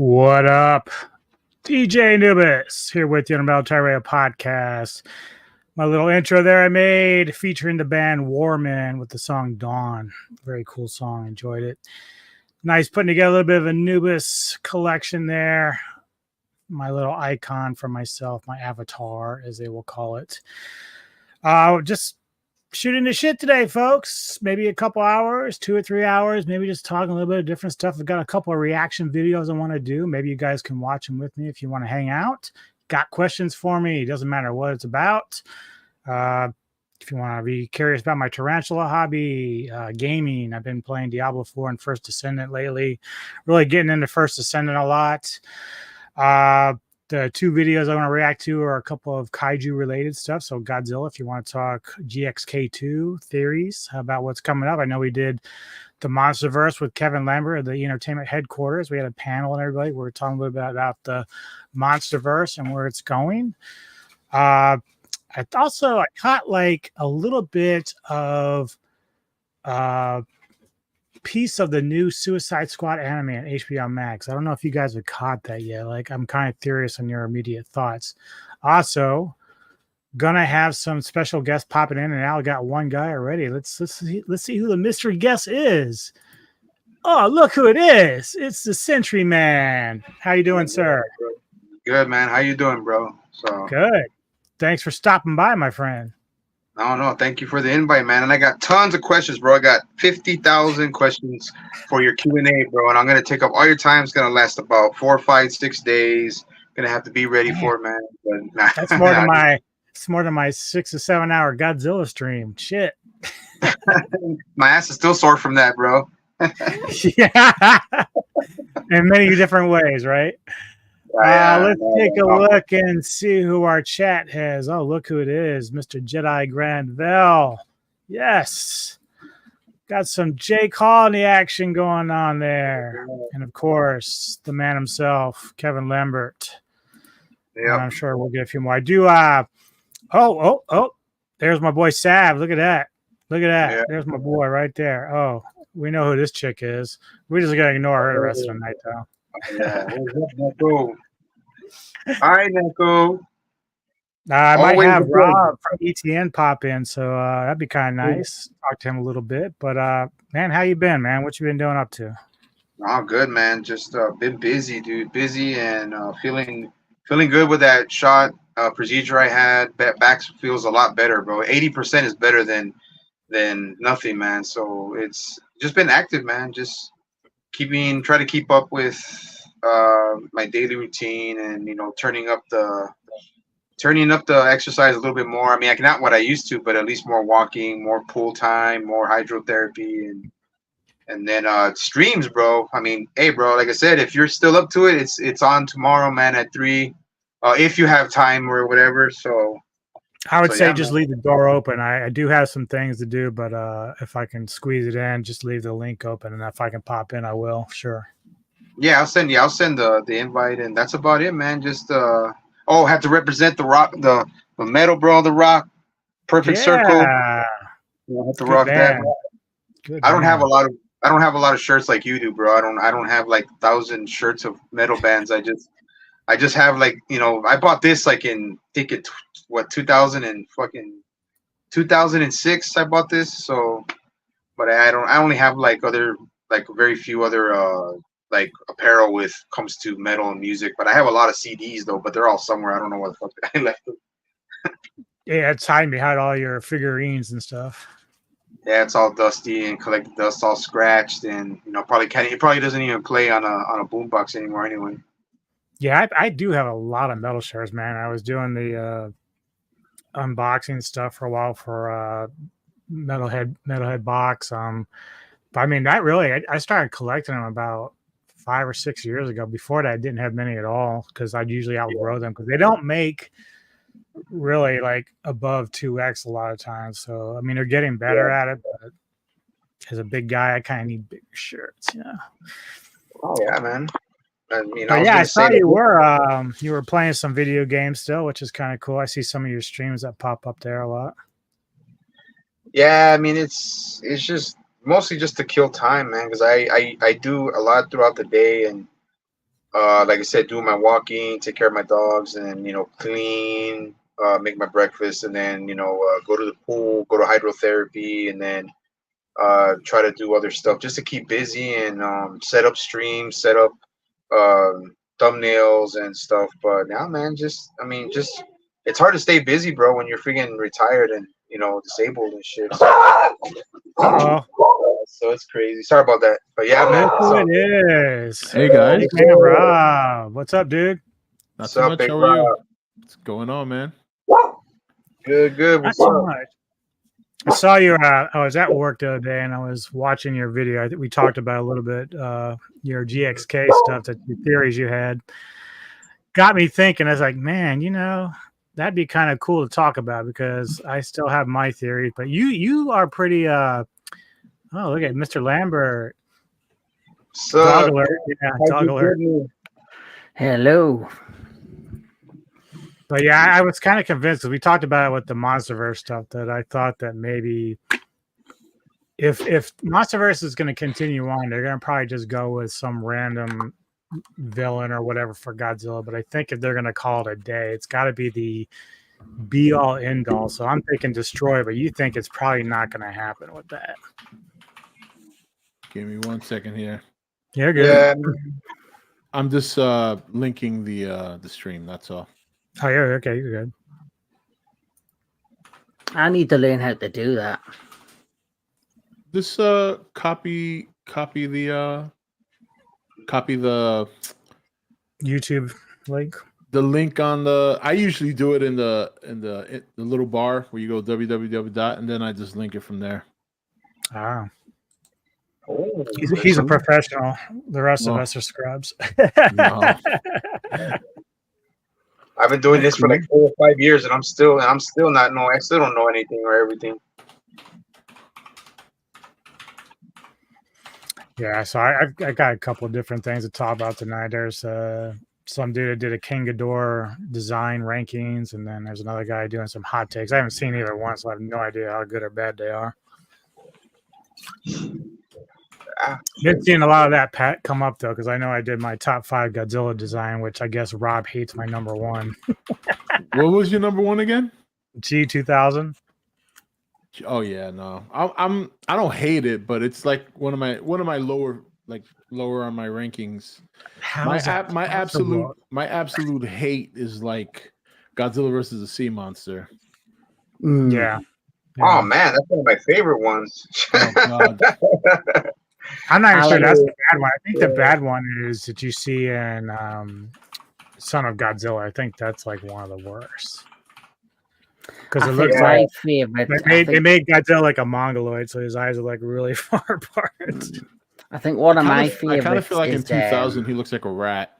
What up? DJ Anubis here with you on the Military Radio Podcast. My little intro there I made featuring the band Warman with the song Dawn. Very cool song. Enjoyed it. Nice putting together a little bit of Anubis collection there. My little icon for myself, my avatar, as they will call it. Just shooting the shit today, folks. Maybe a couple hours, 2 or 3 hours, maybe just talking a little bit of different stuff. I've got a couple of reaction videos I want to do. Maybe you guys can watch them with me if you want to hang out. Got questions for me. It doesn't matter what it's about. If you want to be curious about my tarantula hobby, gaming, I've been playing Diablo 4 and First Descendant lately. Really getting into First Descendant a lot. The two videos I want to react to are a couple of kaiju related stuff. So Godzilla, if you want to talk GXK2 theories about what's coming up. I know we did the Monsterverse with Kevin Lambert at the entertainment headquarters. We had a panel and everybody. We were talking a little bit about the Monsterverse and where it's going. I caught like a little bit of piece of the new Suicide Squad anime on HBO Max. I don't know if you guys have caught that yet. Like, I'm kind of curious on your immediate thoughts. Also, gonna have some special guests popping in, and I got one guy already. Let's see who the mystery guest is. Oh, look who it is! It's the Sentry Man. How you doing, sir? Good, man. How you doing, bro? Good. Thanks for stopping by, my friend. No. Thank you for the invite, man. And I got tons of questions, bro. I got 50,000 questions for your Q&A, bro. And I'm gonna take up all your time. It's gonna last about 4, 5, 6 days. Gonna have to be ready for it, man. But, That's more than my 6 or 7 hour Godzilla stream. Shit. My ass is still sore from that, bro. Yeah. In many different ways, right? Let's take a look and see who our chat has. Oh, look who it is. Mr. Jedi Grandvel. Yes. Got some Jake Hall in the action going on there. And, of course, the man himself, Kevin Lambert. Yeah. I'm sure we'll get a few more. I do. There's my boy Sav. Look at that. Yeah. There's my boy right there. Oh, we know who this chick is. We just got to ignore her the rest of the night, though. Yeah. Neko? Hi, Neko. I might have Rob from ETN pop in, so that'd be kind of nice. Talk to him a little bit. But man, how you been, man? What you been doing up to? Oh, good, man. Just been busy, dude. Busy and feeling good with that shot procedure I had. Back feels a lot better, bro. 80% is better than nothing, man. So it's just been active, man. Just try to keep up with my daily routine, and turning up the exercise a little bit more. I mean, not what I used to, but at least more walking, more pool time, more hydrotherapy, and then streams, bro. I mean, hey, bro, like I said, if you're still up to it, it's on tomorrow, man, at 3, if you have time or whatever. So I would say just leave the door open. I do have some things to do, but if I can squeeze it in, just leave the link open, and if I can pop in, I will. Sure. Yeah, I'll send the invite, and that's about it, man. Just have to represent the rock, the metal, bro, the rock, perfect circle. I have to rock that. I don't have a lot of shirts like you do, bro. I don't have like 1,000 shirts of metal bands. I just have like, I bought this like in, I think it 2006 I bought this. So, but I only have like very few other like apparel comes to metal and music. But I have a lot of CDs though, but they're all somewhere. I don't know where the fuck I left them. Yeah, it's hiding behind all your figurines and stuff. Yeah, it's all dusty and collected dust, all scratched, and it probably doesn't even play on a boombox anymore anyway. Yeah, I do have a lot of metal shirts, man. I was doing the unboxing stuff for a while for Metalhead Box. But I mean, I started collecting them about 5 or 6 years ago. Before that, I didn't have many at all because I'd usually outgrow them because they don't make really like above 2X a lot of times. So I mean, they're getting better at it, but as a big guy, I kind of need bigger shirts, Oh yeah, man. I saw you were playing some video games still, which is kind of cool. I see some of your streams that pop up there a lot. Yeah, I mean it's just mostly just to kill time, man, because I do a lot throughout the day, and like I said, do my walking, take care of my dogs, and clean, make my breakfast, and then go to the pool, go to hydrotherapy, and then try to do other stuff just to keep busy and set up streams, set up thumbnails and stuff. But now, man, just it's hard to stay busy, bro, when you're freaking retired and disabled and shit. Uh-oh. So it's crazy. Sorry about that. But yeah, man. That's who it is. Hey guys, Big man Rob. What's up, dude? not What's too up, much. Big How are you? Rob? What's going on, man? Good. Not What's so up? much. I saw you. I was at work the other day, and I was watching your video. I think we talked about a little bit your GXK stuff, that the theories you had. Got me thinking. I was like, man, that'd be kind of cool to talk about because I still have my theories, but you are pretty. Oh, look at Mr. Lambert. Dog alert. Yeah, dog alert. Hello. But yeah, I was kind of convinced because we talked about it with the MonsterVerse stuff that I thought that maybe if MonsterVerse is going to continue on, they're going to probably just go with some random villain or whatever for Godzilla. But I think if they're going to call it a day, it's got to be the be all end all. So I'm thinking Destroy, but you think it's probably not going to happen with that. Give me 1 second here. You're good. Yeah. I'm just linking the stream. That's all. Oh, yeah. Okay, you're good. I need to learn how to do that. Just copy the YouTube link. the link on the. I usually do it in the little bar where you go www dot, and then I just link it from there. Ah. Oh, He's a professional. The rest of Oh. us are scrubs. No. I've been doing this for like 4 or 5 years, and I'm still not know. I still don't know anything or everything. Yeah, so I got a couple of different things to talk about tonight. There's some dude that did a King Ghidorah design rankings, and then there's another guy doing some hot takes. I haven't seen either one, so I have no idea how good or bad they are. Been seeing a lot of that Pat come up though, because I know I did my top 5 Godzilla design, which I guess Rob hates my number 1. What was your number 1 again? G2000. Oh yeah, no, I don't hate it, but it's like one of my lower on my rankings. How is that possible? My absolute hate is like Godzilla versus the Sea Monster. Yeah. Oh man, that's one of my favorite ones. Oh god. I'm not even sure like that's it. the bad one. I think the bad one is that you see in Son of Godzilla. I think that's like one of the worst. Because it looks my like favorite. they made Godzilla like a mongoloid, so his eyes are like really far apart. I think one of my I favorites. kind of feel like in is, 2000 he looks like a rat.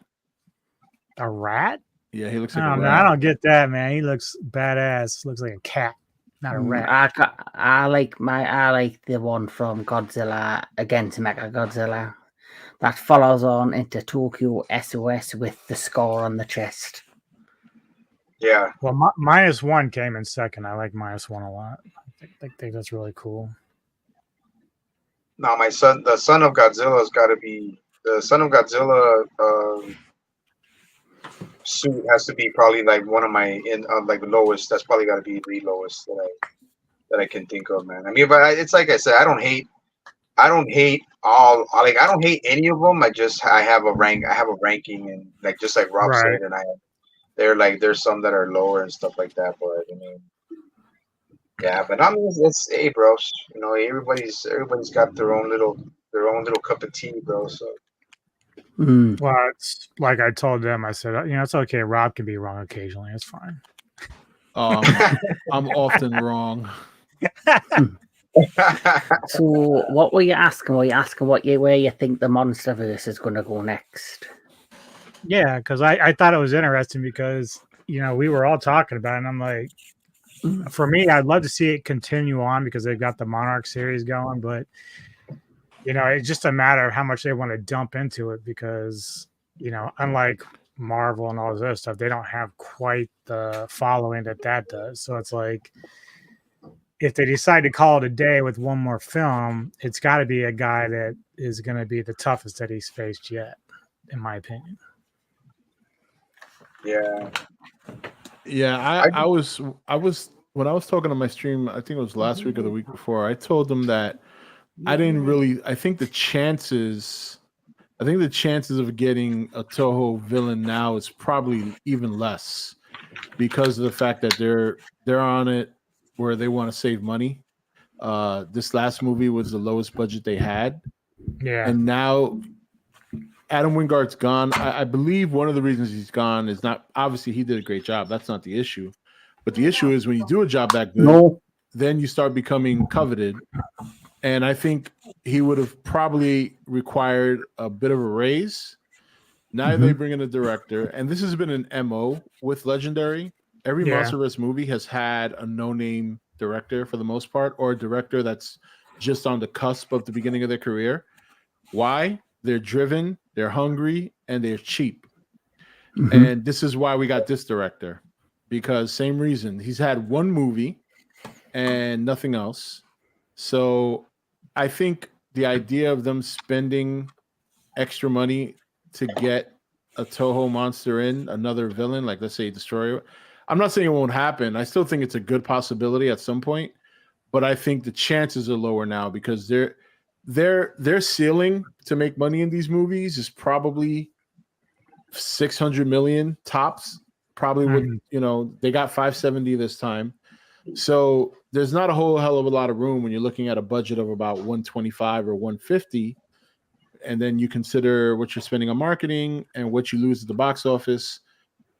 A rat? Yeah, he looks I like a don't know. rat. I don't get that, man. He looks badass. Looks like a cat, not a rat. I like the one from Godzilla Against Mechagodzilla that follows on into Tokyo SOS with the scar on the chest. Yeah. Well, -1 came in second. I like -1 a lot. I think that's really cool. No, the Son of Godzilla's got to be the Son of Godzilla suit has to be probably like one of my like the lowest. That's probably got to be the lowest that I can think of, man. I mean, but it's like I said, I don't hate all. Like I don't hate any of them. I have a ranking, and like just like Rob Right. said, and there's some that are lower and stuff like that. But I mean, yeah. But I mean, it's hey, bro. Everybody's got their own little cup of tea, bro. So. Well, it's like I told them. I said, it's okay. Rob can be wrong occasionally. It's fine. I'm often wrong. So, what were you asking? Were you asking where you think the MonsterVerse is going to go next? Yeah, because I thought it was interesting because we were all talking about it, and I'm like, for me, I'd love to see it continue on because they've got the Monarch series going, but it's just a matter of how much they want to dump into it because unlike Marvel and all this other stuff, they don't have quite the following that does. So it's like if they decide to call it a day with one more film, it's got to be a guy that is going to be the toughest that he's faced yet, in my opinion. Yeah. Yeah, I was when I was talking on my stream, I think it was last week or the week before, I told them that I think the chances of getting a Toho villain now is probably even less because of the fact that they're on it where they want to save money. This last movie was the lowest budget they had, Yeah. and now Adam Wingard's gone. I believe one of the reasons he's gone is not obviously he did a great job. That's not the issue, but the issue is when you do a job that good, No. then you start becoming coveted. And I think he would have probably required a bit of a raise. Now they bring in a director, and this has been an MO with Legendary. Every Yeah. Monsterverse movie has had a no-name director for the most part, or a director that's just on the cusp of the beginning of their career. Why? They're driven, they're hungry, and they're cheap. And this is why we got this director. Because same reason. He's had one movie and nothing else. So I think the idea of them spending extra money to get a Toho monster in, another villain, like let's say Destroyer. I'm not saying it won't happen. I still think it's a good possibility at some point, but I think the chances are lower now because their ceiling to make money in these movies is probably 600 million tops. Probably would, they got 570 this time. So there's not a whole hell of a lot of room when you're looking at a budget of about 125 or 150. And then you consider what you're spending on marketing and what you lose at the box office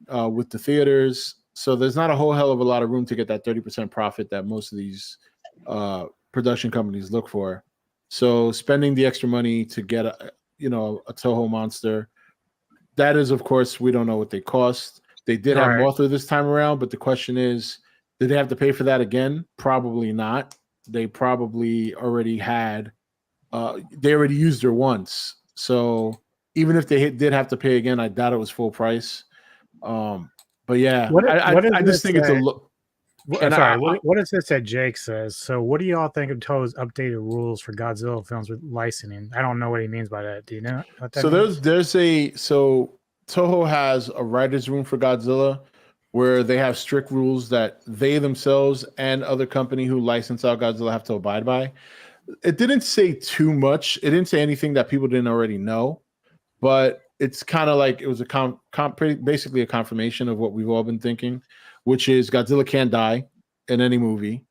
with the theaters. So there's not a whole hell of a lot of room to get that 30% profit that most of these production companies look for. So spending the extra money to get a Toho monster, that is, of course, we don't know what they cost. They did have Mothra this time around, but the question is, did they have to pay for that again? Probably not. They probably already had. They already used her once, so even if they did have to pay again, I doubt it was full price. But yeah, I just think it's a look. What is this that Jake says? So, what do you all think of Toho's updated rules for Godzilla films with licensing? I don't know what he means by that. Do you know what that means? So Toho has a writer's room for Godzilla where they have strict rules that they themselves and other company who license out Godzilla have to abide by. It didn't say too much. It didn't say anything that people didn't already know, but it's kind of like it was basically a confirmation of what we've all been thinking, which is Godzilla can't die in any movie.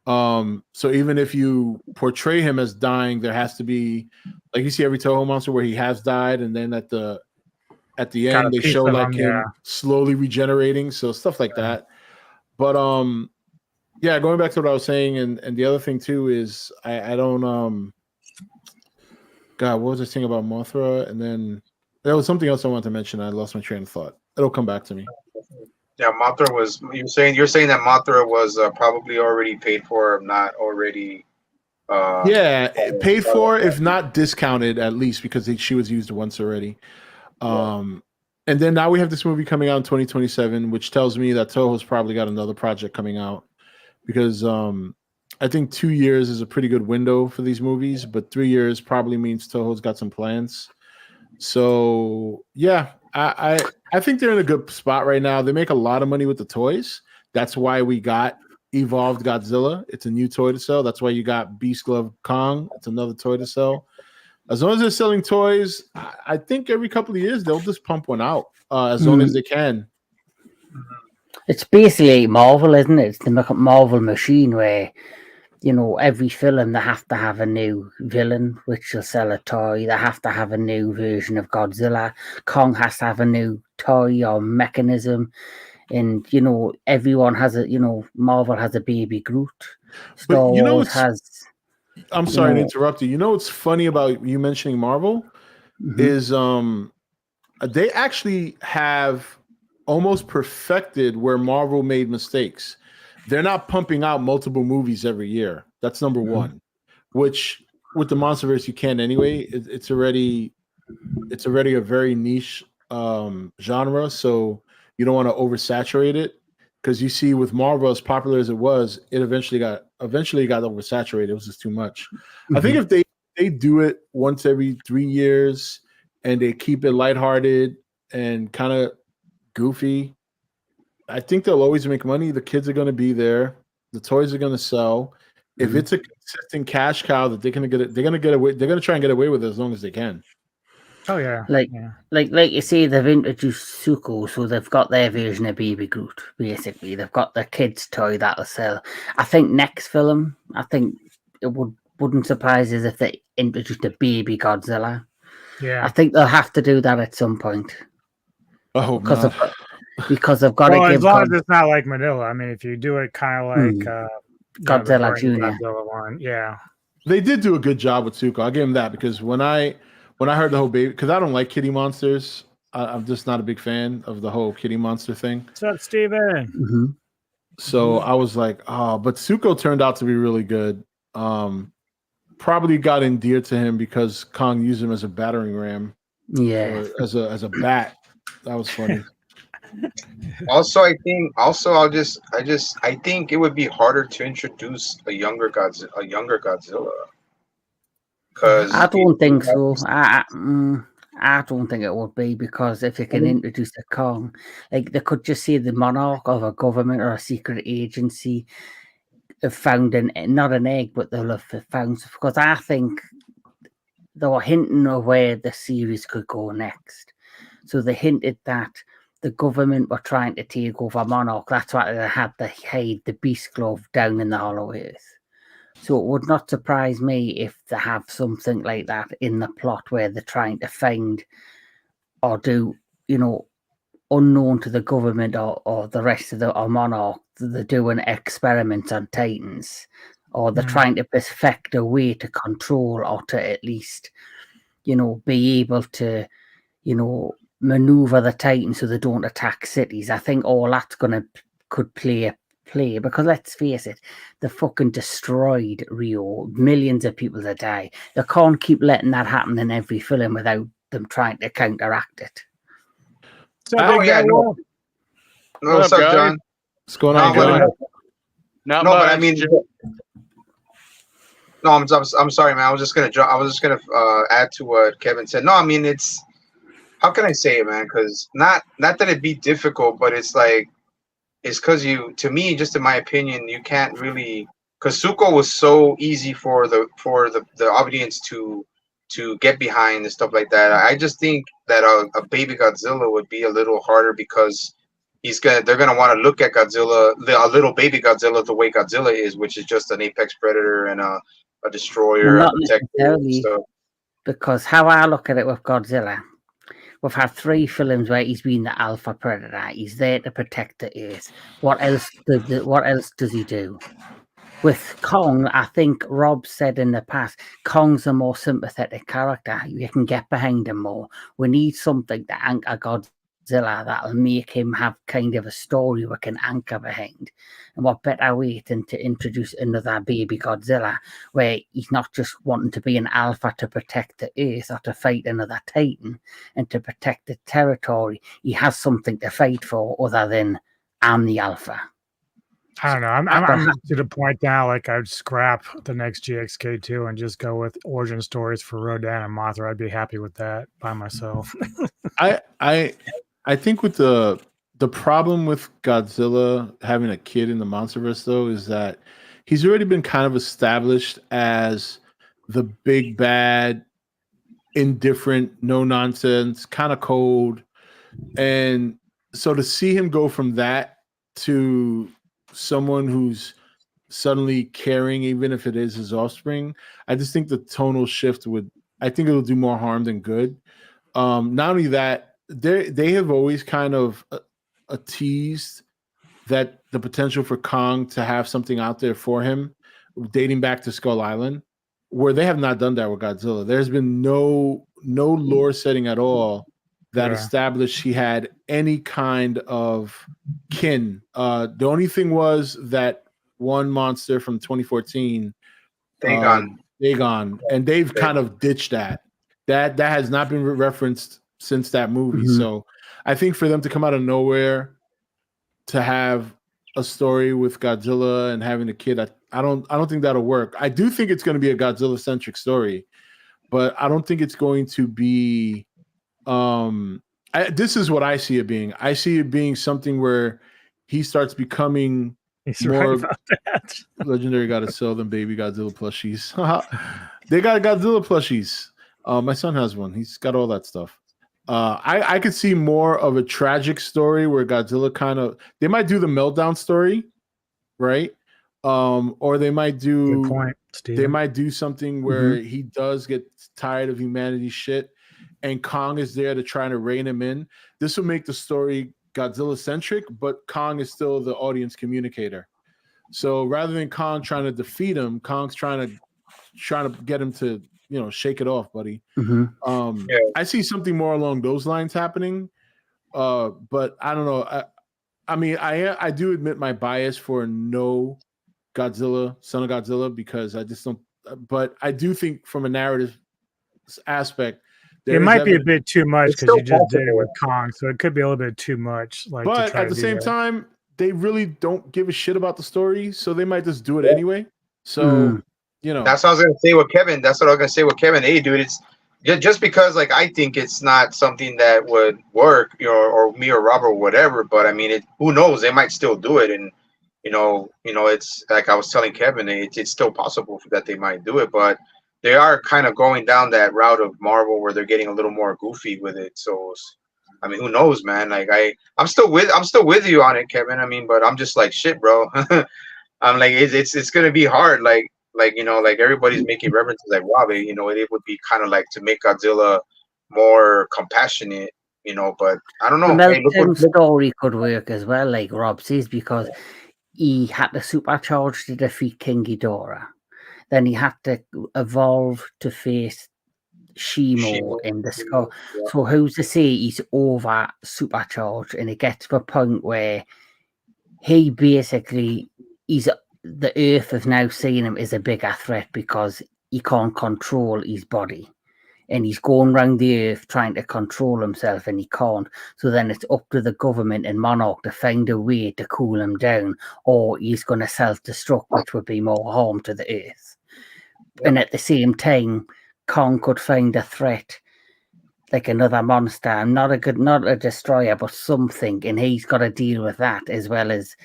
So even if you portray him as dying, there has to be, like you see every Toho monster where he has died, and then at the end they show like him slowly regenerating, so stuff like that. But yeah, going back to what I was saying, and the other thing too is I don't God, what was I saying about Mothra? And then there was something else I wanted to mention. I lost my train of thought. It'll come back to me. Yeah, Mothra was. You're saying that Mothra was probably already paid for, not already. Paid for, if not discounted, at least because she was used once already. And then now we have this movie coming out in 2027, which tells me that Toho's probably got another project coming out because I think 2 years is a pretty good window for these movies, but 3 years probably means Toho's got some plans. So yeah, I think they're in a good spot right now. They make a lot of money with the toys. That's why we got Evolved Godzilla. It's a new toy to sell. That's why you got Beast Glove Kong. It's another toy to sell. As long as they're selling toys, I think every couple of years they'll just pump one out as long as they can. It's basically Marvel, isn't it? It's the Marvel machine where, every film they have to have a new villain, which will sell a toy. They have to have a new version of Godzilla. Kong has to have a new toy or mechanism. And, everyone has Marvel has a baby Groot. Star Wars has... I'm sorry to interrupt you. You know what's funny about you mentioning Marvel is they actually have almost perfected where Marvel made mistakes. They're not pumping out multiple movies every year. That's number one, which with the MonsterVerse you can anyway. It's already a very niche genre, so you don't want to oversaturate it. Because you see, with Marvel, as popular as it was, it eventually got oversaturated. It was just too much. I think if they do it once every 3 years and they keep it lighthearted and kind of Goofy. I think they'll always make money. The kids are going to be there. The toys are going to sell. If it's a consistent cash cow that they're going to get, they're going to get away. They're going to try and get away with it as long as they can. Oh yeah. Like you say, they've introduced Zuko, so they've got their version of Baby Groot. Basically, they've got their kids' toy that'll sell. I think next film, I think it wouldn't surprise us if they introduced a baby Godzilla. Yeah. I think they'll have to do that at some point. Oh, because God. because they've got to give. As long as it's not like Manila. I mean, if you do it kind of like Godzilla Jr. Godzilla one, yeah. They did do a good job with Zuko. I'll give him that, because when I heard the whole baby, because I don't like kitty monsters. I'm just not a big fan of the whole kitty monster thing. What's up, Steven? Mm-hmm. So I was like, oh, but Zuko turned out to be really good. Probably got endeared to him because Kong used him as a battering ram. Yeah. Or as a bat. That was funny. Also, I think it would be harder to introduce a younger Godzilla. Because I don't think so. I don't think it would be, because if you can introduce a Kong, like they could just say the monarch of a government or a secret agency have found not an egg, but they'll have found, because I think they were hinting of where the series could go next. So they hinted that the government were trying to take over Monarch. That's why they had to hide the beast glove down in the Hollow Earth. So it would not surprise me if they have something like that in the plot where they're trying to find or do, unknown to the government or the rest of the Monarch, they're doing experiments on Titans, or they're trying to perfect a way to control or to at least, be able to, maneuver the Titans so they don't attack cities. I think all that's could play, because let's face it, they fucking destroyed Rio. Millions of people that die. They can't keep letting that happen in every film without them trying to counteract it. No, what's up, John? What's going on, John? But I mean, no, I'm sorry, man. I was just gonna add to what Kevin said. No, I mean, it's, how can I say it, man? Because not that it'd be difficult, but it's like, it's because to me, just in my opinion, you can't really, because Zuko was so easy for the audience to get behind and stuff like that. I just think that a baby Godzilla would be a little harder, because they're gonna want to look at Godzilla, a little baby Godzilla, the way Godzilla is, which is just an apex predator and a destroyer, Well, a protector and stuff. Because how I look at it with Godzilla, we've had 3 films where he's been the alpha predator. He's there to protect the Earth. What else does he do? With Kong, I think Rob said in the past, Kong's a more sympathetic character. You can get behind him more. We need something to anchor Godzilla that'll make him have kind of a story we can anchor behind. And what better way than to introduce another baby Godzilla, where he's not just wanting to be an alpha to protect the Earth or to fight another Titan and to protect the territory. He has something to fight for other than, I'm the alpha. I don't know. I'm to the point now, like I'd scrap the next GXK2 and just go with origin stories for Rodan and Mothra. I'd be happy with that by myself. I think with the problem with Godzilla having a kid in the Monsterverse, though, is that he's already been kind of established as the big bad, indifferent, no nonsense, kind of cold. And so to see him go from that to someone who's suddenly caring, even if it is his offspring, I just think the tonal shift I think it'll do more harm than good. Not only that, they have always kind of teased that the potential for Kong to have something out there for him, dating back to Skull Island, where they have not done that with Godzilla. There's been no lore setting at all that established he had any kind of kin. The only thing was that one monster from 2014, Dagon, and they've kind of ditched that. That has not been referenced since that movie. Mm-hmm. So I think for them to come out of nowhere to have a story with Godzilla and having a kid, I don't think that'll work. I do think it's going to be a Godzilla centric story, but I don't think it's going to be This is what I see it being. I see it being something where he starts becoming He's more right about that. legendary. Got to sell them baby Godzilla plushies. They got Godzilla plushies. My son has one. He's got all that stuff. I could see more of a tragic story where Godzilla they might do the meltdown story, right? Or they might do Good point, Steven. they might do something where he does get tired of humanity's shit and Kong is there to try to rein him in. This will make the story Godzilla centric, but Kong is still the audience communicator. So rather than Kong trying to defeat him, Kong's trying to get him to, shake it off, buddy. I see something more along those lines happening. But I don't know. I mean, I do admit my bias for no Godzilla, Son of Godzilla, because I just don't. But I do think from a narrative aspect, it might be a bit too much because you just did it with possible. Kong, so it could be a little bit too much. But at the same time, they really don't give a shit about the story, so they might just do it anyway. So that's what I was gonna say with Kevin. That's what I was gonna say with Kevin. Hey, dude, it's just because like I think it's not something that would work, or me or Robert or whatever. But I mean, who knows? They might still do it, and it's like I was telling Kevin, it's still possible that they might do it, but they are kind of going down that route of Marvel where they're getting a little more goofy with it. So, I mean, who knows, man? Like I'm still with you on it, Kevin. I mean, but I'm just like shit, bro. I'm like, it's gonna be hard. Like everybody's making references like, wow, it would be kind of like to make Godzilla more compassionate, but I don't know. The meltdown story could work as well, like Rob says, because he had to supercharge to defeat King Ghidorah. Then he had to evolve to face Shimo in the sky. Yeah. So who's to say he's over supercharged and it gets to a point where he basically the Earth is now seeing him as a bigger threat because he can't control his body. And he's going around the Earth trying to control himself and he can't. So then it's up to the government and Monarch to find a way to cool him down, or he's going to self-destruct, which would be more harm to the Earth. And at the same time, Kong could find a threat, like another monster, not a destroyer, but something, and he's got to deal with that as well as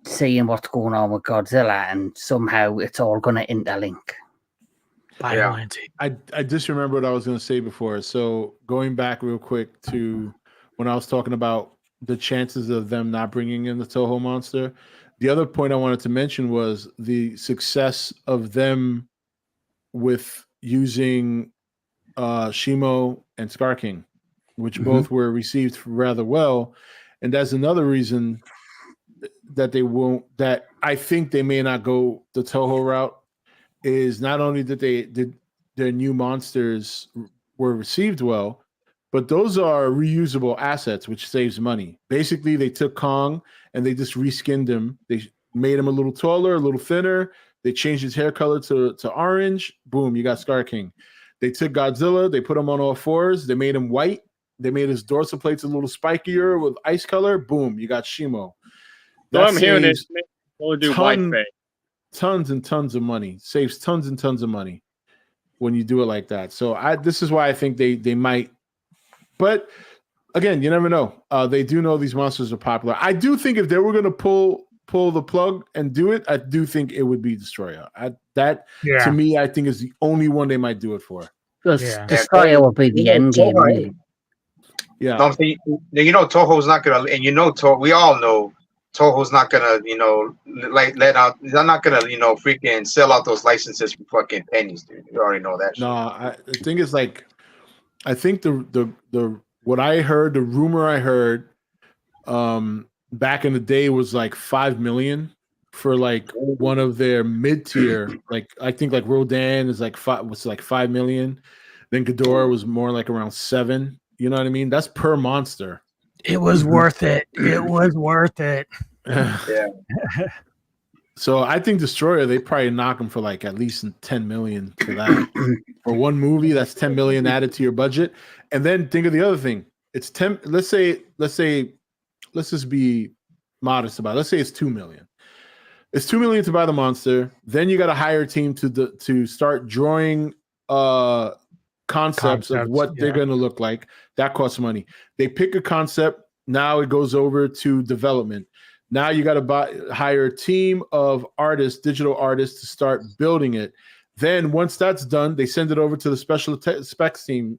seeing what's going on with Godzilla, and somehow it's all going to interlink. I just remember what I was going to say before. So going back real quick to when I was talking about the chances of them not bringing in the Toho monster, the other point I wanted to mention was the success of them with using Shimo and Scar King, which both were received rather well. And that's another reason that I think they may not go the Toho route, is not only did their new monsters were received well, but those are reusable assets, which saves money. Basically, they took Kong and they just reskinned him. They made him a little taller, a little thinner. They changed his hair color to orange. Boom, you got Scar King. They took Godzilla. They put him on all fours. They made him white. They made his dorsal plates a little spikier with ice color. Boom, you got Shimo. So I'm hearing this. We'll do whiteface. Tons and tons of money. Saves tons and tons of money when you do it like that. So this is why I think they might. But again, you never know. They do know these monsters are popular. I do think if they were going to pull the plug and do it, I do think it would be Destroyer. To me, I think is the only one they might do it for. Destroyer will be the end game, really. Yeah. Toho's not gonna, and we all know Toho's not gonna, let out. They're not gonna, freaking sell out those licenses for fucking pennies, dude. You already know that. No, the thing is, like, I think the what I heard, the rumor I heard, back in the day was like 5 million for like one of their mid-tier. Like I think like Rodan is like 5 million. Then Ghidorah was more like around 7. You know what I mean? That's per monster. It was worth it. It was worth it. Yeah. So I think Destroyer, they probably knock them for like at least 10 million for that. For one movie, that's 10 million added to your budget. And then think of the other thing. It's 10. Let's just be modest about it. Let's say it's 2 million. It's 2 million to buy the monster. Then you got to hire a team to start drawing concepts of what they're going to look like. That costs money. They pick a concept. Now it goes over to development. Now you got to hire a team of artists, digital artists, to start building it. Then once that's done, they send it over to the special specs team.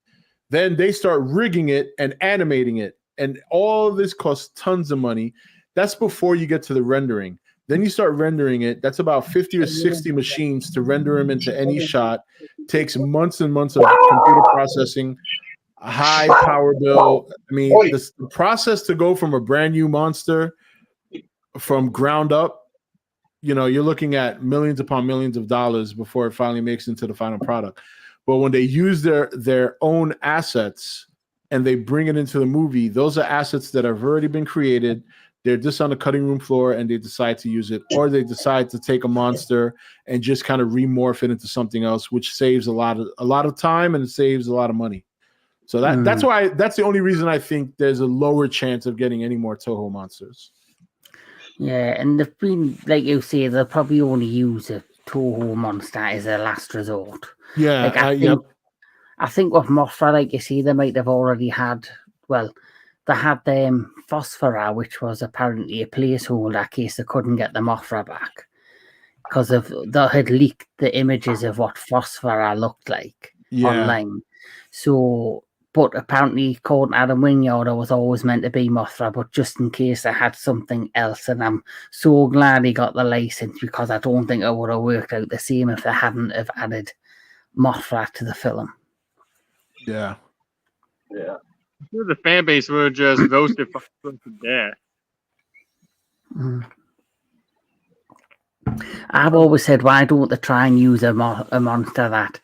Then they start rigging it and animating it. And all of this costs tons of money. That's before you get to the rendering. Then you start rendering it. That's about 50 or 60 machines to render them into any shot. Takes months and months of computer processing, high power bill. I mean, the process to go from a brand new monster from ground up, you're looking at millions upon millions of dollars before it finally makes into the final product. But when they use their own assets and they bring it into the movie, those are assets that have already been created. They're just on the cutting room floor and they decide to use it, or they decide to take a monster and just kind of remorph it into something else, which saves a lot of time and it saves a lot of money. So that's the only reason I think there's a lower chance of getting any more Toho monsters. Yeah, and they've been, like you say, they'll probably only use a Toho monster as a last resort. Yeah, I think with Mothra, like you see, they might have already had, they had Phosphora, which was apparently a placeholder in case they couldn't get the Mothra back. Because they had leaked the images of what Phosphora looked like online. So, but apparently, according to Adam Wynyard, it was always meant to be Mothra, but just in case they had something else. And I'm so glad he got the license, because I don't think it would have worked out the same if they hadn't have added Mothra to the film. Yeah. Yeah. I'm sure the fan base would have just roasted to death. I've always said, why don't they try and use a monster that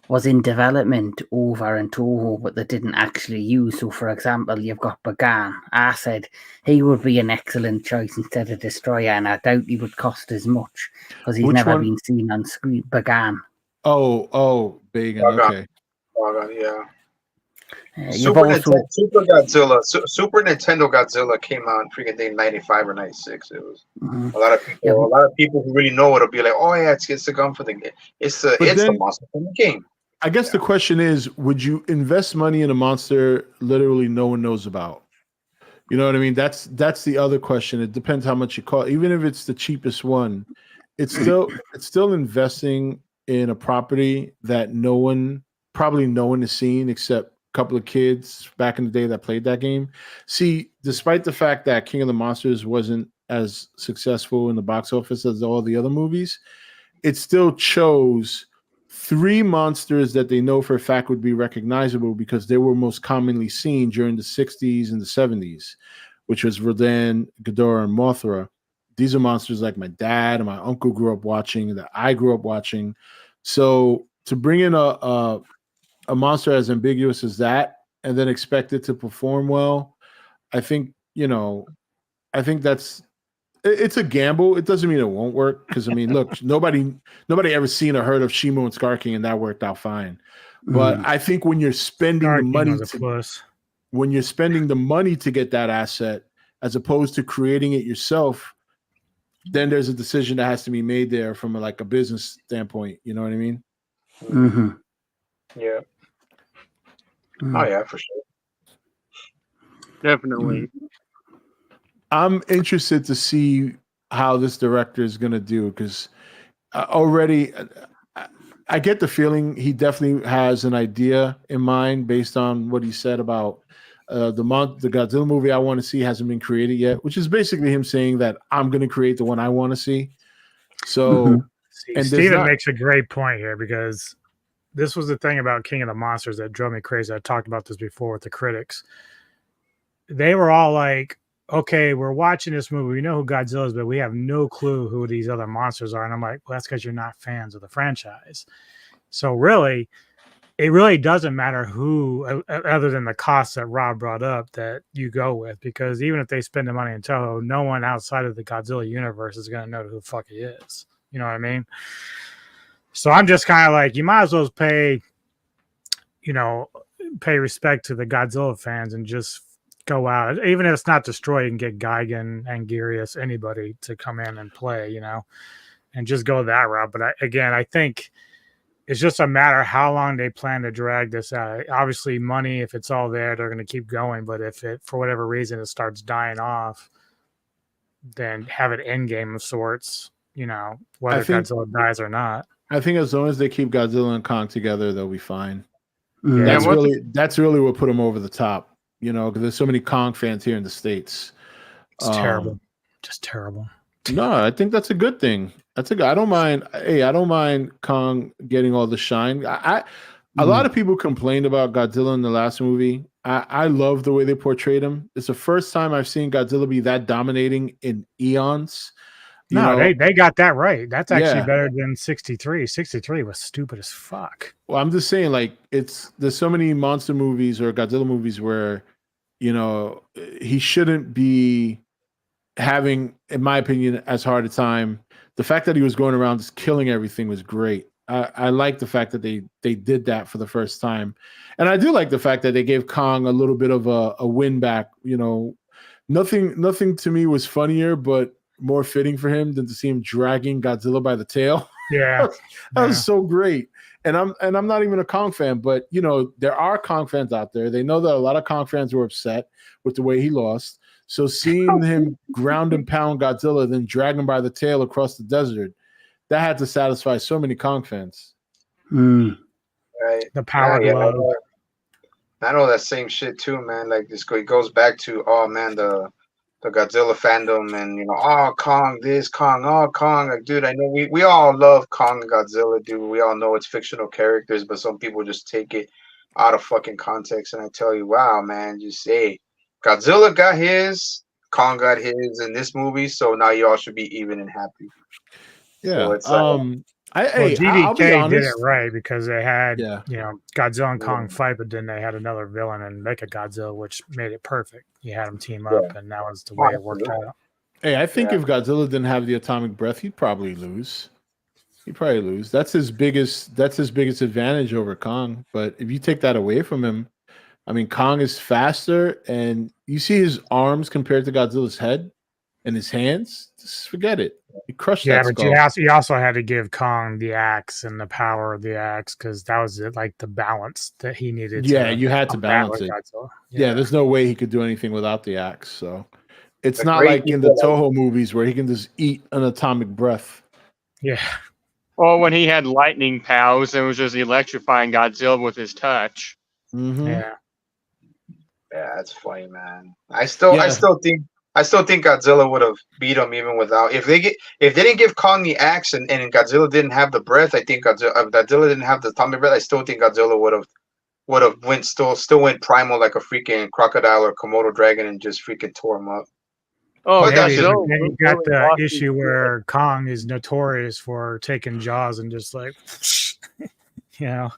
was in development over in Toho, but they didn't actually use? So, for example, you've got Bagan. I said he would be an excellent choice instead of Destroyer, and I doubt he would cost as much because he's never been seen on screen. Bagan. Oh, Bagan. Okay. Bagan, yeah. Super Godzilla. Super Nintendo Godzilla came out in freaking day 95 or 96. It was a lot of people who really know it'll be like, oh yeah, it's the gun for the game. It's the monster from the game. I guess the question is, would you invest money in a monster literally no one knows about? You know what I mean? That's the other question. It depends how much it costs. Even if it's the cheapest one, it's still investing in a property that probably no one has seen except couple of kids back in the day that played that game. See, despite the fact that King of the Monsters wasn't as successful in the box office as all the other movies, it still chose 3 monsters that they know for a fact would be recognizable because they were most commonly seen during the 60s and the 70s, which was Rodan, Ghidorah, and Mothra. These are monsters like my dad and my uncle grew up watching, that I grew up watching. So to bring in a monster as ambiguous as that and then expect it to perform well, I think it's a gamble. It doesn't mean it won't work, because I mean, look, nobody ever seen or heard of Shimo and Scar King, and that worked out fine. But I think when you're spending the money to get that asset as opposed to creating it yourself, then there's a decision that has to be made there from a business standpoint. You know what I mean? Mm-hmm. Yeah. Oh yeah, for sure. Definitely. I'm interested to see how this director is going to do, because already I get the feeling he definitely has an idea in mind based on what he said about the Godzilla movie I want to see hasn't been created yet, which is basically him saying that I'm going to create the one I want to see. So, and Steven makes a great point here, because this was the thing about King of the Monsters that drove me crazy. I talked about this before with the critics. They were all like, okay, we're watching this movie. We know who Godzilla is, but we have no clue who these other monsters are. And I'm like, well, that's because you're not fans of the franchise. So really, it really doesn't matter who, other than the cost that Rob brought up, that you go with. Because even if they spend the money in Toho, no one outside of the Godzilla universe is going to know who the fuck he is. You know what I mean? So I'm just kind of like, you might as well pay respect to the Godzilla fans and just go out. Even if it's not Destroy, you can get Gigan, Angirius, anybody to come in and play, and just go that route. But I think it's just a matter of how long they plan to drag this out. Obviously, money, if it's all there, they're going to keep going. But if it, for whatever reason, it starts dying off, then have an end game of sorts, whether Godzilla dies or not. I think as long as they keep Godzilla and Kong together, they'll be fine. Yeah, That's really what put them over the top, because there's so many Kong fans here in the States. It's terrible. Just terrible. No, I think that's a good thing. I don't mind. Hey, I don't mind Kong getting all the shine. A lot of people complained about Godzilla in the last movie. I love the way they portrayed him. It's the first time I've seen Godzilla be that dominating in eons. They got that right. That's actually better than 63. 63 was stupid as fuck. Well, I'm just saying, like, there's so many monster movies or Godzilla movies where, he shouldn't be having, in my opinion, as hard a time. The fact that he was going around just killing everything was great. I like the fact that they did that for the first time. And I do like the fact that they gave Kong a little bit of a win back. Nothing to me was funnier, but more fitting for him than to see him dragging Godzilla by the tail. Yeah. that was so great. And I'm not even a Kong fan, but there are Kong fans out there. They know that a lot of Kong fans were upset with the way he lost. So seeing him ground and pound Godzilla, then drag him by the tail across the desert, that had to satisfy so many Kong fans. Right. The power glove. I know that same shit too, man. Like it goes back to the Godzilla fandom and Kong this, Kong, Kong. Like, dude, I know we all love Kong and Godzilla, dude. We all know it's fictional characters, but some people just take it out of fucking context. And I tell you, wow, man, just say Godzilla got his, Kong got his in this movie, so now you all should be even and happy. Yeah. So it's GDK did it right because they had Godzilla and Kong fight, but then they had another villain and make a Godzilla, which made it perfect. You had them team up, and that was the way it worked out. Hey, I think if Godzilla didn't have the atomic breath, he'd probably lose. That's his biggest advantage over Kong. But if you take that away from him, I mean, Kong is faster, and you see his arms compared to Godzilla's head and his hands. Just forget it. He crushed that skull. Yeah, but you also had to give Kong the axe and the power of the axe because that was like the balance that he needed. Yeah, you had to balance it. Yeah, there's no way he could do anything without the axe. So it's not like in the Toho movies where he can just eat an atomic breath. Yeah. Or when he had lightning powers and was just electrifying Godzilla with his touch. Mm-hmm. Yeah. Yeah, that's funny, man. I still think Godzilla would have beat him even without if they didn't give Kong the axe and Godzilla didn't have the breath. I think Godzilla didn't have the atomic breath. I still think Godzilla would have went primal like a freaking crocodile or Komodo dragon and just freaking tore him up. Oh, yeah, Godzilla! You got the issue where Kong is notorious for taking Jaws and just like, Yeah,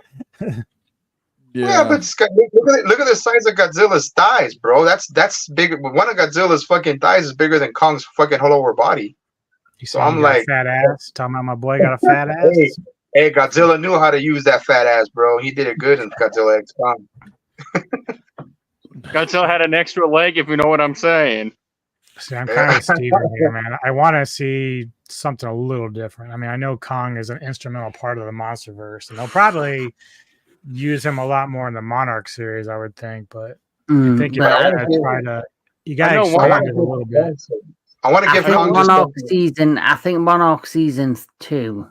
but look at the size of Godzilla's thighs, bro. That's big. One of Godzilla's fucking thighs is bigger than Kong's fucking whole lower body. So I'm like, fat ass. Talking about my boy got a fat ass. Hey, Godzilla knew how to use that fat ass, bro. He did it good in Godzilla X Kong. Godzilla had an extra leg, if you know what I'm saying. See, I'm kind of with Steven here, man. I want to see something a little different. I mean, I know Kong is an instrumental part of the MonsterVerse, and they'll probably use him a lot more in the Monarch series, I would think. But I think you got to expand it a little bit. I want to give Kong Monarch season. I think Monarch season 2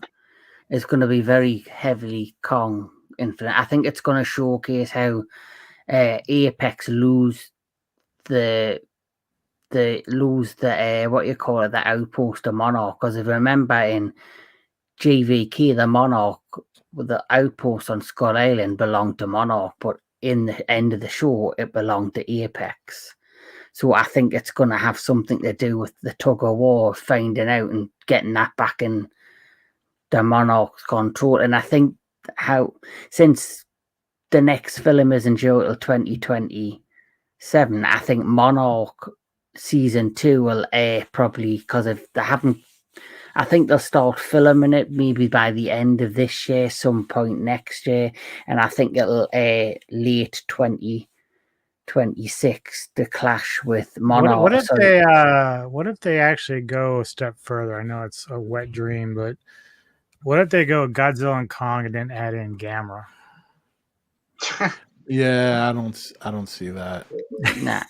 is going to be very heavily Kong infinite. I think it's going to showcase how Apex lose the what you call it, the outpost of Monarch. Because if you remember in GVK, the Monarch, the outpost on Skull Island belonged to Monarch, but in the end of the show, it belonged to Apex. So I think it's going to have something to do with the tug of war, finding out and getting that back in the Monarch's control. And I think since the next film isn't due till 2027, I think Monarch season 2 will air probably, because if they haven't, I think they'll start filming it maybe by the end of this year, some point next year, and I think it'll air late 2026 to clash with Monarch. What if they actually go a step further? I know it's a wet dream, but What if they go Godzilla and Kong and then add in Gamera? Yeah, I don't see that. Nah.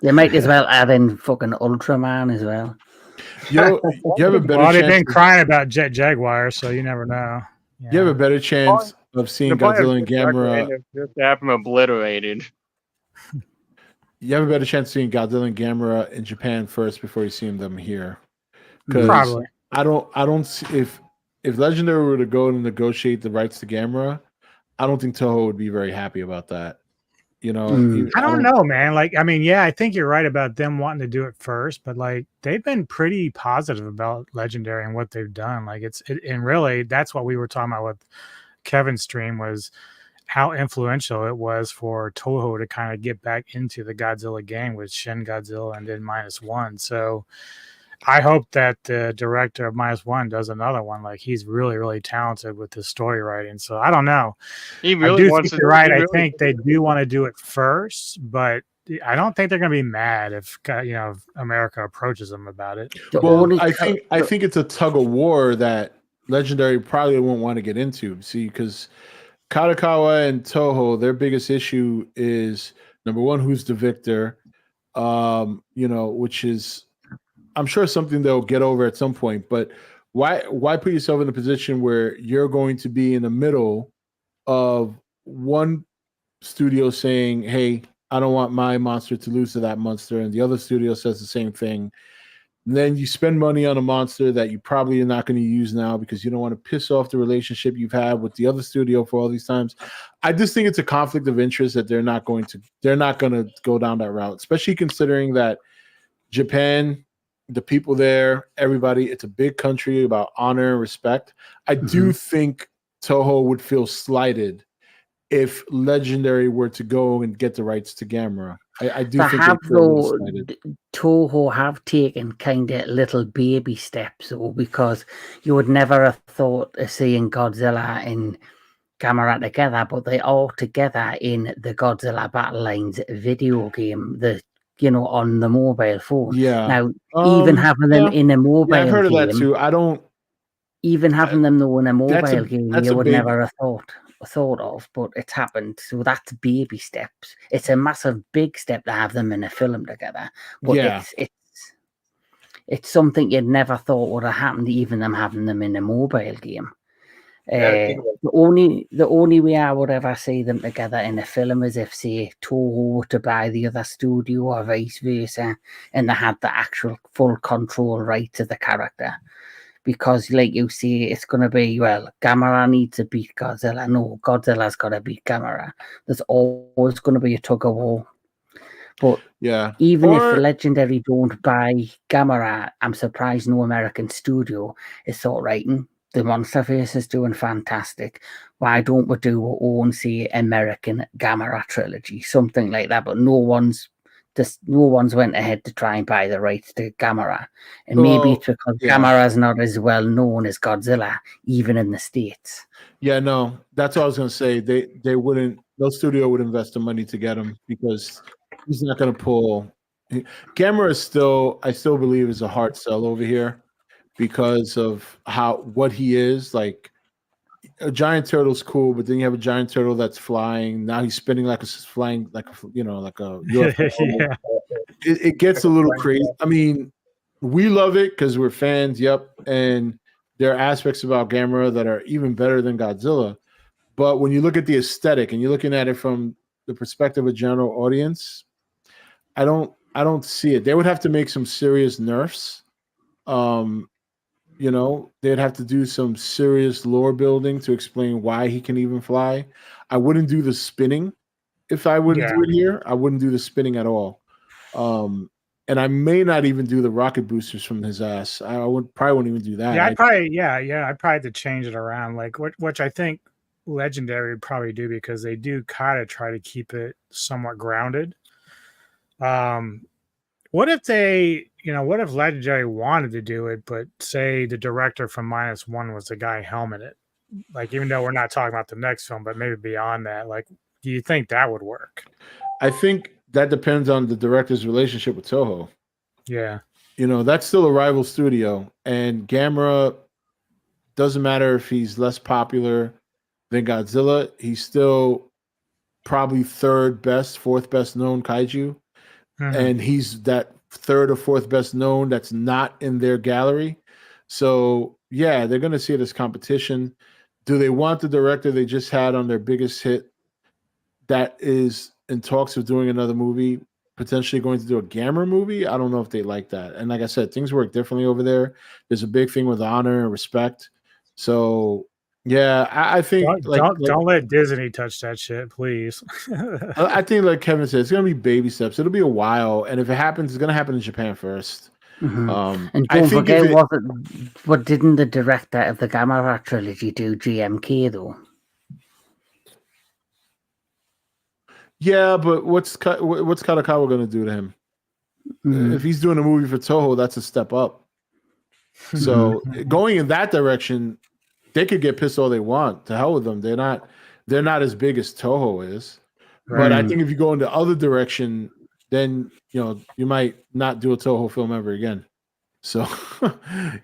They might as well add in fucking Ultraman as well. You have a better Well, they've chance. been crying about Jet Jaguar, so you never know. You have a better chance of seeing Godzilla and Gamera. Just have them obliterated. You have a better chance of seeing Godzilla and Gamera in Japan first before you see them here. Probably. I don't see if Legendary were to go and negotiate the rights to Gamera, I don't think Toho would be very happy about that. You know, I don't know, man. Like, I mean, yeah, I think you're right about them wanting to do it first, but like they've been pretty positive about Legendary and what they've done. Like, and really, that's what we were talking about with Kevin's stream was how influential it was for Toho to kind of get back into the Godzilla game with Shin Godzilla and then -1. So I hope that the director of -1 does another one. Like, he's really, really talented with his story writing. So I don't know. He really wants to. You're right. I think they do want to do it first, but I don't think they're going to be mad if if America approaches them about it. Well, I think it's a tug of war that Legendary probably won't want to get into. See, because Kadokawa and Toho, their biggest issue is number one, who's the victor, which is I'm sure something they'll get over at some point. But why put yourself in a position where you're going to be in the middle of one studio saying, "Hey, I don't want my monster to lose to that monster," and the other studio says the same thing. And then you spend money on a monster that you probably are not going to use now because you don't want to piss off the relationship you've had with the other studio for all these times. I just think it's a conflict of interest that they're not going to go down that route, especially considering that Japan, the people there, everybody, it's a big country about honor and respect. I do think Toho would feel slighted if Legendary were to go and get the rights to Gamera. I do think Toho have taken kind of little baby steps, though, because you would never have thought of seeing Godzilla and Gamera together, but they are together in the Godzilla Battle Lines video game, on the mobile phone. Yeah. Now, even having them in a mobile game, I've heard of that too. Even having them though in a mobile game, you would never have thought of, but it's happened. So that's baby steps. It's a massive big step to have them in a film together, but it's something you'd never thought would have happened, even them having them in a mobile game. The only way I would ever see them together in a film is if, say, Toho were to buy the other studio or vice versa, and they had the actual full control right to the character. Because, like you say, it's going to be, well, Gamera needs to beat Godzilla. No, Godzilla's got to beat Gamera. There's always going to be a tug of war. But even if Legendary don't buy Gamera, I'm surprised no American studio is thought, right, the Monsterverse is doing fantastic. Why don't we do our own, say, American Gamera trilogy, something like that? But no one's went ahead to try and buy the rights to Gamera, and maybe it's because Gamera is not as well known as Godzilla, even in the States. Yeah, no, that's what I was going to say. They wouldn't. No studio would invest the money to get him because he's not going to pull. Gamera is I still believe, is a hard sell over here because of what he is. Like, a giant turtle's cool, but then you have a giant turtle that's flying. Now he's spinning like a UFO. It gets a little crazy. I mean, we love it because we're fans. Yep, and there are aspects about Gamera that are even better than Godzilla. But when you look at the aesthetic and you're looking at it from the perspective of general audience, I don't see it. They would have to make some serious nerfs. They'd have to do some serious lore building to explain why he can even fly. I wouldn't do the spinning if I wouldn't do it here. I wouldn't do the spinning at all. And I may not even do the rocket boosters from his ass. I probably wouldn't even do that. I'd probably have to change it around, like which I think Legendary would probably do, because they do kind of try to keep it somewhat grounded. What if Legendary wanted to do it, but say the director from -1 was the guy helmeted? Like, even though we're not talking about the next film, but maybe beyond that, like, do you think that would work? I think that depends on the director's relationship with Toho. Yeah. That's still a rival studio, and Gamera doesn't matter if he's less popular than Godzilla, he's still probably third best, fourth best known kaiju. And he's that third or fourth best known that's not in their gallery. So yeah, they're going to see it as competition. Do they want the director they just had on their biggest hit that is in talks of doing another movie, potentially going to do a Gamera movie? I don't know if they like that. And like I said, things work differently over there. There's a big thing with honor and respect. So yeah, I think don't let Disney touch that shit, please. I think like Kevin said, it's gonna be baby steps. It'll be a while, and if it happens, it's gonna happen in Japan 1st. And don't forget, what didn't the director of the Gamera trilogy do GMK though? Yeah, but what's Kadakawa gonna do to him? If he's doing a movie for Toho, that's a step up. So going in that direction, they could get pissed all they want. To hell with them. They're not as big as Toho is. Right. But I think if you go in the other direction, then you might not do a Toho film ever again. So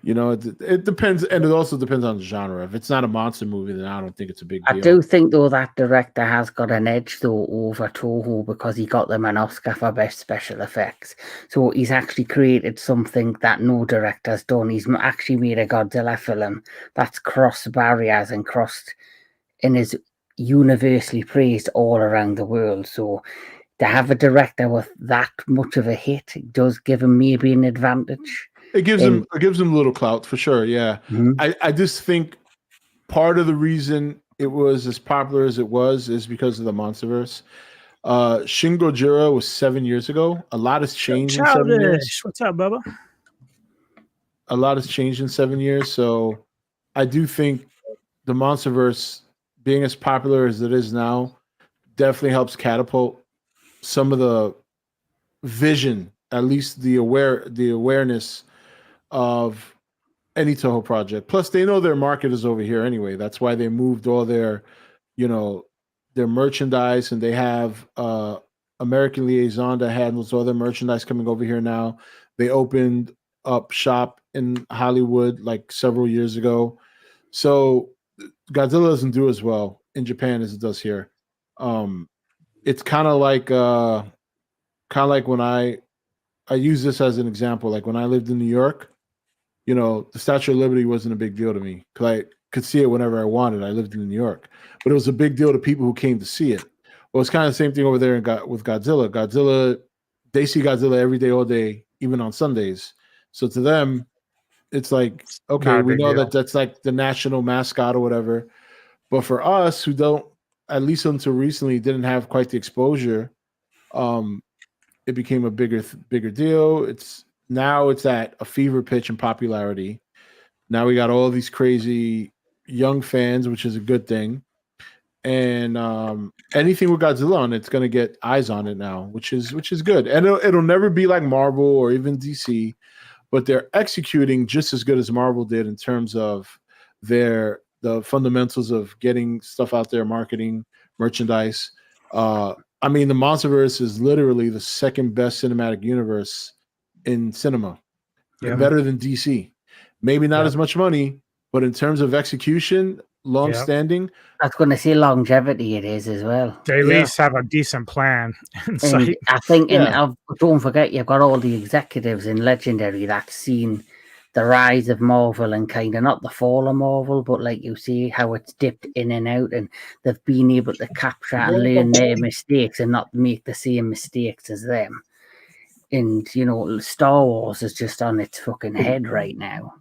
it depends, and it also depends on the genre. If it's not a monster movie, then I don't think it's a big deal. I do think though that director has got an edge though over Toho because he got them an Oscar for best special effects. So he's actually created something that no director's done. He's actually made a Godzilla film that's crossed barriers and is universally praised all around the world. So to have a director with that much of a hit does give him maybe an advantage. It gives him a little clout for sure. Yeah, I just think part of the reason it was as popular as it was is because of the MonsterVerse. Shin Gojira was 7 years ago. A lot has changed in 7 years. What's up, Bubba? A lot has changed in 7 years. So I do think the MonsterVerse being as popular as it is now definitely helps catapult some of the vision, at least the awareness of any Toho project. Plus, they know their market is over here anyway. That's why they moved all their merchandise, and they have American Liaison that handles all their merchandise coming over here now. They opened up shop in Hollywood like several years ago. So Godzilla doesn't do as well in Japan as it does here. It's kind of like when I use this as an example. Like when I lived in New York, the Statue of Liberty wasn't a big deal to me because I could see it whenever I wanted. I lived in New York, but it was a big deal to people who came to see it. Well, it's kind of the same thing over there with Godzilla. Godzilla, they see Godzilla every day, all day, even on Sundays. So to them, it's like, okay, we know that that's like the national mascot or whatever. But for us who don't, at least until recently, didn't have quite the exposure, it became a bigger deal. It's at a fever pitch in popularity. Now we got all these crazy young fans, which is a good thing. And anything with Godzilla on it's going to get eyes on it now, which is good. And it'll never be like Marvel or even DC, but they're executing just as good as Marvel did in terms of the fundamentals of getting stuff out there, marketing, merchandise. I mean, the MonsterVerse is literally the second best cinematic universe in cinema, better than DC. Maybe not as much money, but in terms of execution, long-standing. I was going to say longevity it is as well. They at least have a decent plan. And I think, don't forget, you've got all the executives in Legendary that's seen the rise of Marvel and kind of not the fall of Marvel, but like you see how it's dipped in and out, and they've been able to capture and learn their mistakes and not make the same mistakes as them. And Star Wars is just on its fucking head right now.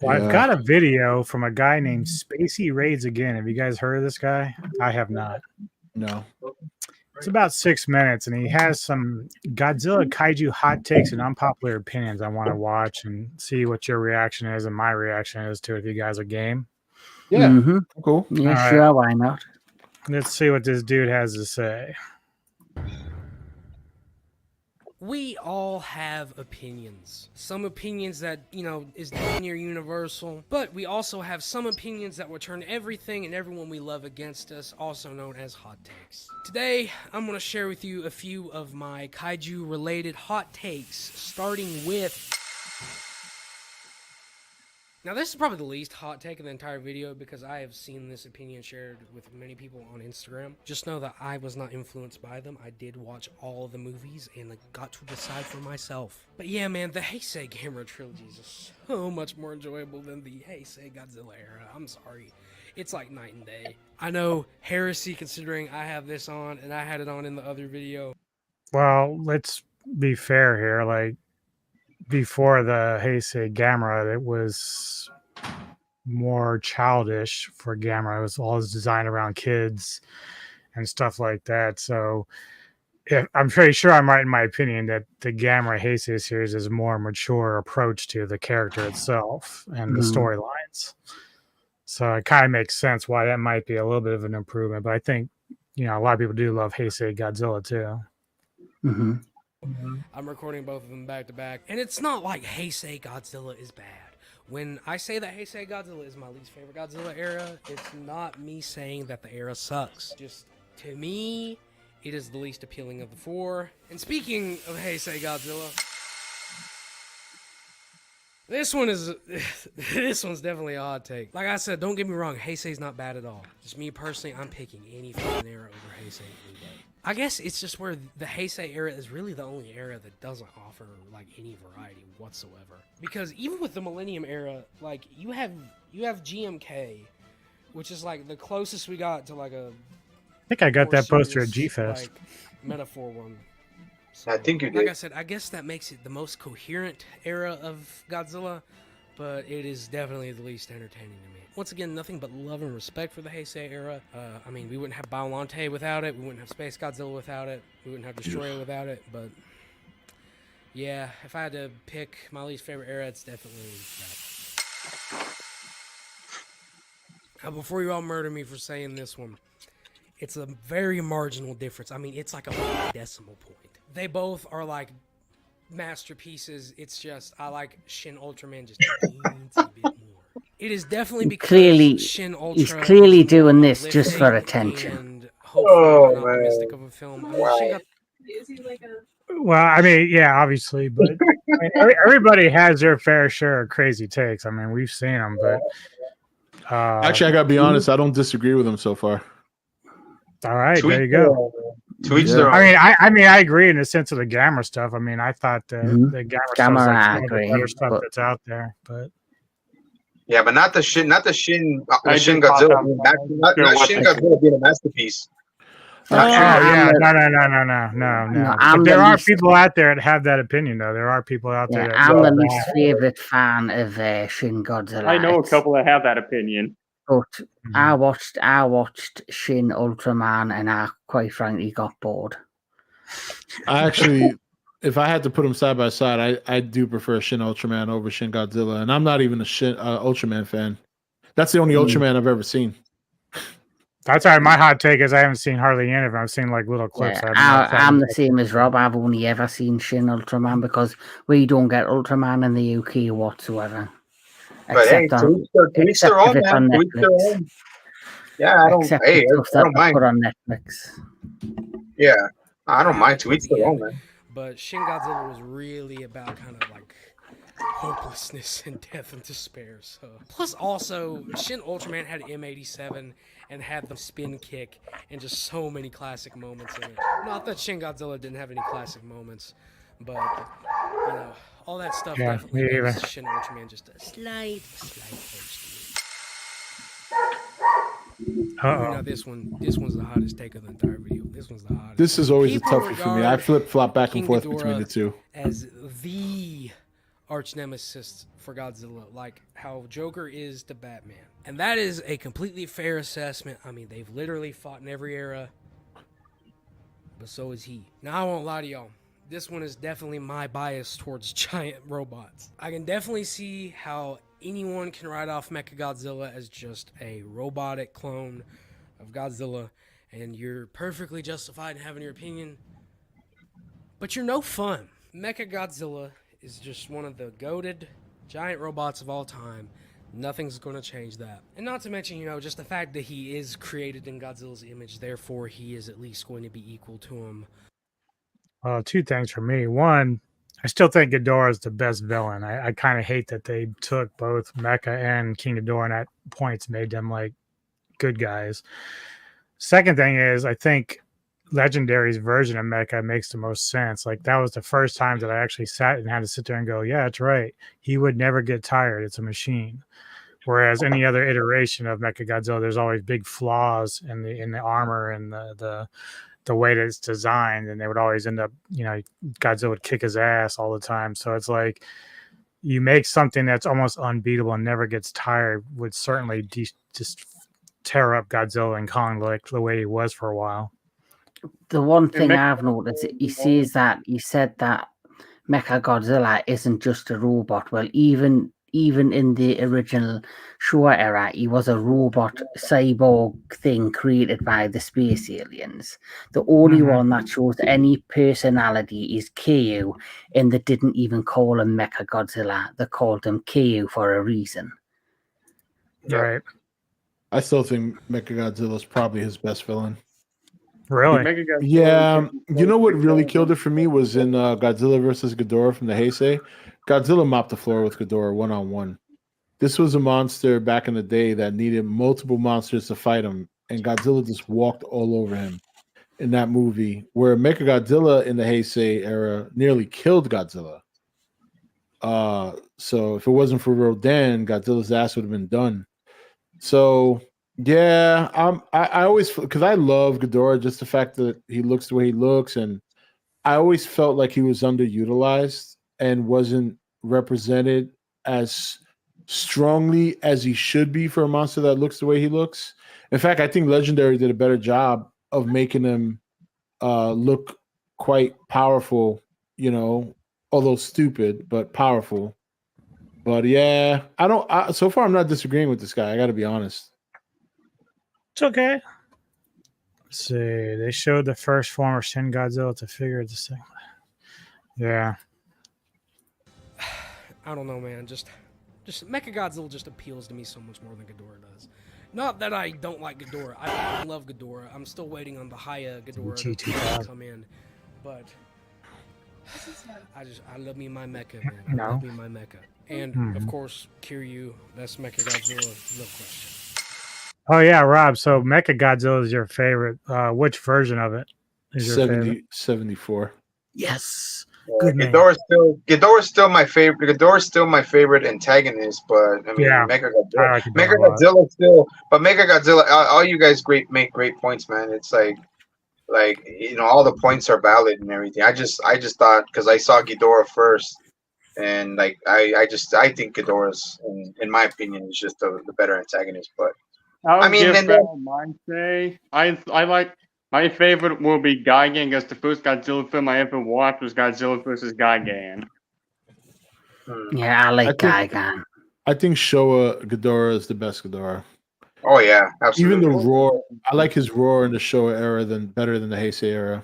Well, I've got a video from a guy named Spacey Raids Again. Have you guys heard of this guy? I have not. No. It's about 6 minutes, and he has some Godzilla kaiju hot takes and unpopular opinions I want to watch and see what your reaction is and my reaction is to it if you guys are game. Yeah, cool. Yeah, sure, why not? Let's see what this dude has to say. We all have opinions. Some opinions that, is damn near universal, but we also have some opinions that will turn everything and everyone we love against us, also known as hot takes. Today, I'm going to share with you a few of my kaiju-related hot takes, starting with Now, this is probably the least hot take of the entire video because I have seen this opinion shared with many people on Instagram. Just know that I was not influenced by them. I did watch all of the movies and got to decide for myself. But yeah, man, the Heisei Gamera trilogy is just so much more enjoyable than the Heisei Godzilla era. I'm sorry. It's like night and day. I know heresy considering I have this on and I had it on in the other video. Well, let's be fair here. Like, before the Heisei Gamera, it was more childish for Gamera. It was always designed around kids and stuff like that. So I'm pretty sure I'm right in my opinion that the Gamera Heisei series is a more mature approach to the character itself and the storylines. So it kind of makes sense why that might be a little bit of an improvement. But I think, a lot of people do love Heisei Godzilla too. Mm-hmm. I'm recording both of them back to back, and it's not like Heisei Godzilla is bad. When I say that Heisei Godzilla is my least favorite Godzilla era, it's not me saying that the era sucks. Just, to me, it is the least appealing of the four. And speaking of Heisei Godzilla, this one's definitely a hot take. Like I said, don't get me wrong, Heisei's not bad at all. Just me personally, I'm picking any fucking era over Heisei any day. I guess it's just where the Heisei era is really the only era that doesn't offer like any variety whatsoever. Because even with the Millennium era, like you have GMK, which is like the closest we got to like a. I think I got that poster at serious, G-Fest. like, metaphor one. So, I think you did. Like I said, I guess that makes it the most coherent era of Godzilla, but it is definitely the least entertaining to me. Once again, nothing but love and respect for the Heisei era. I mean, we wouldn't have Biollante without it. We wouldn't have Space Godzilla without it. We wouldn't have Destroyer without it. But yeah, if I had to pick my least favorite era, it's definitely that. Now, before you all murder me for saying this one, it's a very marginal difference. I mean, it's like a decimal point. They both are like masterpieces. It's just I like Shin Ultraman just a teensy bit more. It is definitely because Shin Ultra he's clearly doing this just for and attention. hopefully not optimistic of a film. I mean, Shin got Is he like a? Well, I mean, yeah, obviously, but I mean, everybody has their fair share of crazy takes. I mean, we've seen them, but Actually, I gotta be honest, I don't disagree with him so far. All right, there you go. To each their own. I mean, I agree in the sense of the Gamera stuff. I mean, I thought the Gamera stuff is like some of the better stuff that's out there, but Yeah, but not the Shin Godzilla. Not Shin Godzilla being a masterpiece. no. But there are people out there that have that opinion, though. There are people out there. Yeah, I'm the least favorite fan of Shin Godzilla. I know a couple that have that opinion. But I watched Shin Ultraman, and I quite frankly got bored. I actually, if I had to put them side by side, I do prefer Shin Ultraman over Shin Godzilla, and I'm not even a Shin Ultraman fan. That's the only Ultraman I've ever seen. That's all right. My hot take is I haven't seen hardly any of them. I've seen like little clips. Yeah, I'm the same as Rob. I've only ever seen Shin Ultraman because we don't get Ultraman in the UK whatsoever. But hey, to each their own, man. To each their own. Yeah, I don't mind. Put on Netflix. Yeah, I don't mind. To each their own, man. But Shin Godzilla was really about kind of like hopelessness and death and despair. So plus also Shin Ultraman had M87 and had the spin kick and just so many classic moments in it. Not that Shin Godzilla didn't have any classic moments, but you know, all that stuff definitely gives Shin Ultraman just a slight edge to it. Now this one's the hottest take of the entire video. This one's the hottest. This is always a toughie for me. I flip flop back and forth between the two. As the arch nemesis for Godzilla, like how Joker is to Batman. And that is a completely fair assessment. I mean, they've literally fought in every era, but so is he. Now, I won't lie to y'all. This one is definitely my bias towards giant robots. I can definitely see how anyone can write off Mechagodzilla as just a robotic clone of Godzilla, and you're perfectly justified in having your opinion, but you're no fun. Mechagodzilla is just one of the goated giant robots of all time. Nothing's going to change that. And not to mention, you know, just the fact that he is created in Godzilla's image, therefore he is at least going to be equal to him. Two things for me. One, I still think Ghidorah is the best villain. I kind of hate that they took both Mecha and King Ghidorah and at points made them like good guys. Second thing is, I think Legendary's version of Mecha makes the most sense. Like that was the first time that I actually sat and had to sit there and go, yeah, that's right. He would never get tired. It's a machine. Whereas any other iteration of Mechagodzilla, there's always big flaws in the armor and the way that it's designed, and they would always end up, Godzilla would kick his ass all the time. So it's like you make something that's almost unbeatable and never gets tired would certainly just tear up Godzilla and Kong like the way he was for a while. The one thing I've noticed, he said that Mechagodzilla isn't just a robot. Well, even in the original Showa era, he was a robot cyborg thing created by the space aliens. The only one that shows any personality is Kyu, and they didn't even call him Mechagodzilla. They called him Kyu for a reason. Right. I still think Mechagodzilla is probably his best villain. Really? Yeah. You know what really killed it for me was in Godzilla versus Ghidorah from the Heisei. Godzilla mopped the floor with Ghidorah one-on-one. This was a monster back in the day that needed multiple monsters to fight him, and Godzilla just walked all over him in that movie, where Mechagodzilla in the Heisei era nearly killed Godzilla. So if it wasn't for Rodan, Godzilla's ass would have been done. So yeah, I always, because I love Ghidorah, just the fact that he looks the way he looks, and I always felt like he was underutilized and wasn't represented as strongly as he should be for a monster that looks the way he looks. In fact, I think Legendary did a better job of making him look quite powerful, although stupid, but powerful. But yeah, so far I'm not disagreeing with this guy. I got to be honest. It's okay. Let's see. They showed the first form of Shin Godzilla to figure this thing. Yeah. I don't know, man. Just Mechagodzilla just appeals to me so much more than Ghidorah does. Not that I don't like Ghidorah. I love Ghidorah. I'm still waiting on the Haya Ghidorah to come in. But I love me my Mecha, man. I love me my Mecha. And of course, Kiryu, that's Mechagodzilla, no question. Oh yeah, Rob. So Mechagodzilla is your favorite. Which version of it is your favorite? 74. Yes. Good man. Ghidorah's still my favorite. Ghidorah's still my favorite antagonist, but I mean, Mechagodzilla, Mechagodzilla still. But Mechagodzilla, all you guys make great points, man. It's like all the points are valid and everything. I just thought, because I saw Ghidorah first, and like I think Ghidorah's, in my opinion, is just the better antagonist. But I like. My favorite will be Gigan, because the first Godzilla film I ever watched was Godzilla vs. Gigan. Yeah, I like Gigan. I think Showa Ghidorah is the best Ghidorah. Oh yeah, absolutely. Even the roar, I like his roar in the Showa era better than the Heisei era.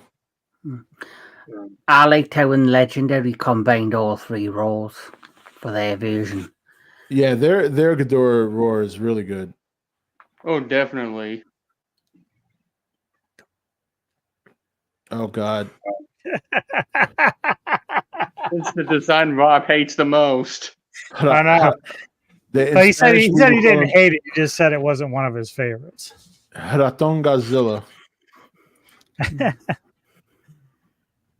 I liked how in Legendary combined all three roars for their version. Yeah, their Ghidorah roar is really good. Oh, definitely. Oh God. It's the design Rob hates the most. I know. He said he didn't hate it. He just said it wasn't one of his favorites. Raton Godzilla.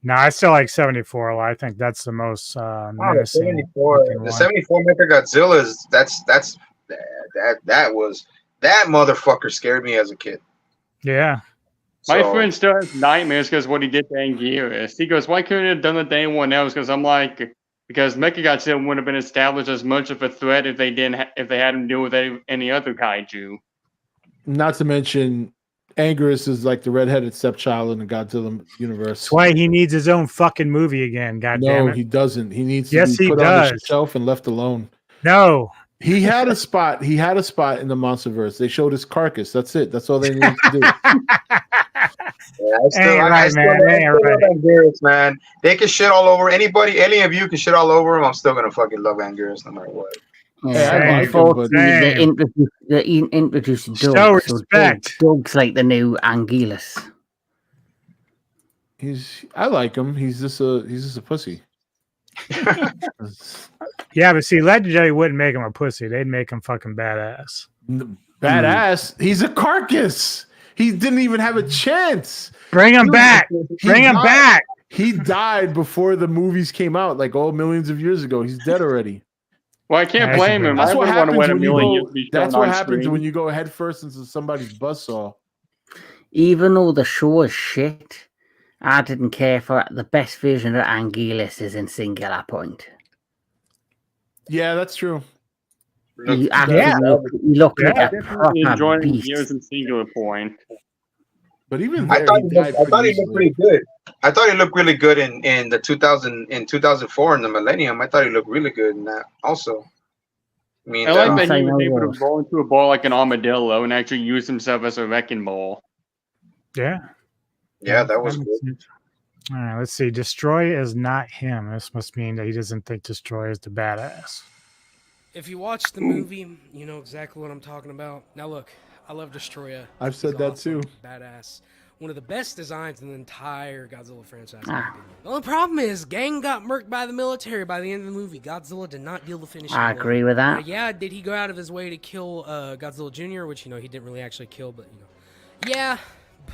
No, I still like 74 a lot. I think that's the most menacing. 74. The 74 Mechagodzilla is that motherfucker scared me as a kid. Yeah. My friend still has nightmares because what he did to Anguirus. He goes, why couldn't he have done it to anyone else? Because I'm like, because Mechagodzilla wouldn't have been established as much of a threat if they had him deal with any other kaiju. Not to mention, Anguirus is like the redheaded stepchild in the Godzilla universe. That's why he needs his own fucking movie again. Goddamn it! No, he doesn't. He needs to be put on the shelf and left alone. No. He had a spot. He had a spot in the MonsterVerse. They showed his carcass. That's it. That's all they needed to do. I still love Anguirus, man. They can shit all over anybody. Any of you can shit all over him. I'm still gonna fucking love Anguirus no matter what. Yeah, unfortunately, they introduced Doug. Show respect. Doug's like the new Anguirus. I like him. He's just a pussy. Yeah, but see, Legendary wouldn't make him a pussy. They'd make him fucking badass. Badass. He's a carcass. He didn't even have a chance. Bring him back. Bring him back. He died before the movies came out, like millions of years ago. He's dead already. Well, I can't blame him. That's I what would want to happens wait a when you million go. years to be shown That's what on happens screen. when you go head first into somebody's buzzsaw. Even though the show is shit, I didn't care for it. The best version of Anguillus is in Singular Point. Yeah, that's true. He looked like a proper enjoying beast. years in Singular Point. But even I there, thought he he looked pretty good. I thought he looked really good in the 2004 in the Millennium. I thought he looked really good in that also. I mean, I like that he was able to roll into a ball like an armadillo and actually use himself as a wrecking ball. Yeah. Yeah, that was good. All right, let's see. Destroy is not him. This must mean that he doesn't think Destroy is the badass. If you watch the movie, you know exactly what I'm talking about. Now look, I love Destroya. I've said He's that awesome, too. Badass. One of the best designs in the entire Godzilla franchise. In my opinion. The only problem is, Gang got murked by the military by the end of the movie. Godzilla did not deal the finishing blow. I agree with that. Yeah, did he go out of his way to kill Godzilla Jr., which, you know, he didn't really actually kill, but, you know. Yeah,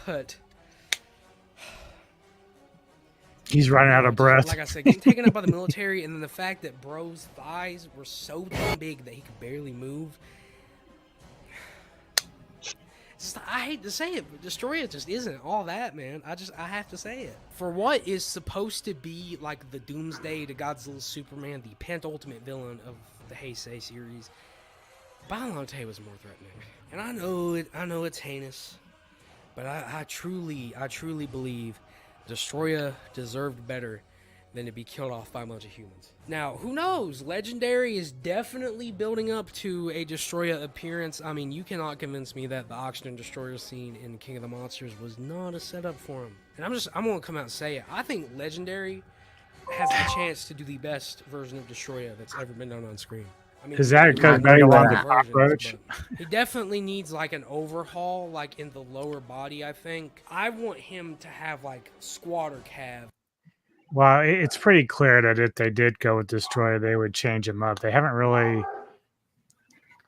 but... He's running out of breath. Like I said, getting taken up by the military, and then the fact that Bro's thighs were so damn big that he could barely move. I hate to say it, but Destroyer just isn't all that, man. I have to say it. For what is supposed to be like the Doomsday to Godzilla's Superman, the penultimate villain of the Heisei series, Biollante was more threatening. And I know it's heinous, but I truly believe Destroyer deserved better than to be killed off by a bunch of humans. Now, who knows? Legendary is definitely building up to a Destroyer appearance. I mean, you cannot convince me that the Oxygen Destroyer scene in King of the Monsters was not a setup for him. And I'm going to come out and say it. I think Legendary has the chance to do the best version of Destroyer that's ever been done on screen. I mean, is that because Megalon's a cockroach? He definitely needs like an overhaul, like in the lower body, I think. I want him to have like squatter calves. Well, it's pretty clear that if they did go with Destroyer, they would change him up. They haven't really...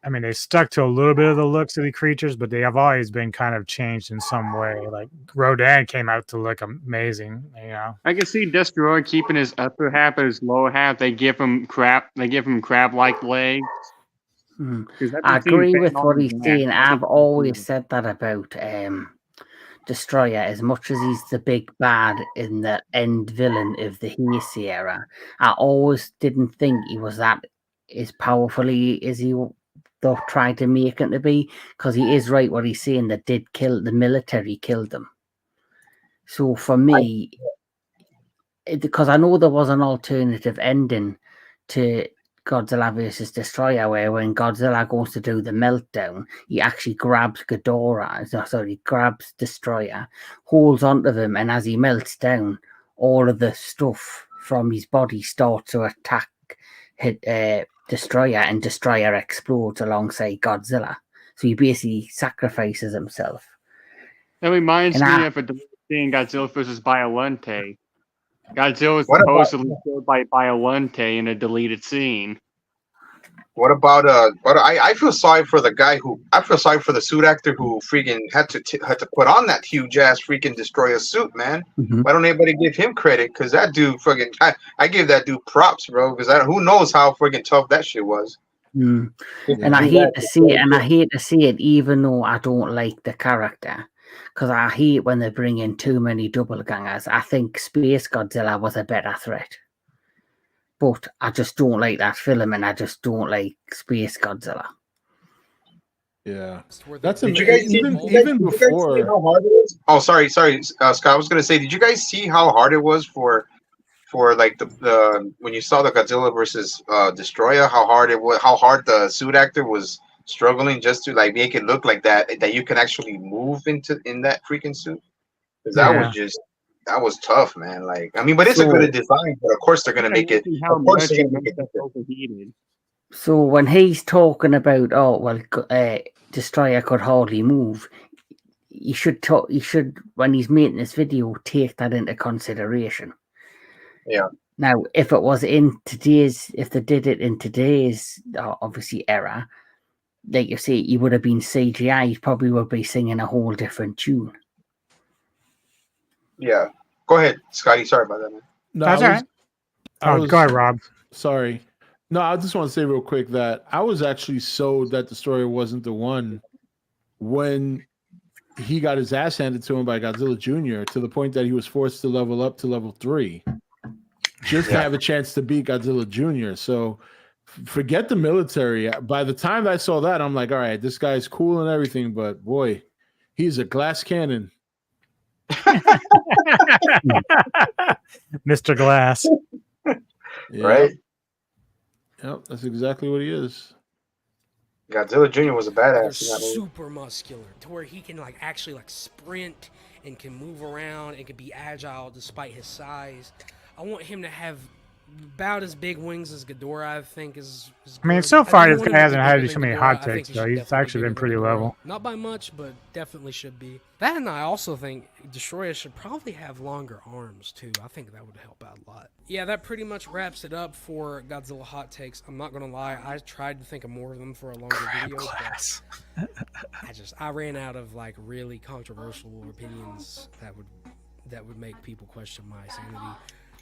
I mean, they stuck to a little bit of the looks of the creatures, but they have always been kind of changed in some way. Like, Rodan came out to look amazing, you know? I can see Destroyer keeping his upper half and his lower half. They give him crab-like legs. I agree with what he's saying. I've always said that about Destroyer. As much as he's the big bad in the end villain of the Heisei era, I always didn't think he was that as powerful as he tried to make him to be, because he is right what he's saying, that the military killed him. So for me, because I know there was an alternative ending to Godzilla vs. Destroyer, where when Godzilla goes to do the meltdown, he actually grabs grabs Destroyer, holds onto them, and as he melts down, all of the stuff from his body starts to attack Destroyer, and Destroyer explodes alongside Godzilla. So he basically sacrifices himself. That reminds me of a scene Godzilla vs. Biollante. Godzilla was supposedly killed by Biollante in a deleted scene. What about I feel sorry for the suit actor who freaking had to put on that huge ass freaking Destroyer suit, man. Mm-hmm. Why don't anybody give him credit? Because that dude freaking I give that dude props, bro. Because who knows how freaking tough that shit was. Mm. And I hate to see it, even though I don't like the character, because I hate when they bring in too many double gangers. I think Space Godzilla was a better threat. But I just don't like that film, and I just don't like Space Godzilla. Yeah, that's did you guys even before. See how hard it was? Oh, sorry, Scott. I was gonna say, did you guys see how hard it was for like the when you saw the Godzilla versus Destroyer? How hard the suit actor was struggling just to like make it look like that you can actually move in that freaking suit, because that was tough, man. Like, I mean, but it's a good design. But of course, they're gonna make it. Of course, they're gonna make it overheated. So when he's talking about, Destroyer could hardly move, he should when he's making this video take that into consideration. Yeah. Now, if it was in today's, if they did it in today's, obviously, era, like you say, you would have been CGI, you probably would be singing a whole different tune. Yeah. Go ahead, Scotty. Sorry about that, man. No, That's all right. Go ahead, Rob. Sorry. No, I just want to say real quick that I was actually sold that the story wasn't the one when he got his ass handed to him by Godzilla Jr. to the point that he was forced to level up to level 3 just to have a chance to beat Godzilla Jr. So forget the military. By the time I saw that, I'm like, all right, this guy's cool and everything, but boy, he's a glass cannon. Mr. Glass. Yeah. Right? Yep, that's exactly what he is. Godzilla Jr. was a They're badass. in that movie. super muscular to where he can like actually like sprint and can move around and can be agile despite his size. I want him to have about as big wings as Ghidorah. I think is I mean, good. so I far do this want guy him to hasn't be had bigger so than many Ghidorah. hot I think takes he though. should He's definitely actually be been bigger pretty than Ghidorah. level. Not by much, but definitely should be. That, and I also think Destroyer should probably have longer arms too. I think that would help out a lot. Yeah, that pretty much wraps it up for Godzilla hot takes. I'm not gonna lie, I tried to think of more of them for a longer video. Class. I ran out of like really controversial opinions that would make people question my sanity.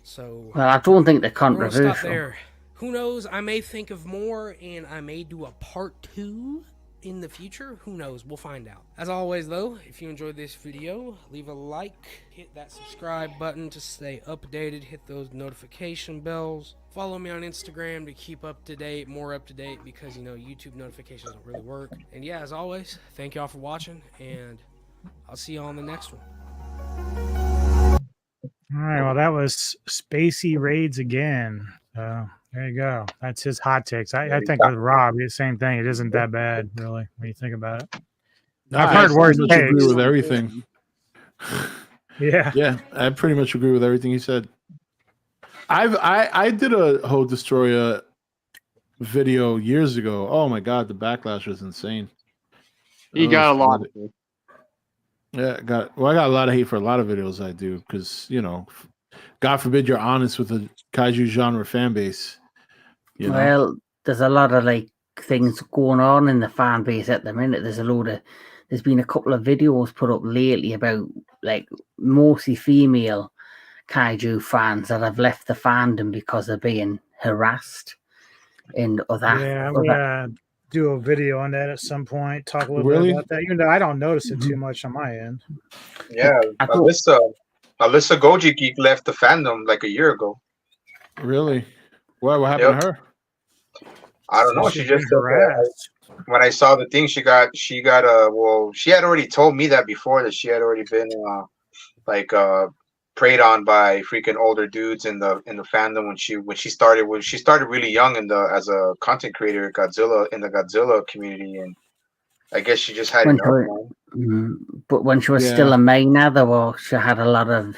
So Well, I don't think they're we're gonna stop controversial. there. Who knows? I may think of more, and I may do a part 2 in the future. Who knows? We'll find out. As always, though, if you enjoyed this video, leave a like, hit that subscribe button to stay updated, hit those notification bells. Follow me on Instagram to keep up to date, more up to date, because YouTube notifications don't really work. And yeah, as always, thank y'all for watching, and I'll see y'all on the next one. All right. Well, that was Spacey Raids again. So there you go. That's his hot takes. I think with Rob, the same thing. It isn't that bad, really, when you think about it. I've heard worse pretty much agree takes. with everything. Yeah. Yeah, I pretty much agree with everything he said. I did a whole Destroyer video years ago. Oh my god, the backlash was insane. He got a lot. Yeah, I got a lot of hate for a lot of videos I do because God forbid you're honest with the kaiju genre fan base. Well, there's a lot of like things going on in the fan base at the minute. There's been a couple of videos put up lately about like mostly female kaiju fans that have left the fandom because they're being harassed and Yeah, I'm gonna do a video on that at some point. Talk a little bit about that. Even though I don't notice it too much on my end. Yeah, Alyssa Goji Geek left the fandom like a year ago. Really? What happened to her? I don't know. She just said that when I saw the thing, she got she had already told me that before, that she had already been preyed on by freaking older dudes in the fandom when she started really young as a content creator in the Godzilla community, and I guess she just had enough. But when she was still a minor, she had a lot of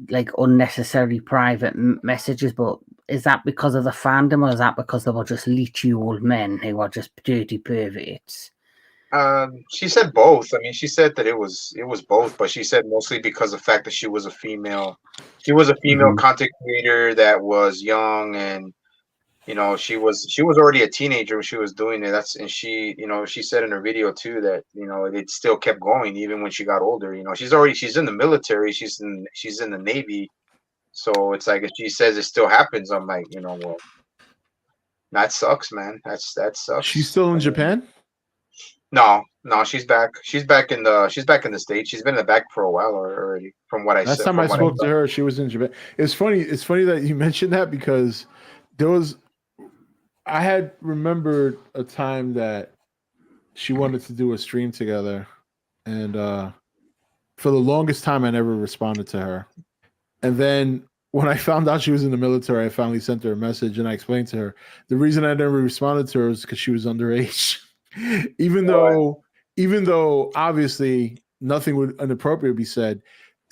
like unnecessary private messages. But is that because of the fandom, or is that because they were just leechy old men who were just dirty perverts? She said both. I mean, she said that it was both, but she said mostly because of the fact that she was a female. She was a female content creator that was young, and she was already a teenager when she was doing it. And she said in her video too that it still kept going even when she got older. She's in the military. She's in the Navy, so it's like if she says it still happens, I'm like, well, that sucks, man. That sucks. She's still in Japan? No, she's back. She's back in the States. She's been back for a while already. From what I said. Last time I spoke to her, she was in Japan. It's funny that you mentioned that because I had remembered a time that she wanted to do a stream together, and for the longest time I never responded to her. And then when I found out she was in the military, I finally sent her a message and I explained to her the reason I never responded to her was because she was underage. even though obviously nothing inappropriate would be said,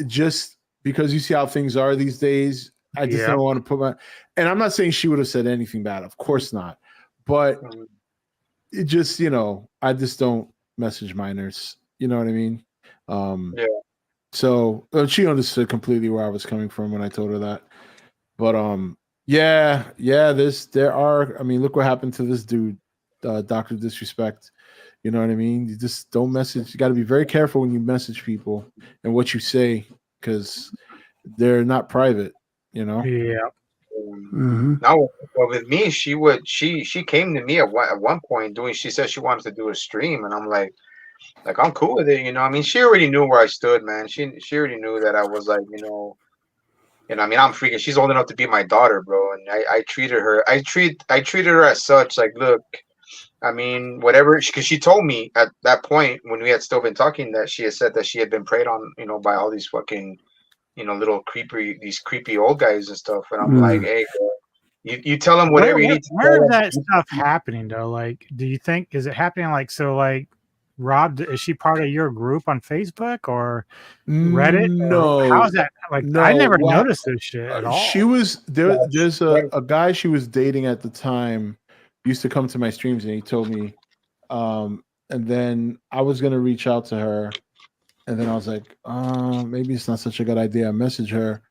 just because you see how things are these days, I just don't want to put and I'm not saying she would have said anything bad, of course not, but it just I just don't message minors, you know what I mean? So she understood completely where I was coming from when I told her that. But yeah, there are. I mean, look what happened to this dude, Doctor Disrespect. You know what I mean? You just don't message. You got to be very careful when you message people and what you say because they're not private. You know. Yeah. Now, well, with me, she came to me at one point doing. She said she wanted to do a stream, and I'm like I'm cool with it. I mean, she already knew where I stood, man. She already knew that I was like, I mean, I'm freaking. She's old enough to be my daughter, bro, and I treated her. I treated her as such. Like, look, I mean, whatever, because she told me at that point when we had still been talking that she had said that she had been preyed on, by all these fucking, these creepy old guys and stuff. And I'm like, hey, girl, you tell them whatever you need to tell Where is them. that stuff happening though? Like, do you think is it happening like Rob? Is she part of your group on Facebook or Reddit? No, Or how's that? Like, no. I never noticed this shit at all. She was there. There's a guy she was dating at the time used to come to my streams, and he told me. And then I was gonna reach out to her, and then I was like, maybe it's not such a good idea. I messaged her,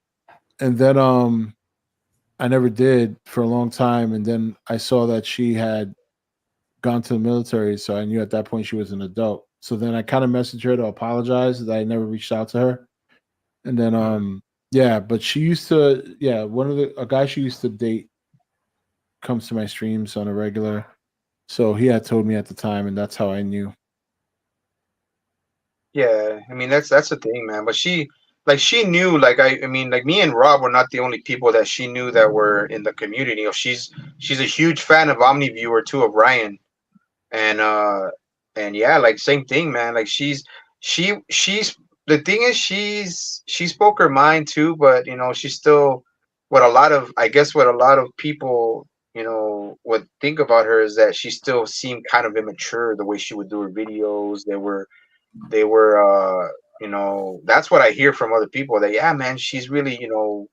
and then I never did for a long time, and then I saw that she had gone to the military, so I knew at that point she was an adult. So then I kind of messaged her to apologize that I never reached out to her. And then yeah, but she used to a guy she used to date comes to my streams on a regular. So he had told me at the time, and that's how I knew. Yeah, I mean that's the thing, man. But she knew, I mean, like me and Rob were not the only people that she knew that were in the community. She's a huge fan of OmniViewer too, of Ryan. And yeah, like same thing, man. Like she's the thing is she spoke her mind too, but she's still what a lot of people would think about her is that she still seemed kind of immature the way she would do her videos. They were that's what I hear from other people, that yeah, man, she's really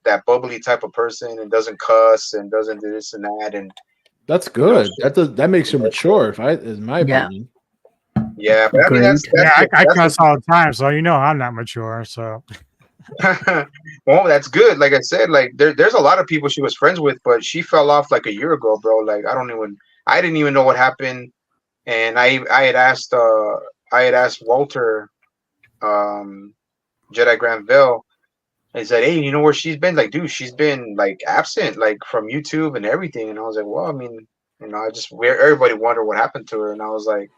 that bubbly type of person and doesn't cuss and doesn't do this and that. And that's good. That makes her mature, is my opinion. Yeah, but I mean I cuss all the time, so I'm not mature. So, well, that's good. Like I said, like there's a lot of people she was friends with, but she fell off like a year ago, bro. Like I didn't even know what happened, and I had asked Walter, Jedi Granville. I said, hey, you know where she's been? Like, dude, she's been like absent, like from YouTube and everything. And I was like, well, I mean, everybody wondered what happened to her, and I was like.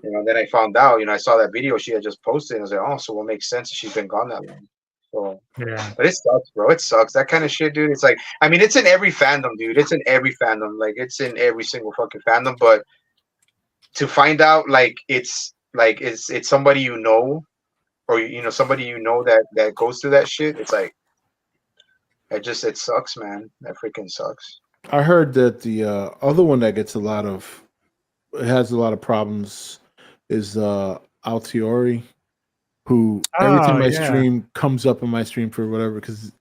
Then I found out, I saw that video she had just posted, and I was like, oh, so what makes sense she's been gone that long. So, yeah. But it sucks, bro. It sucks. That kind of shit, dude. It's like, I mean, it's in every fandom, dude. It's in every fandom. Like, it's in every single fucking fandom. But to find out, like, it's somebody or somebody that goes through that shit, it's like, it sucks, man. That freaking sucks. I heard that the other one that has a lot of problems is Altiori, who every time I stream comes up on my stream for whatever, because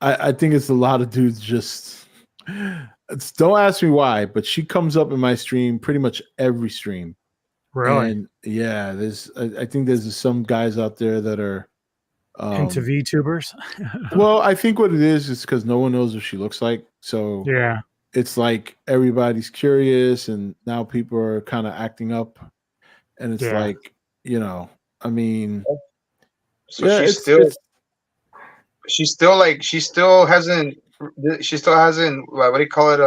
I think it's a lot of dudes just don't ask me why, but she comes up in my stream pretty much every stream. Really? And yeah, I think there's some guys out there that are into VTubers. Well, I think what it is because no one knows what she looks like. So yeah. It's like everybody's curious, and now people are kind of acting up, and it's like, I mean, so yeah, she still hasn't, what do you call it?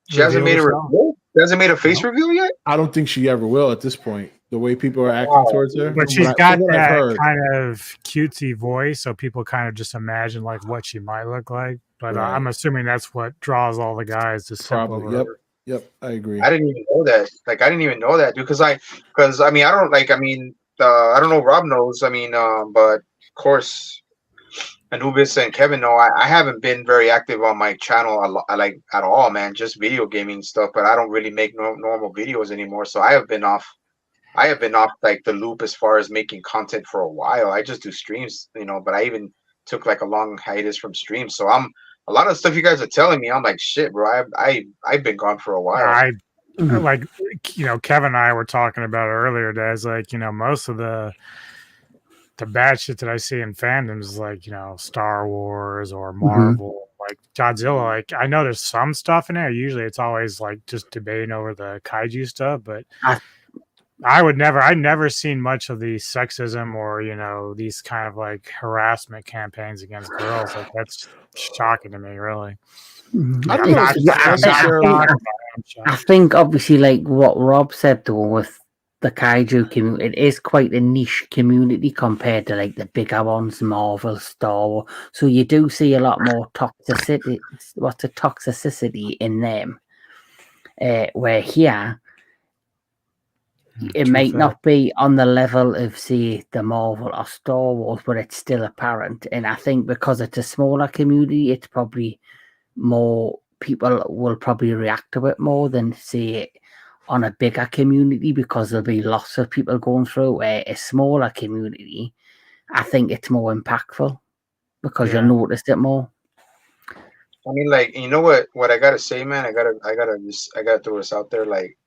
She hasn't made a reveal. She hasn't made a face reveal yet. I don't think she ever will at this point. The way people are acting towards her, but she's got that kind of cutesy voice, so people kind of just imagine like what she might look like. But I'm assuming that's what draws all the guys to step over. Yep, I agree. I didn't even know that. Like, I didn't even know that, dude. Because I mean, I don't know. Rob knows. I mean, but of course, Anubis and Kevin know. I haven't been very active on my channel at all, man. Just video gaming stuff. But I don't really make normal videos anymore. So I have been off like the loop as far as making content for a while. I just do streams, but I even took like a long hiatus from streams. So a lot of the stuff you guys are telling me, I'm like, shit, bro. I've been gone for a while. Like, Kevin and I were talking about earlier days, like, most of the bad shit that I see in fandoms is like, Star Wars or Marvel. like Godzilla. Like I know there's some stuff in there. Usually it's always like just debating over the kaiju stuff, but I've never seen much of the sexism or these kind of like harassment campaigns against girls. Like that's shocking to me, really. I don't know if it's necessarily. I think obviously, like what Rob said though, with the kaiju community, it is quite a niche community compared to like the bigger ones, Marvel, Star Wars. So you do see a lot more toxicity. What's the toxicity in them? Where here, it might not be on the level of say the Marvel or Star Wars, but it's still apparent. And I think because it's a smaller community, it's probably more people will probably react to it more than say on a bigger community, because there'll be lots of people going through. Where a smaller community, I think it's more impactful because you'll notice it more. I mean, like, you know what I gotta say, man. I gotta throw this out there. Like,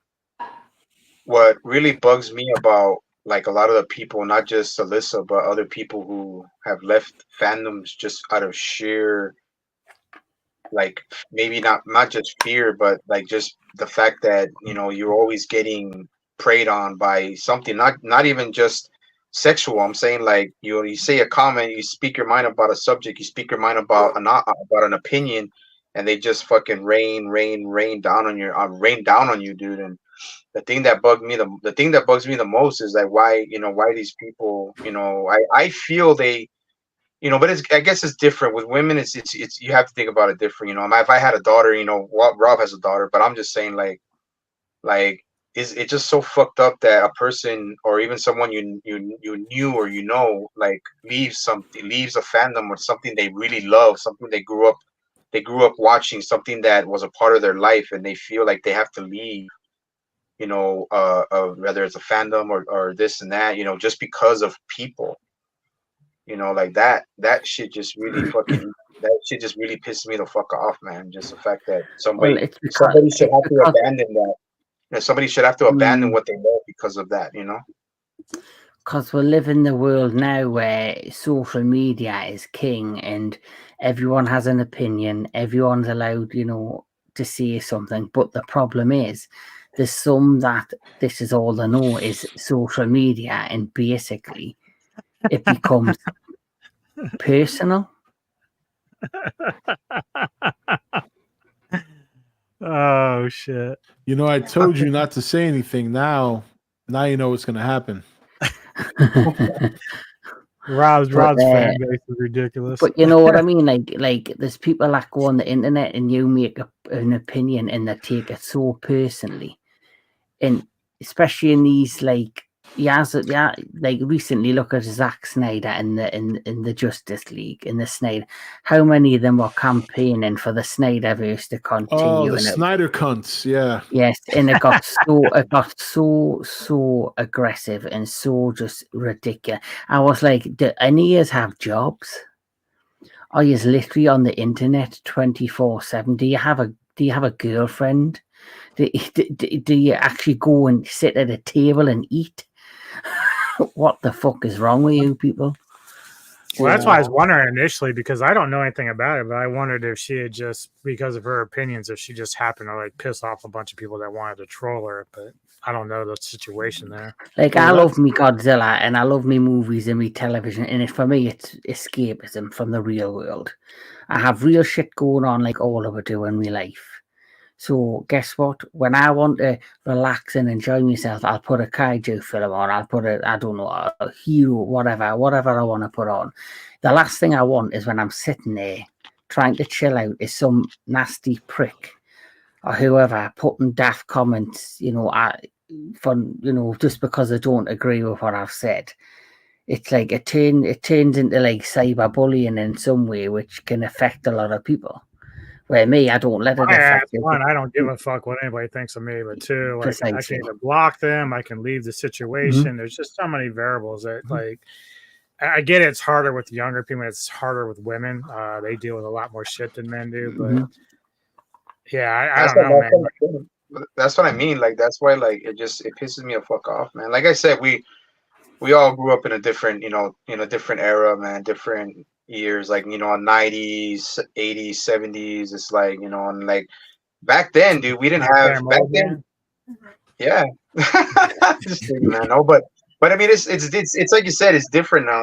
what really bugs me about like a lot of the people, not just Alyssa, but other people who have left fandoms just out of sheer, like, maybe not just fear, but like just the fact that you're always getting preyed on by something, not even just sexual. I'm saying, like, you say a comment, you speak your mind about a subject, you speak your mind about an opinion, and they just fucking rain down on you, dude. And the thing that bugs me the most is like why these people, I feel they, but I guess it's different with women. It's you have to think about it different. If I had a daughter, Rob has a daughter, but I'm just saying, like is it just so fucked up that a person or even someone you knew or like leaves a fandom or something they really love, something they grew up watching, something that was a part of their life, and they feel like they have to leave, whether it's a fandom or this and that, just because of people. Like that shit just really pisses me the fuck off, man. Just the fact that somebody should have to abandon that. Somebody should have to abandon what they love because of that, Because we live in the world now where social media is king and everyone has an opinion. Everyone's allowed, to say something. But the problem is, there's some that this is all they know is social media, and basically it becomes personal. Oh shit! I told you not to say anything. Now you know what's gonna happen. Rob's fan base is ridiculous. But you know what I mean? Like there's people that go on the internet and you make an opinion and they take it so personally, and especially in these like like recently, look at Zack Snyder in the Justice League, in the Snyder. How many of them were campaigning for the Snyderverse to continue? Oh, the Snyder cunts, yeah. Yes, and it got so aggressive and so just ridiculous. I was like, do any of us have jobs? Are you literally on the internet 24/7? Do you have a girlfriend? Do you actually go and sit at a table and eat? What the fuck is wrong with you people? Well, that's why I was wondering initially, because I don't know anything about it, but I wondered if she had just, because of her opinions, if she just happened to like piss off a bunch of people that wanted to troll her. But I don't know the situation there. Like, I love me Godzilla and I love me movies and me television, and for me it's escapism from the real world. I have real shit going on like all of it do in my life. So guess what? When I want to relax and enjoy myself, I'll put a kaiju film on. I'll put a hero, whatever I want to put on. The last thing I want is when I'm sitting there trying to chill out is some nasty prick or whoever putting daft comments, just because I don't agree with what I've said. It's like it turns into like cyberbullying in some way, which can affect a lot of people. Where me, I don't let it affect you. One, I don't give a fuck what anybody thinks of me, but two, like I can either block them, I can leave the situation. There's just so many variables that like I get it's harder with younger people, it's harder with women. They deal with a lot more shit than men do, but yeah, I don't know, man. That's what I mean. Like that's why like it pisses me the fuck off, man. Like I said, we all grew up in a different, in a different era, man, different years, like, you know, 90s, 80s, 70s. It's like, you know, and like back then, dude, we didn't have back then. Yeah, just kidding, man. No, but I mean, it's like you said, it's different now.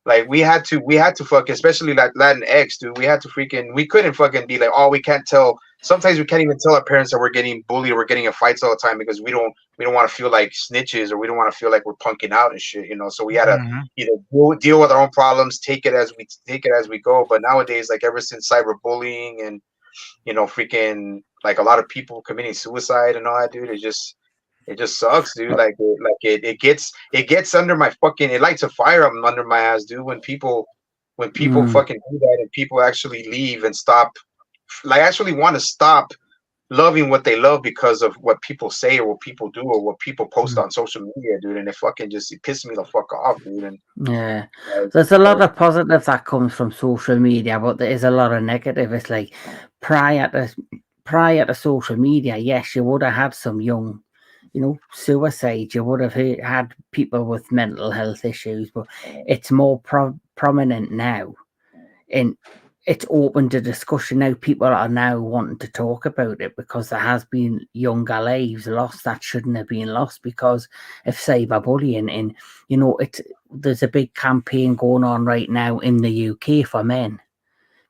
Like we had to fucking, especially like Latin X, dude. We had to we couldn't fucking be like, oh, we can't tell. Sometimes we can't even tell our parents that we're getting bullied or we're getting in fights all the time because we don't want to feel like snitches or we don't want to feel like we're punking out and shit, you know. So we had to either deal with our own problems, take it as we go. But nowadays, like ever since cyberbullying and, you know, freaking like a lot of people committing suicide and all that, dude, it just sucks, dude. Like it gets under my fucking, it lights a fire under my ass, dude. When people fucking do that and people actually leave and stop, like actually want to stop loving what they love because of what people say or what people do or what people post on social media, dude. And it fucking just pisses me the fuck off, dude. And yeah, there's a lot of positive that comes from social media, but there is a lot of negative. It's like prior to social media, yes, you would have had some young, you know, suicide. You would have had people with mental health issues, but it's more prominent now, and it's open to discussion now. People are now wanting to talk about it because there has been younger lives lost that shouldn't have been lost because of cyberbullying. And you know, there's a big campaign going on right now in the UK for men,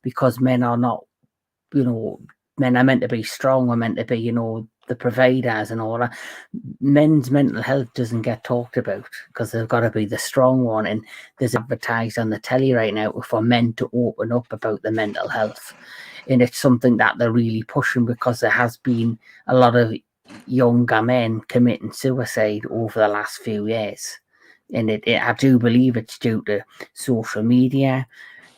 because men are not, you know, men are meant to be strong, are meant to be, you know, the providers and all that. Men's mental health doesn't get talked about because they've got to be the strong one. And there's advertised on the telly right now for men to open up about the mental health. And it's something that they're really pushing because there has been a lot of younger men committing suicide over the last few years. And I do believe it's due to social media,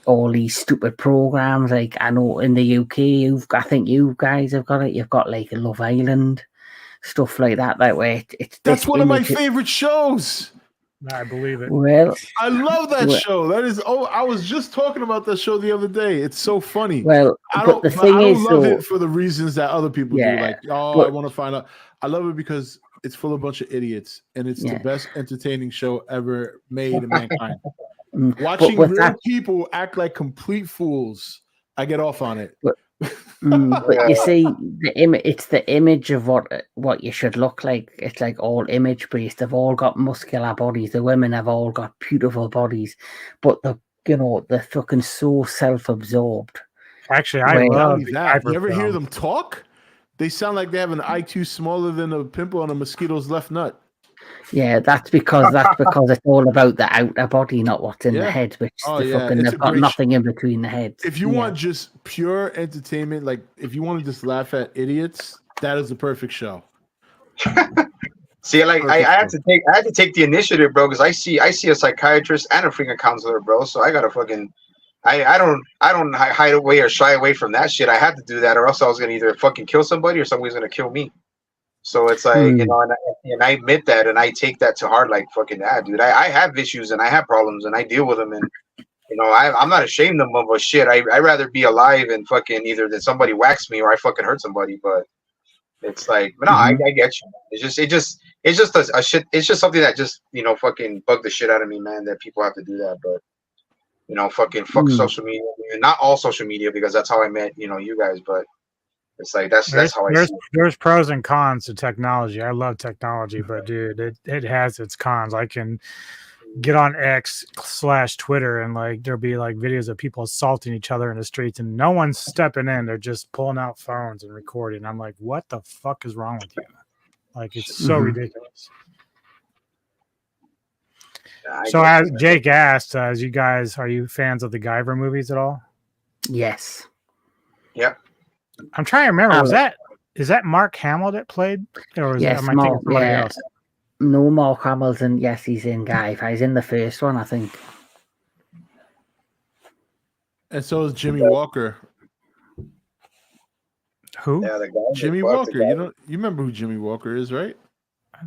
all these stupid programs. Like I know in the UK, I think you guys have got it. You've got like Love Island, stuff like that. That way, that's one of my favorite shows. I believe it. Well, I love that show. That is. Oh, I was just talking about that show the other day. It's so funny. Well, I but the thing is, love it for the reasons that other people do. Like, I want to find out. I love it because it's full of a bunch of idiots, and it's the best entertaining show ever made in mankind. Watching real people act like complete fools, I get off on it. But you see, it's the image of what you should look like. It's like all image based. They've all got muscular bodies. The women have all got beautiful bodies, but they're fucking so self-absorbed. Actually, I love that. You ever hear them talk? They sound like they have an IQ smaller than a pimple on a mosquito's left nut. Yeah, that's because it's all about the outer body, not what's in the head, which they've got nothing in between the heads. If you want just pure entertainment, like if you want to just laugh at idiots, that is the perfect show. See, like I had to take the initiative, bro, because I see a psychiatrist and a freaking counselor, bro. So I gotta fucking I don't hide away or shy away from that shit. I had to do that, or else I was gonna either fucking kill somebody or somebody's gonna kill me. So it's like, you know, and I admit that, and I take that to heart, like fucking dude. I have issues and I have problems and I deal with them, and you know, I'm not ashamed of them, but shit, I'd rather be alive and fucking either that somebody whacks me or I fucking hurt somebody. But it's like, no, I get you. It's just a shit. It's just something that just, you know, fucking bugged the shit out of me, man. That people have to do that, but you know, fuck social media. Not all social media, because that's how I met, you know, you guys, but. It's like that's how I see it. There's pros and cons to technology. I love technology, but dude, it has its cons. I can get on X/Twitter and like there'll be like videos of people assaulting each other in the streets and no one's stepping in. They're just pulling out phones and recording. I'm like, what the fuck is wrong with you? Like it's so ridiculous. So as Jake asked, are you fans of the Guyver movies at all? Yes. Yep. I'm trying to remember. Is that Mark Hamill that played, or am I thinking of somebody else? No, Mark Hamilton. Yes, he's in Guyver. He's in the first one, I think. And so is Jimmy Walker. Who? Yeah, the guy. Jimmy Walker. You remember who Jimmy Walker is, right?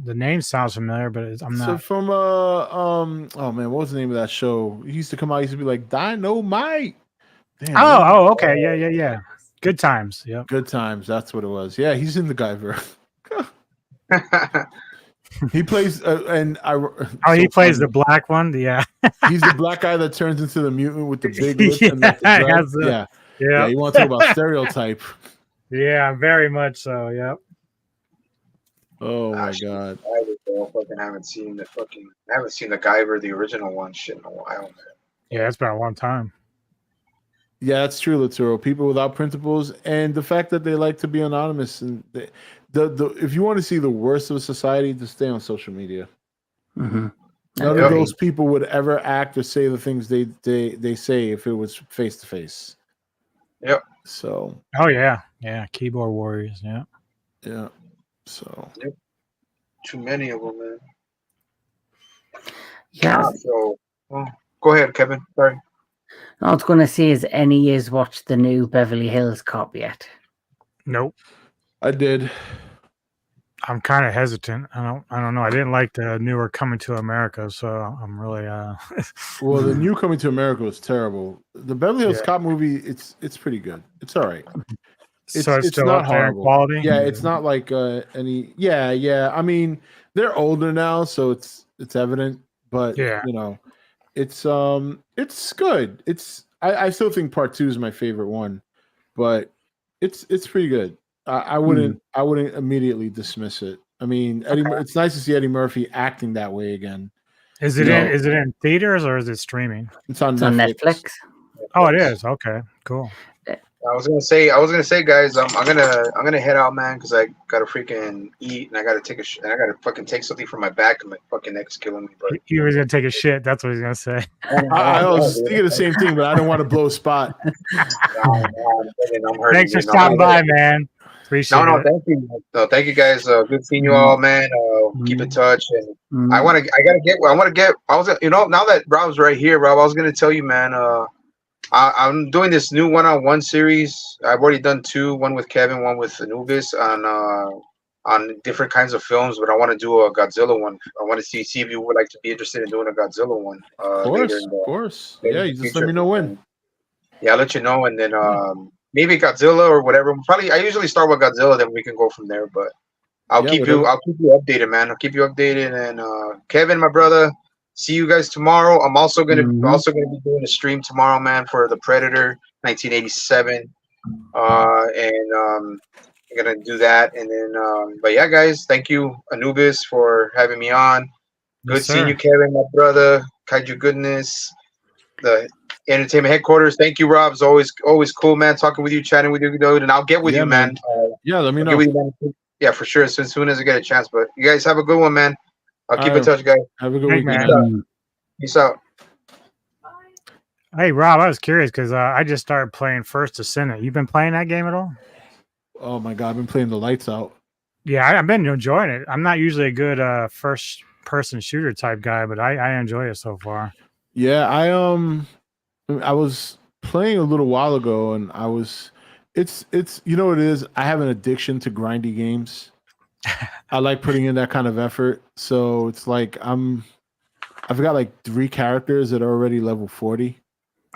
The name sounds familiar, but I'm not. So from oh man, what was the name of that show? He used to come out. He used to be like Dynamite. Damn, okay, yeah. Good Times. Yeah. Good Times. That's what it was. Yeah, he's in the Guyver. He plays, Oh, he plays the black one. Yeah. He's the black guy that turns into the mutant with the big lips and like the Yeah, dread. has the- Yeah. You want to talk about stereotype? Yeah, very much so. Yep. Oh my god. I haven't seen the Guyver, the original one, shit in a while, man. Yeah, it's been a long time. Yeah, that's true, Laturo. People without principles, and the fact that they like to be anonymous, and the if you want to see the worst of a society, just stay on social media. Mm-hmm. None of those people would ever act or say the things they say if it was face to face. Yep. So. Oh yeah, keyboard warriors. Yeah. Yeah. So. Yep. Too many of them, man. Yeah. So, go ahead, Kevin. Sorry. I was going to say, has any years watched the new Beverly Hills Cop yet? Nope. I did. I'm kind of hesitant. I don't know. I didn't like the newer Coming to America, so I'm really Well, the new Coming to America was terrible. The Beverly Hills Cop movie, it's pretty good. It's all right. So it's still not up there in horrible. quality. Yeah, it's not like any. Yeah. I mean, they're older now, so it's evident. But you know, it's good. I still think part 2 is my favorite one, but it's pretty good. I wouldn't immediately dismiss it. I mean, it's nice to see Eddie Murphy acting that way again. Is it in theaters or is it streaming? It's on Netflix. Oh, it is. Okay, cool. I was gonna say, guys, I'm gonna head out, man, because I gotta freaking eat and I gotta take and I gotta fucking take something from my back and my fucking neck's killing me, bro. He was gonna take a shit. That's what he's gonna say. I was thinking the same thing, but I don't want to blow a spot. Thanks for stopping by, man. Appreciate it. Thank you. No, thank you guys. Good seeing you all, man. Keep in touch, and I want to get. Now that Rob's right here, Rob, I was gonna tell you, man. I'm doing this new one-on-one series. I've already done 2, one with Kevin, one with Anubis on different kinds of films, but I want to do a Godzilla one. I want to see if you would like to be interested in doing a Godzilla one. Of course. Yeah, you just let me know when. Yeah, I'll let you know, and then maybe Godzilla or whatever. Probably, I usually start with Godzilla, then we can go from there. But I'll keep you updated, man. I'll keep you updated, and Kevin, my brother. See you guys tomorrow. I'm also gonna be doing a stream tomorrow, man, for the Predator 1987, and I'm gonna do that. And then, but yeah, guys, thank you, Anubis, for having me on. Good seeing you, Kevin, my brother. Kaiju goodness, the entertainment headquarters. Thank you, Rob. It's always cool, man. Talking with you, chatting with you, dude. And I'll get with you, man. Let me know. Yeah, for sure. As soon as I get a chance. But you guys have a good one, man. I'll keep in touch, guys. Have a good week, man. Peace out. Hey, Rob, I was curious because I just started playing First Descendant. You been playing that game at all? Oh my god, I've been playing the lights out. Yeah, I've been enjoying it. I'm not usually a good first-person shooter type guy, but I enjoy it so far. Yeah, I was playing a little while ago, and it's you know what it is. I have an addiction to grindy games. I like putting in that kind of effort. So it's like I've got like 3 characters that are already level 40.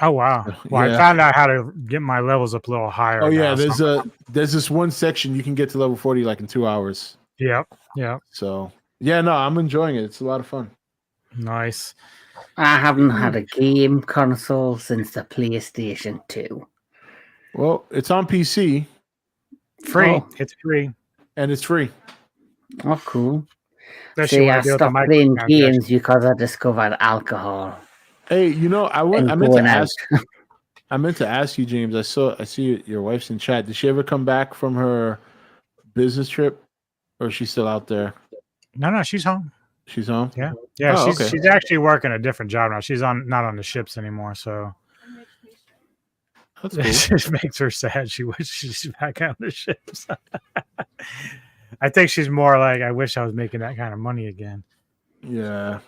Oh wow! Well, I found out how to get my levels up a little higher. Oh yeah, there's this one section you can get to level 40 like in 2 hours. Yep. So yeah, no, I'm enjoying it. It's a lot of fun. Nice. I haven't had a game console since the PlayStation 2. Well, it's on PC. Free. Oh. It's free. And it's free. Oh, cool. Especially I stopped playing games because I discovered alcohol. Hey, I meant to ask you, James. I see your wife's in chat. Did she ever come back from her business trip, or is she still out there? No, she's home. She's home. Yeah. Oh, she's actually working a different job now. She's not on the ships anymore. So that's cool. It just makes her sad. She wishes she's back on the ships. I think she's more like, I wish I was making that kind of money again. Yeah.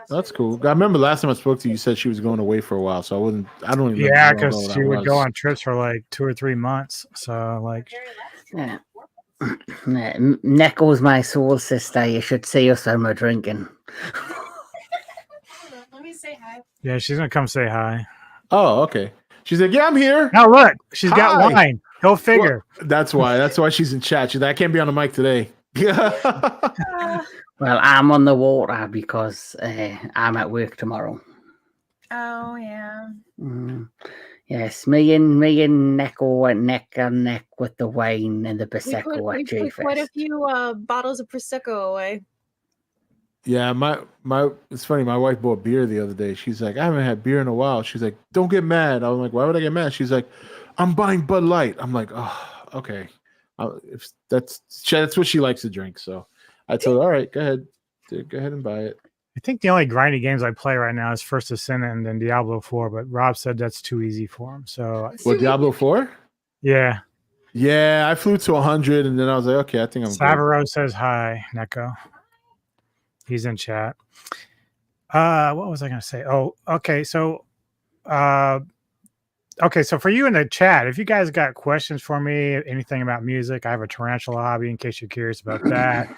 That's cool. I remember last time I spoke to you, you said she was going away for a while, so I don't even. Yeah, because she would go on trips for like 2 or 3 months. So like, yeah. Neko's my soul sister. You should see us when we're drinking. Let me say hi. Yeah, she's gonna come say hi. Oh, okay. She's like, yeah, I'm here. Now look, she's got wine. Go figure. Well, that's why she's in chat. She's like, I can't be on the mic today. Yeah. Well, I'm on the water because I'm at work tomorrow. Oh yeah. Yes, me and Neko went neck and neck with the wine and the We prosecco at put quite a J-Fest. few bottles of prosecco away. Yeah, my it's funny, my wife bought beer the other day. She's like, I haven't had beer in a while. She's like, don't get mad. I'm like, why would I get mad? She's like, I'm buying Bud Light. I'm like, oh, okay. If that's what she likes to drink. So I told her, all right, go ahead. Go ahead and buy it. I think the only grindy games I play right now is First Descendant and Diablo 4, but Rob said that's too easy for him. So What, Diablo 4? yeah. Yeah, I flew to 100 and then I was like, okay, I think I'm good. Savaro says hi, Neko. He's in chat. What was I going to say? Oh, okay. So, so for you in the chat, if you guys got questions for me, anything about music, I have a tarantula hobby in case you're curious about that.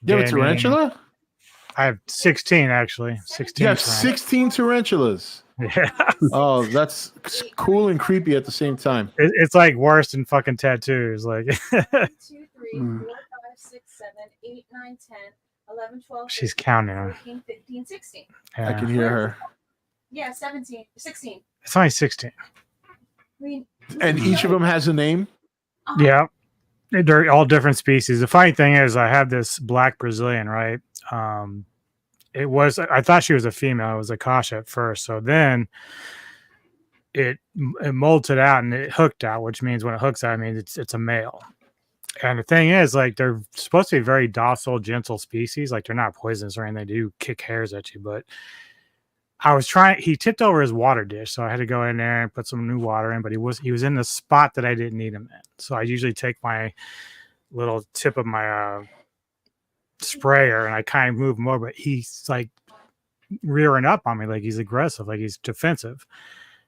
You have a tarantula? I have 16 actually. 16. You have 16 tarantulas. Yeah. Oh, that's cool and creepy at the same time. It's like worse than fucking tattoos. Like 2, 3, 4, 5, 6, 7, 8, 9, 10, 11, 12. She's counting them. 14, 15, 16. Yeah. I can hear her. Yeah, 17, 16. It's only 16. And each of them has a name? Yeah. They're all different species. The funny thing is I have this black Brazilian, right? I thought she was a female. It was a Kasha at first. So then it molted out and it hooked out, which means when it hooks out, it means it's a male. And the thing is, like, they're supposed to be very docile, gentle species. Like, they're not poisonous or anything. They do kick hairs at you. But he tipped over his water dish. So I had to go in there and put some new water in. But he was in the spot that I didn't need him in. So I usually take my little tip of my sprayer and I kind of move him over. But he's like rearing up on me, like he's aggressive, like he's defensive.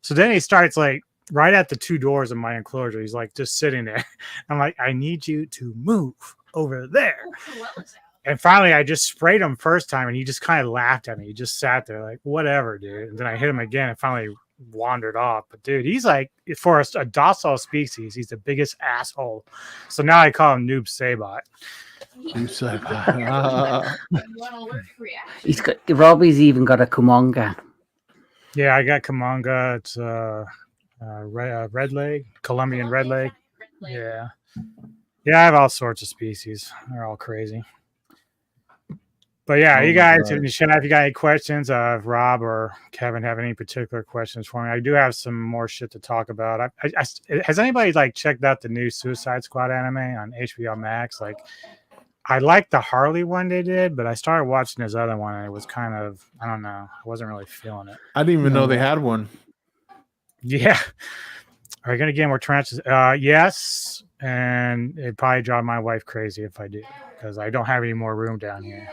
So then he starts like right at the 2 doors of my enclosure. He's like just sitting there. I'm like, I need you to move over there. And finally, I just sprayed him first time, and he just kind of laughed at me. He just sat there like, whatever, dude. And then I hit him again and finally wandered off. But dude, he's like, for a docile species, he's the biggest asshole. So now I call him Noob Sabot. He's got Robbie's even got a Kumonga. Yeah, I got Kumonga. It's red leg, Colombian red leg. Yeah, I have all sorts of species. They're all crazy. But yeah, you guys in the chat, if you got any questions, if Rob or Kevin have any particular questions for me, I do have some more shit to talk about. Has anybody like checked out the new Suicide Squad anime on HBO Max? Like, I liked the Harley one they did, but I started watching this other one and it was kind of, I don't know, I wasn't really feeling it. I didn't even know they had one. Yeah. Are you going to get more tarantulas? Yes. And it'd probably drive my wife crazy if I do, because I don't have any more room down here.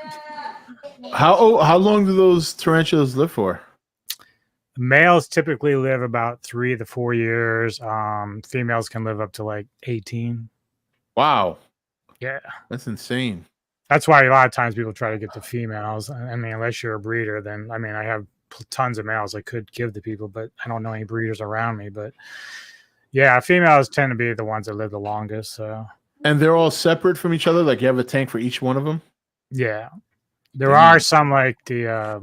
How long do those tarantulas live for? Males typically live about 3 to 4 years. Females can live up to like 18. Wow. Yeah. That's insane. That's why a lot of times people try to get the females. I mean, unless you're a breeder, then, I mean, I have tons of males I could give to people, but I don't know any breeders around me. But yeah, females tend to be the ones that live the longest. So. And they're all separate from each other? Like you have a tank for each one of them? Yeah. There are some like the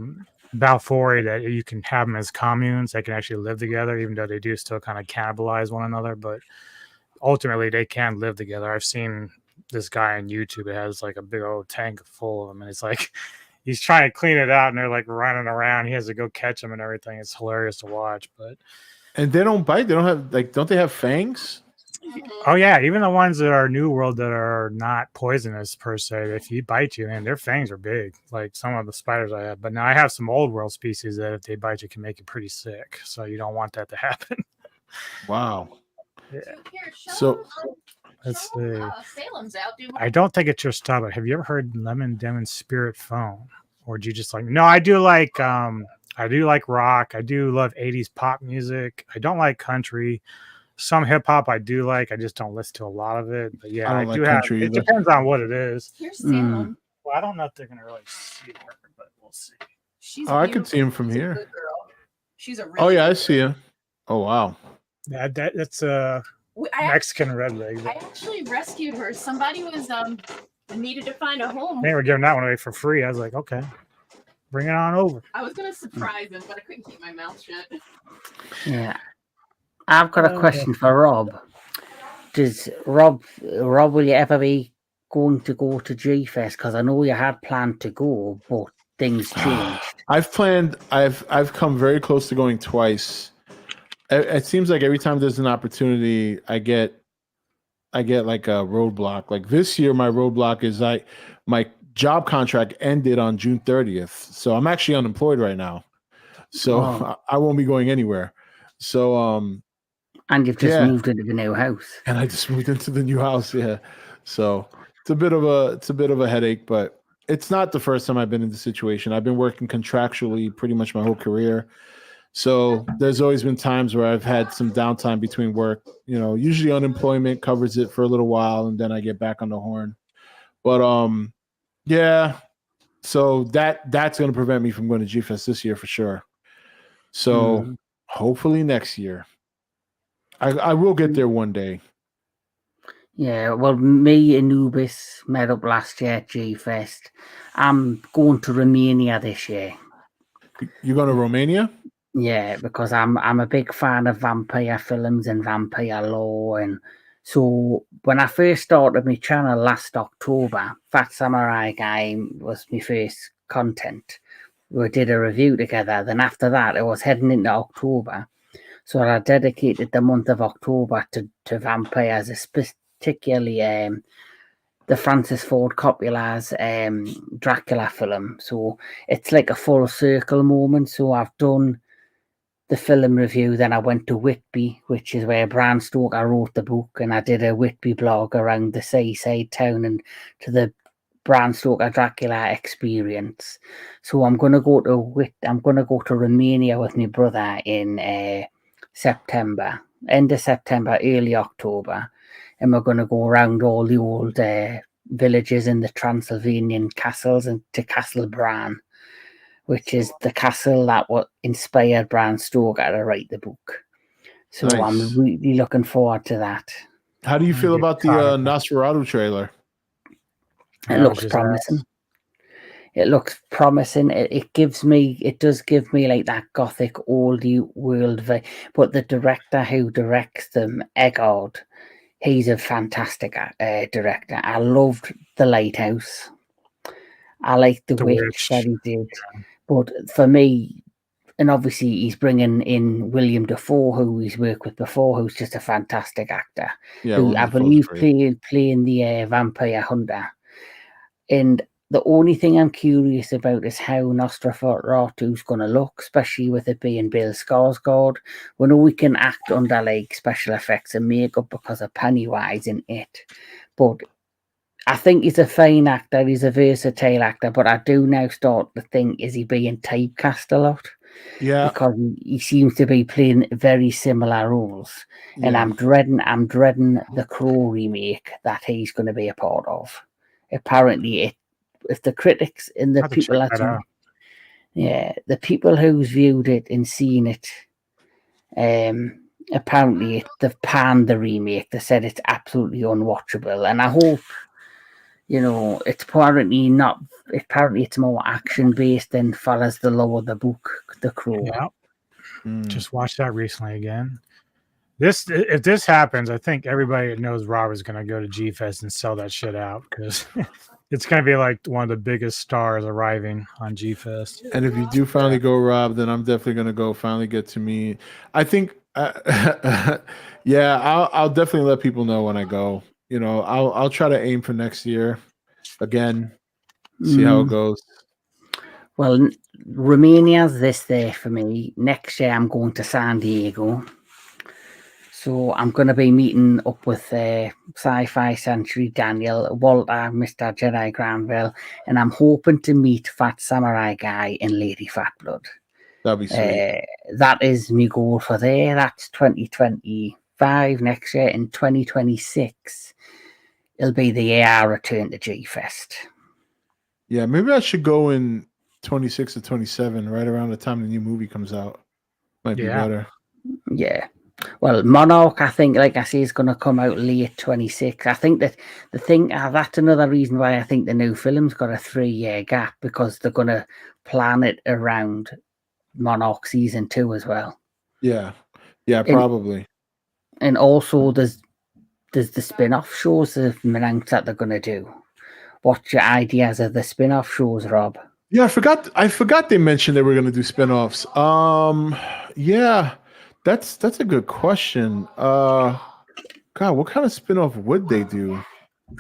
Balfouri that you can have them as communes. They can actually live together, even though they do still kind of cannibalize one another. But ultimately, they can live together. I've seen this guy on YouTube that has like a big old tank full of them. And it's like he's trying to clean it out and they're like running around. He has to go catch them and everything. It's hilarious to watch. And they don't bite? They don't have, like, don't they have fangs? Oh yeah, even the ones that are New World that are not poisonous per se, if you bite you, man, their fangs are big, like some of the spiders I have. But now I have some Old World species that if they bite you can make you pretty sick, so you don't want that to happen. Wow. Yeah. So let's see. I don't think it's your style, but have you ever heard Lemon Demon Spirit Phone? Or do you just like? No, I do like rock. I do love 80s pop music. I don't like country. Some hip hop I do like. I just don't listen to a lot of it. But yeah, I do have. It depends on what it is. Here's Salem. Well, I don't know if they're gonna really see her, but we'll see. I can see him from here. Good girl. She's a really I see him. Oh wow. That's a Mexican redleg. I actually rescued her. Somebody was I needed to find a home. They were giving that one away for free. I was like, okay, bring it on over. I was gonna surprise him, but I couldn't keep my mouth shut. Yeah. I've got a question for Rob. Does Rob, will you ever be going to go to G-Fest? Because I know you had planned to go, but things changed. I've come very close to going twice. It seems like every time there's an opportunity, I get like a roadblock. Like this year, my roadblock is my job contract ended on June 30th, so I'm actually unemployed right now. So I won't be going anywhere. So and you've just moved into the new house. And I just moved into the new house, yeah. So it's a bit of a headache, but it's not the first time I've been in this situation. I've been working contractually pretty much my whole career. So there's always been times where I've had some downtime between work. You know, usually unemployment covers it for a little while and then I get back on the horn. But yeah. So that's gonna prevent me from going to G-Fest this year for sure. So hopefully next year. I will get there one day. Yeah, well, me and Anubis met up last year at G-Fest. I'm going to Romania this year. You're going to Romania? Yeah, because I'm a big fan of vampire films and vampire lore, and so when I first started my channel last October, Fat Samurai Guy was my first content. We did a review together. Then after that, I was heading into October. So I dedicated the month of October to vampires, particularly the Francis Ford Coppola's Dracula film. So it's like a full circle moment. So I've done the film review, then I went to Whitby, which is where Bram Stoker wrote the book, and I did a Whitby blog around the seaside town and to the Bram Stoker Dracula experience. So I'm gonna go to Romania with my brother in September, end of September, early October, and we're going to go around all the old villages in the Transylvanian castles and to Castle Bran, which is the castle that inspired Bram Stoker to write the book. So nice. I'm really looking forward to that. How do you feel about the Nosferatu trailer? It looks promising. It looks promising. It does give me like that gothic oldie world vibe. But the director who directs them, Eggard, he's a fantastic director. I loved The Lighthouse. I liked The Witch that he did. But for me, and obviously he's bringing in William Dafoe, who he's worked with before, who's just a fantastic actor. Yeah, who I believe playing the vampire hunter. And the only thing I'm curious about is how Nosferatu's going to look, especially with it being Bill Skarsgård. We know we can act under like special effects and makeup because of Pennywise in it. But I think he's a fine actor. He's a versatile actor. But I do now start to think, is he being typecast a lot? Yeah. Because he seems to be playing very similar roles. Yeah. And I'm dreading the Crow remake that he's going to be a part of. Apparently if the critics and the people the people who's viewed it and seen it, apparently they've panned the remake. They said it's absolutely unwatchable, and I hope it's apparently it's more action based than follows the lore of the book, The Crow. Yeah, just watched that recently again. If this happens, I think everybody knows Rob is going to go to G-Fest and sell that shit out because it's going to be like one of the biggest stars arriving on G-Fest. And if you do finally go, Rob, then I'm definitely going to go finally get to meet. I think, I'll definitely let people know when I go. I'll try to aim for next year again, see how it goes. Well, Romania's this year for me. Next year, I'm going to San Diego. So I'm going to be meeting up with Sci-Fi Century Daniel, Walter, Mr. Jedi Granville, and I'm hoping to meet Fat Samurai Guy and Lady Fatblood. That'd be sweet. That is my goal for there. That's 2025 next year. In 2026, it'll be the year I return to G-Fest. Yeah, maybe I should go in 26 or 27, right around the time the new movie comes out. Might be better. Yeah. Well, Monarch, I think, like I say, is going to come out late 26. I think that the thing that's another reason why I think the new film's got a 3-year gap, because they're going to plan it around Monarch season 2 as well. Yeah, probably. And also, there's the spin-off shows that have been announced that they're going to do. What's your ideas of the spin-off shows, Rob? Yeah, I forgot they mentioned they were going to do spin-offs. Yeah, that's a good question. God, what kind of spin-off would they do?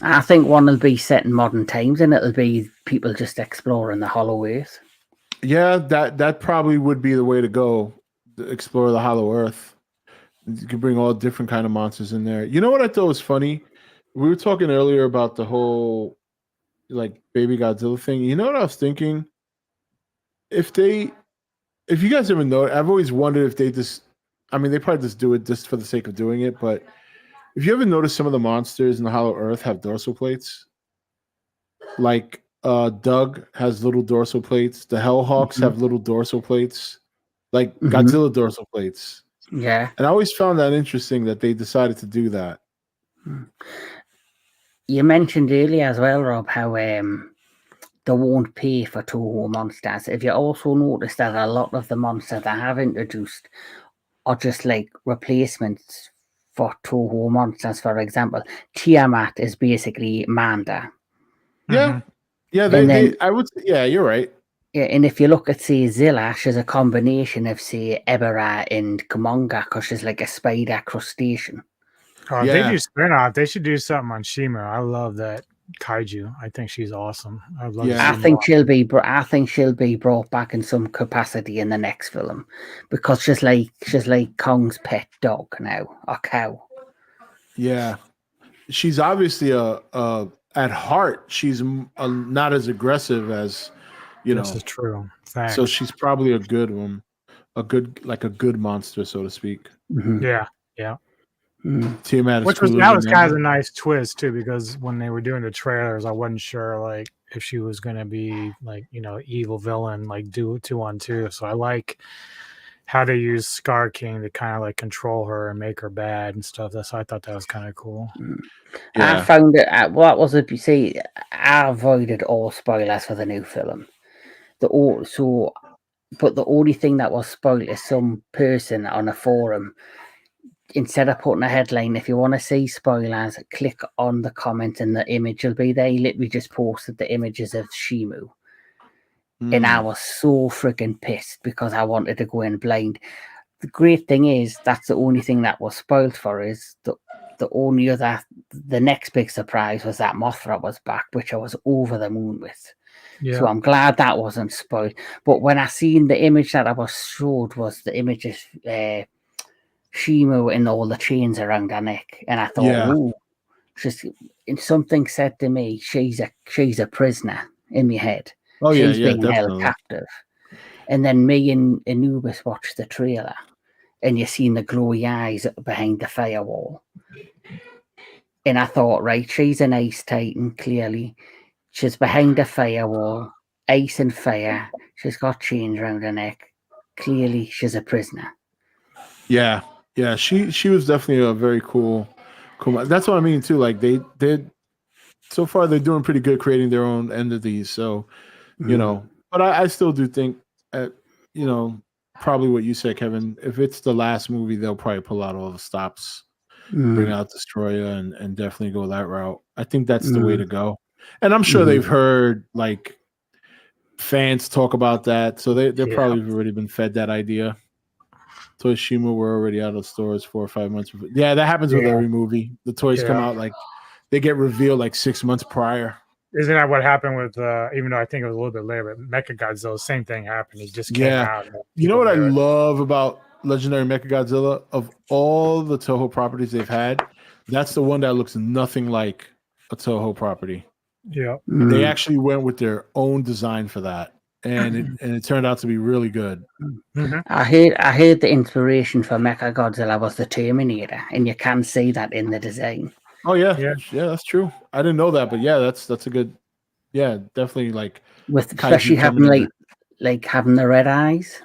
I think one will be set in modern times, and it'll be people just exploring the Hollow Earth. Yeah, that probably would be the way to go. Explore the Hollow Earth. You can bring all different kind of monsters in there. You know what I thought was funny? We were talking earlier about the whole like baby Godzilla thing. You know what I was thinking? If you guys ever know, I've always wondered if they just, I mean, they probably just do it just for the sake of doing it. But if you ever notice, some of the monsters in the Hollow Earth have dorsal plates. Like Doug has little dorsal plates. The Hellhawks have little dorsal plates, like Godzilla dorsal plates. Yeah. And I always found that interesting that they decided to do that. You mentioned earlier as well, Rob, how they won't pay for Toho monsters. If you also notice that a lot of the monsters they have introduced are just like replacements for Toho monsters. For example, Tiamat is basically Manda. Yeah. Yeah, I would say, yeah, you're right. Yeah, and if you look at, say, Zilla, she's a combination of, say, Ebera and Kumonga, because she's like a spider crustacean. Oh, if they do spin-off, they should do something on Shima. I love that kaiju. I think she's awesome. I'd love to see I think she'll be brought back in some capacity in the next film, because she's like Kong's pet dog now, or cow. Yeah, she's obviously at heart she's not as aggressive as This is true. Thanks. So she's probably a good one, a good monster, so to speak. Yeah. Tiamat is Which was kind of a nice twist too, because when they were doing the trailers, I wasn't sure like if she was going to be like, evil villain, like do 2-on-2. So I like how they use Scar King to kind of like control her and make her bad and stuff. So I thought that was kind of cool. I found it. What was it? You see, I avoided all spoilers for the new film. But the only thing that was spoiled is some person on a forum, instead of putting a headline, if you want to see spoilers, click on the comment and the image will be there. He literally just posted the images of Shimu. And I was so freaking pissed because I wanted to go in blind. The great thing is that's the only thing that was spoiled for is the next big surprise was that Mothra was back, which I was over the moon with. Yeah. So I'm glad that wasn't spoiled. But when I seen the image that I was showed was the image of Shimu and all the chains around her neck, and I thought, and something said to me, she's a prisoner in my head. Oh, she's being being held captive. And then me and Anubis watched the trailer, and you seen the glowy eyes behind the firewall. And I thought, right, she's an ice titan, clearly. She's behind a firewall, ice and fire. She's got chains around her neck. Clearly, she's a prisoner. Yeah. She was definitely a very cool. That's what I mean too. Like they did. So far, they're doing pretty good creating their own entities. So, but I still do think, probably what you said, Kevin. If it's the last movie, they'll probably pull out all the stops, bring out Destroyer, and definitely go that route. I think that's the way to go. And I'm sure they've heard like fans talk about that, so they're probably already been fed that idea. Toy Shima were already out of stores 4 or 5 months before. Yeah, that happens with every movie. The toys come out like they get revealed like 6 months prior. Isn't that what happened with? Even though I think it was a little bit later, but Mechagodzilla, same thing happened. He just came out. You know what I love about Legendary Mechagodzilla? Of all the Toho properties they've had, that's the one that looks nothing like a Toho property. Yeah, they actually went with their own design for that, and it turned out to be really good. I heard the inspiration for Mechagodzilla was the Terminator, and you can see that in the design. Oh yeah, that's true. I didn't know that, but that's a good. Yeah, definitely like with especially having like having the red eyes.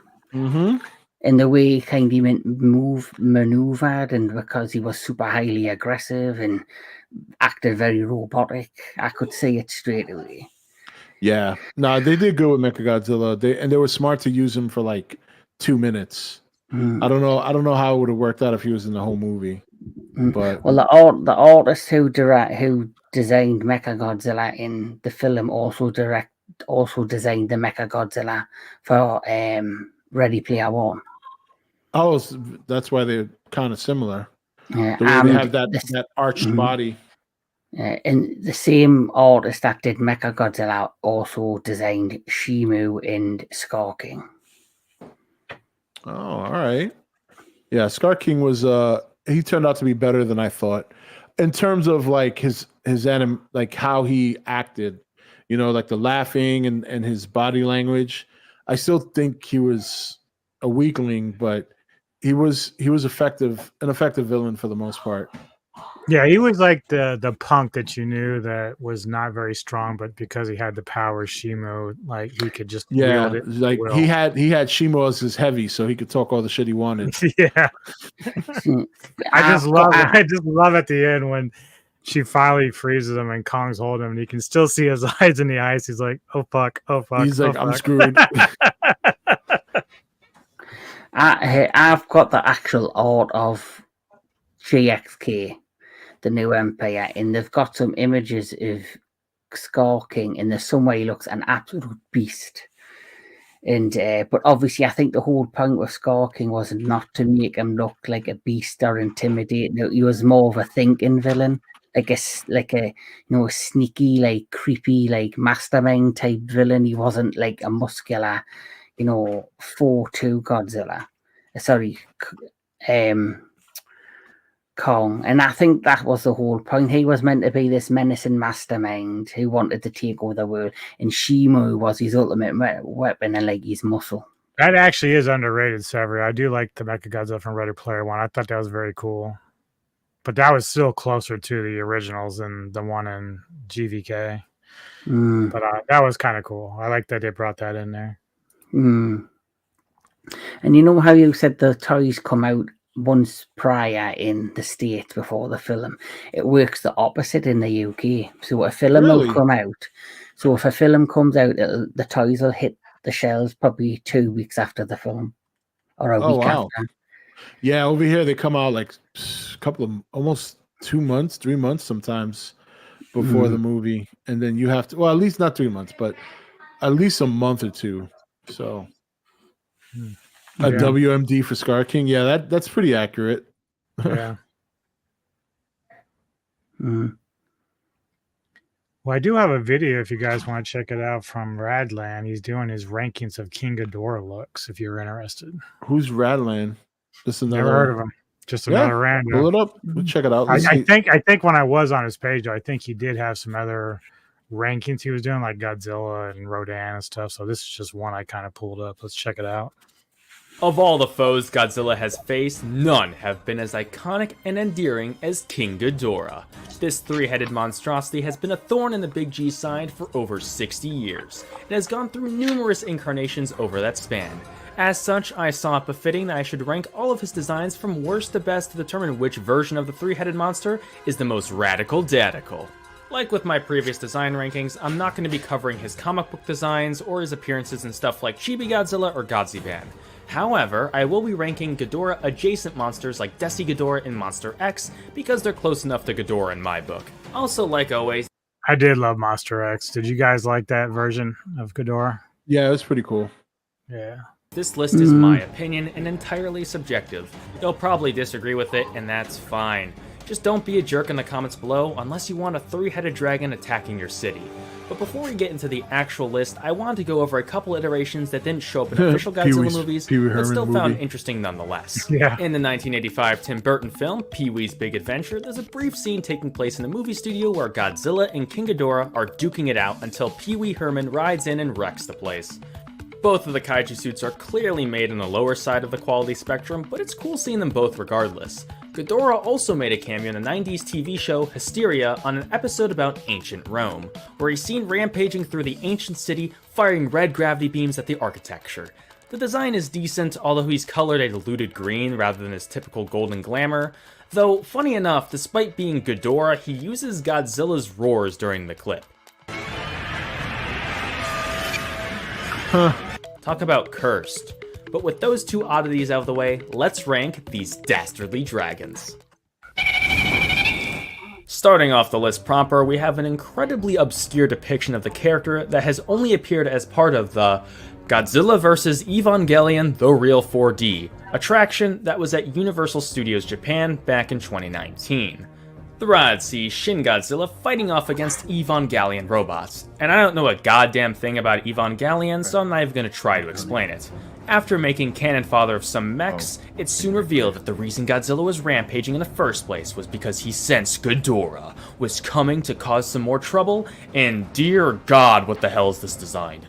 in the way he kind of maneuvered, and because he was super highly aggressive and acted very robotic, I could see it straight away. Yeah, no, they did good with Mechagodzilla. They were smart to use him for like 2 minutes. I don't know how it would have worked out if he was in the whole movie. But well, the artist who designed Mechagodzilla in the film also designed the Mechagodzilla for Ready Player One. oh, that's why they're kind of similar. Yeah, The way they have that arched body. And the same artist that did Mechagodzilla also designed Shimu and Scar King. Oh, all right. Yeah, Scar King was he turned out to be better than I thought in terms of like his like how he acted, you know, like the laughing and his body language. I still think he was a weakling, but he was an effective villain for the most part. Yeah, he was like the punk that you knew that was not very strong, but because he had the power Shimo, like he could just wield it. Like he had Shimo as his heavy, so he could talk all the shit he wanted. Yeah. I just love at the end when she finally freezes him and Kong's holding him and you can still see his eyes in the ice. He's like, oh fuck. He's like, I'm screwed. I've got the actual art of GXK, the new Empire, and they've got some images of Scar King, and there's some way he looks an absolute beast. And but obviously, I think the whole point with Scar King was not to make him look like a beast or intimidating. He was more of a thinking villain, like a sneaky, like creepy, like mastermind type villain. He wasn't like a muscular, 4-2 Godzilla. Sorry, Kong. And I think that was the whole point. He was meant to be this menacing mastermind who wanted to take over the world, and Shimo was his ultimate weapon and like his muscle. That actually is underrated, Severy. I do like the Mechagodzilla from Ready Player One. I thought that was very cool. But that was still closer to the originals than the one in GVK. But that was kind of cool. I like that they brought that in there. And you know how you said the toys come out once prior in the States before the film? It works the opposite in the UK. So a film will come out. So if a film comes out, the toys will hit the shelves probably 2 weeks after the film, or a week after. Yeah, over here they come out like a couple of almost 2 months, 3 months sometimes before the movie, and then you have to. Well, at least not 3 months, but at least a month or two. So. A WMD for Scar King, yeah, that's pretty accurate. Yeah. Well, I do have a video if you guys want to check it out from Radland. He's doing his rankings of King Ghidorah looks. If you're interested, who's Radland? Just another. Never heard of him. Just another random. Pull it up. We'll check it out. I think when I was on his page, I think he did have some other rankings he was doing, like Godzilla and Rodan and stuff. So this is just one I kind of pulled up. Let's check it out. Of all the foes Godzilla has faced, none have been as iconic and endearing as King Ghidorah. This three-headed monstrosity has been a thorn in the Big G side for over 60 years. It has gone through numerous incarnations over that span. As such, I saw it befitting that I should rank all of his designs from worst to best to determine which version of the three-headed monster is the most radical-dadical. Like with my previous design rankings, I'm not going to be covering his comic book designs or his appearances in stuff like Chibi Godzilla or Godziban. However, I will be ranking Ghidorah adjacent monsters like Desi Ghidorah and Monster X because they're close enough to Ghidorah in my book. Also, like always, I did love Monster X. Did you guys like that version of Ghidorah? Yeah, it was pretty cool. Yeah. This list is my opinion and entirely subjective. You'll probably disagree with it, and that's fine. Just don't be a jerk in the comments below unless you want a three-headed dragon attacking your city. But before we get into the actual list, I wanted to go over a couple iterations that didn't show up in official Godzilla movies, but still found interesting nonetheless. Yeah. In the 1985 Tim Burton film, Pee-wee's Big Adventure, there's a brief scene taking place in a movie studio where Godzilla and King Ghidorah are duking it out until Pee-wee Herman rides in and wrecks the place. Both of the kaiju suits are clearly made on the lower side of the quality spectrum, but it's cool seeing them both regardless. Ghidorah also made a cameo in the 90s TV show Hysteria on an episode about ancient Rome, where he's seen rampaging through the ancient city, firing red gravity beams at the architecture. The design is decent, although he's colored a diluted green rather than his typical golden glamour, though funny enough, despite being Ghidorah, he uses Godzilla's roars during the clip. Talk about cursed. But with those two oddities out of the way, let's rank these dastardly dragons. Starting off the list proper, we have an incredibly obscure depiction of the character that has only appeared as part of the Godzilla vs. Evangelion The Real 4D attraction that was at Universal Studios Japan back in 2019. The ride sees Shin Godzilla fighting off against Evangelion robots, and I don't know a goddamn thing about Evangelion, so I'm not even going to try to explain it. After making cannon fodder of some mechs, it's soon revealed that the reason Godzilla was rampaging in the first place was because he sensed Ghidorah was coming to cause some more trouble, and dear God, what the hell is this design?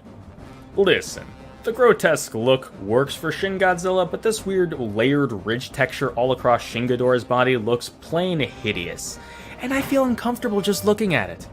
Listen, the grotesque look works for Shin Godzilla, but this weird layered ridge texture all across Shin Ghidorah's body looks plain hideous, and I feel uncomfortable just looking at it.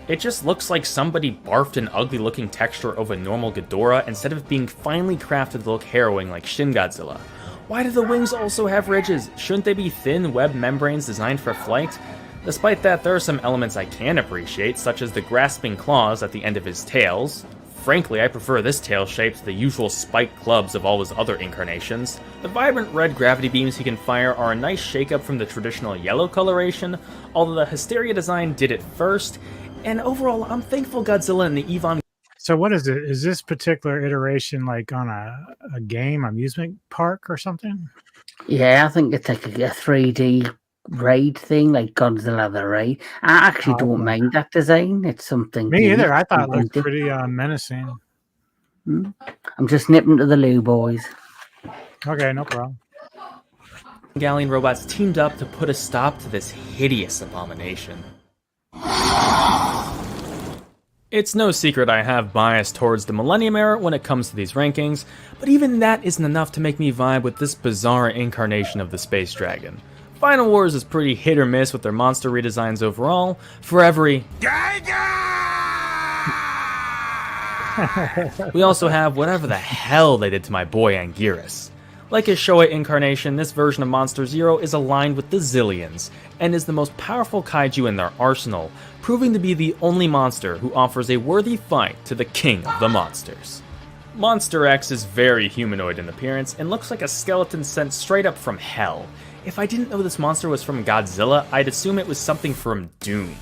It just looks like somebody barfed an ugly looking texture over normal Ghidorah instead of being finely crafted to look harrowing like Shin Godzilla. Why do the wings also have ridges? Shouldn't they be thin web membranes designed for flight? Despite that, there are some elements I can appreciate, such as the grasping claws at the end of his tails. Frankly, I prefer this tail shape to the usual spiked clubs of all his other incarnations. The vibrant red gravity beams he can fire are a nice shakeup from the traditional yellow coloration, although the Hysteria design did it first, and overall, I'm thankful Godzilla and the Evangelion. So what is it? Is this particular iteration like on a game, amusement park or something? Yeah, I think it's like a 3D raid thing, like Godzilla the Raid. I actually don't mind that design. It's something. Me either. I thought it looked pretty menacing. I'm just nipping to the loo, boys. Okay, no problem. Evangelion robots teamed up to put a stop to this hideous abomination. It's no secret I have bias towards the Millennium Era when it comes to these rankings, but even that isn't enough to make me vibe with this bizarre incarnation of the Space Dragon. Final Wars is pretty hit or miss with their monster redesigns overall. For every we also have whatever the hell they did to my boy Anguirus. Like his Showa incarnation, this version of Monster Zero is aligned with the Zillions, and is the most powerful kaiju in their arsenal, proving to be the only monster who offers a worthy fight to the king of the monsters. Monster X is very humanoid in appearance, and looks like a skeleton sent straight up from hell. If I didn't know this monster was from Godzilla, I'd assume it was something from Doom.